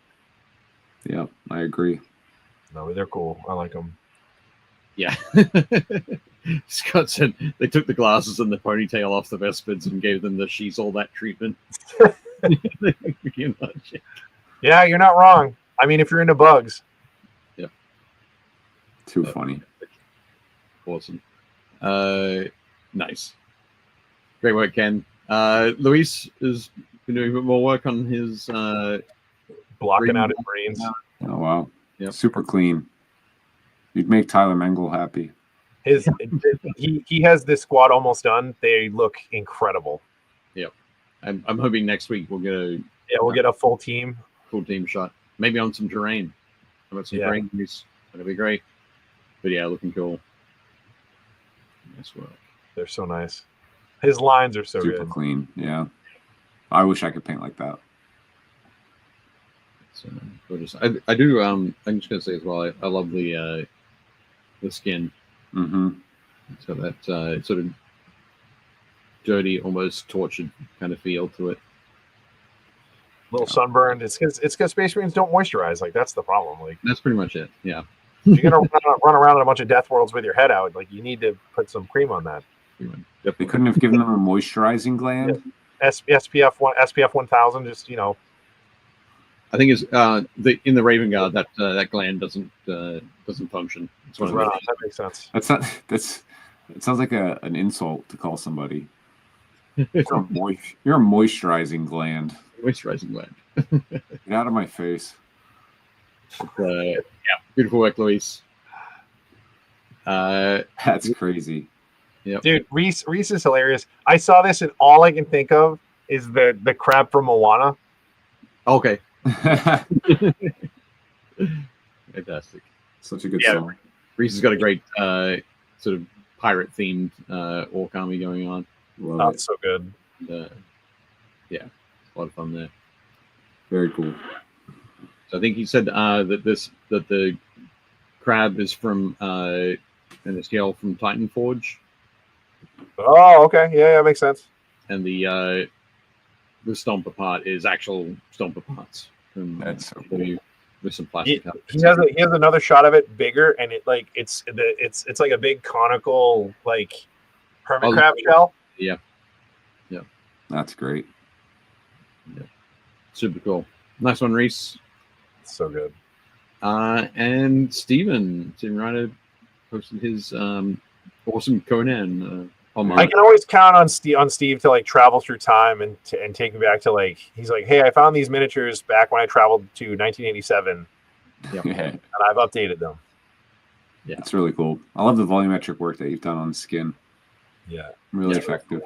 Yeah, I agree. No, they're cool. I like them. Yeah. Scott said they took the glasses and the ponytail off the Vespids and gave them the she's all that treatment. Yeah, you're not wrong. I mean, if you're into bugs. Yeah. Too funny. Awesome. Nice. Great work, Ken. Luis has been doing a bit more work on his blocking out his brains. Oh wow. Yep. Super clean. You'd make Tyler Mengel happy. He has this squad almost done. They look incredible. Yep. I'm hoping next week we'll get a full team shot. Maybe on some terrain. How about some terrain? That'd be great. But yeah, looking cool. Nice work. They're so nice. His lines are so super good. Clean. Yeah. I wish I could paint like that. So I do. I'm just gonna say as well. I love the skin. Mm-hmm. So that sort of dirty, almost tortured kind of feel to it. A little sunburned. It's because Space Marines don't moisturize. Like that's the problem. Like that's pretty much it. Yeah. You're gonna run around in a bunch of death worlds with your head out. Like you need to put some cream on that. They couldn't have given them a moisturizing gland. Yeah. SPF 1000. Just I think it's in the Raven Guard that gland doesn't function. It's one of that makes sense. It sounds like an insult to call somebody. You're a moisturizing gland. Moisturizing gland. Get out of my face. Yeah, beautiful work, Luis. That's crazy. Yep. Dude, Reese is hilarious. I saw this and all I can think of is the crab from Moana. Okay. Fantastic. Such a good song. Reese has got a great sort of pirate themed orc army going on. That's so good. Yeah, a lot of fun there. Very cool. So I think he said that the crab is from an STL from Titan Forge. Oh, okay. Yeah, makes sense. And the stomper part is actual stomper parts. That's so cool. With some plastic. He has another shot of it bigger, and it's like a big conical hermit crab shell. Yeah. That's great. Yeah. Super cool. Nice one, Reese. So good. And Steven Ryder posted his awesome Conan. I can always count on Steve to travel through time and take me back to he's like, hey, I found these miniatures back when I traveled to 1987. Yep. And I've updated them. Yeah, it's really cool. I love the volumetric work that you've done on the skin. Yeah, Really Yeah. effective.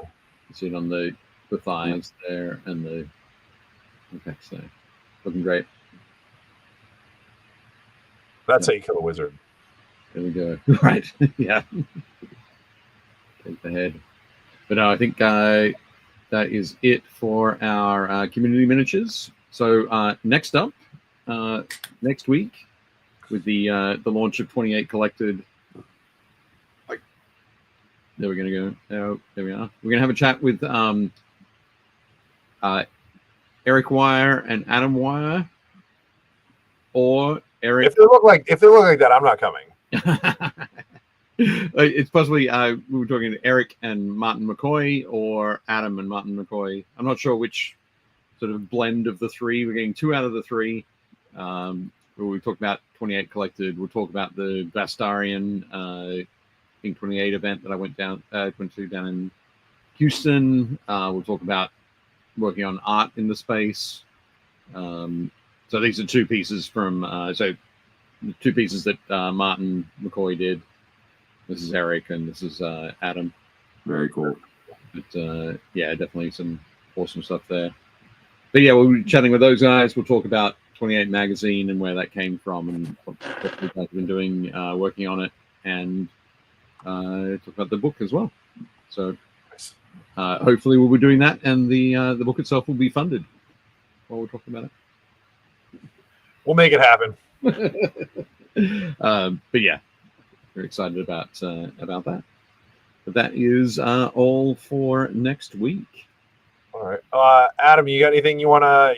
you see it on the thighs there and the pecs there, looking great. that's how you kill a wizard. There we go. Right. Yeah. Take the head. But no, I think that is it for our community miniatures. So next up, next week, with the launch of 28 Collected. There we're going to go. Oh, there we are. We're going to have a chat with Eric Wire and Adam Wire, or Eric. If they look like that, I'm not coming. It's possibly we were talking to Eric and Martin McQuarrie, or Adam and Martin McQuarrie. I'm not sure which sort of blend of the three. We're getting 2 out of the 3. We talk about 28 Collected. We'll talk about the Vastarian Ink 28 event that I went to down in Houston. We'll talk about working on art in the space. So these are 2 pieces from the 2 pieces that Martin McQuarrie did. This is Eric and this is Adam. Very cool. But yeah, definitely some awesome stuff there. But yeah, we'll be chatting with those guys. We'll talk about 28 Magazine and where that came from and what you guys have been doing, working on it, and talk about the book as well. So hopefully we'll be doing that, and the book itself will be funded while we're talking about it. We'll make it happen. But yeah, very excited about that. But that is all for next week. All right, Adam, you got anything you wanna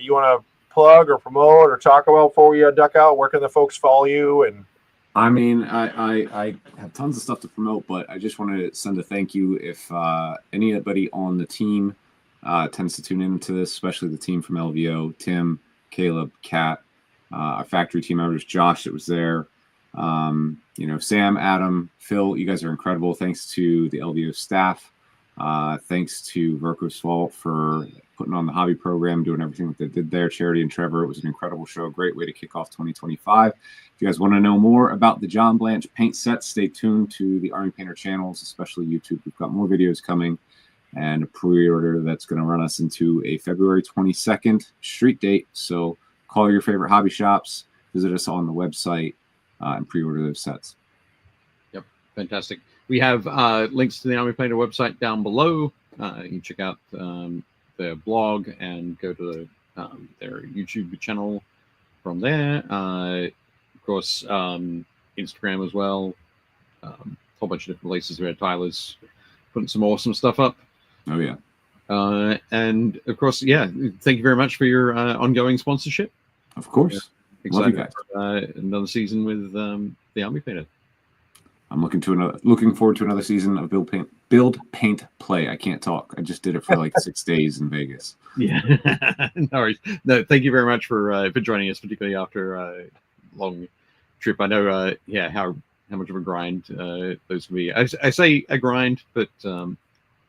plug or promote or talk about before we duck out? Where can the folks follow you? And I mean, I have tons of stuff to promote, but I just want to send a thank you if anybody on the team tends to tune into this, especially the team from LVO, Tim, Caleb, Kat, our factory team members, Josh that was there, Sam, Adam, Phil, you guys are incredible. Thanks to the LVO staff. Thanks to Verco's Vault for putting on the hobby program, doing everything that they did there. Charity and Trevor, it was an incredible show. Great way to kick off 2025. If you guys want to know more about the John Blanche paint sets, stay tuned to the Army Painter channels, especially YouTube. We've got more videos coming and a pre-order that's going to run us into a February 22nd street date. So call your favorite hobby shops, visit us on the website, and pre-order those sets. Yep, fantastic. We have links to the Army Painter website down below. You can check out their blog and go to their YouTube channel from there. Of course, Instagram as well. A whole bunch of different places. We had Tyler's putting some awesome stuff up. Oh, yeah. And, of course, yeah, thank you very much for your ongoing sponsorship. Of course. Excited for another season with the Army Painter. I'm looking forward to another season of Build Paint Play. I can't talk. I just did it for like 6 days in Vegas. Yeah, no worries. No, thank you very much for joining us, particularly after a long trip. I know, how much of a grind those can be. I say a grind, but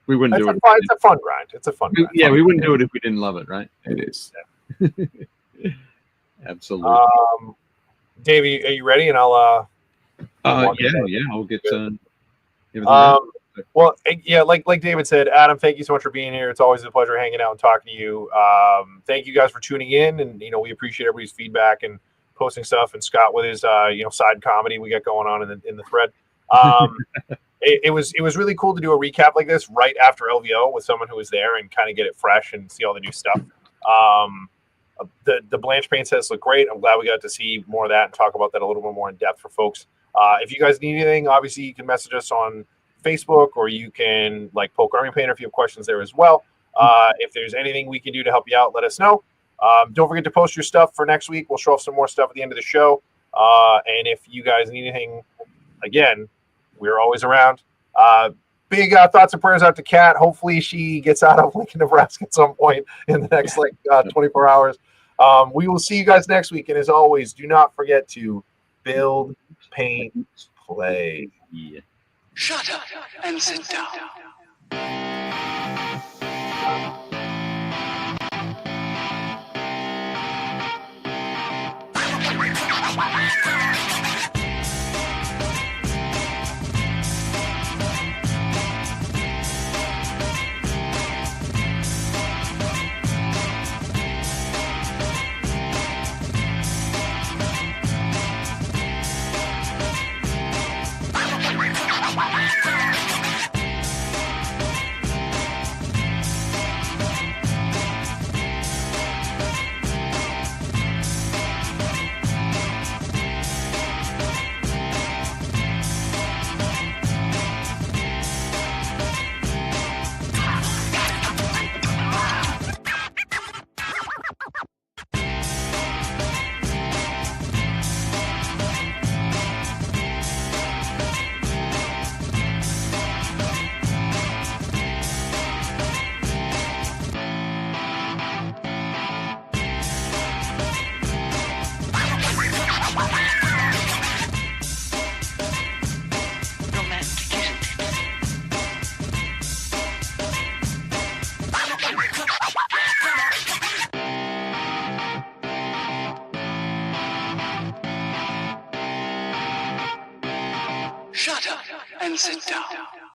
we wouldn't do it. It's a fun grind. It's a fun grind. Yeah, we wouldn't do it if we didn't love it, right? It is. Yeah. Absolutely. Dave, are you ready? And I'll. I'll get. Well, yeah, like David said, Adam, thank you so much for being here. It's always a pleasure hanging out and talking to you. Thank you guys for tuning in, and we appreciate everybody's feedback and posting stuff. And Scott with his side comedy we got going on in the thread. It was really cool to do a recap like this right after LVO with someone who was there and kind of get it fresh and see all the new stuff. The Blanche paint sets look great. I'm glad we got to see more of that and talk about that a little bit more in depth for folks. If you guys need anything, obviously you can message us on Facebook, or you can poke Army Painter if you have questions there as well. If there's anything we can do to help you out, let us know. Don't forget to post your stuff for next week. We'll show off some more stuff at the end of the show. And if you guys need anything, again, we're always around. Big thoughts and prayers out to Kat. Hopefully she gets out of Lincoln, Nebraska at some point in the next 24 hours. We will see you guys next week. And as always, do not forget to build, paint, play. Yeah. Shut up and sit down. sit down.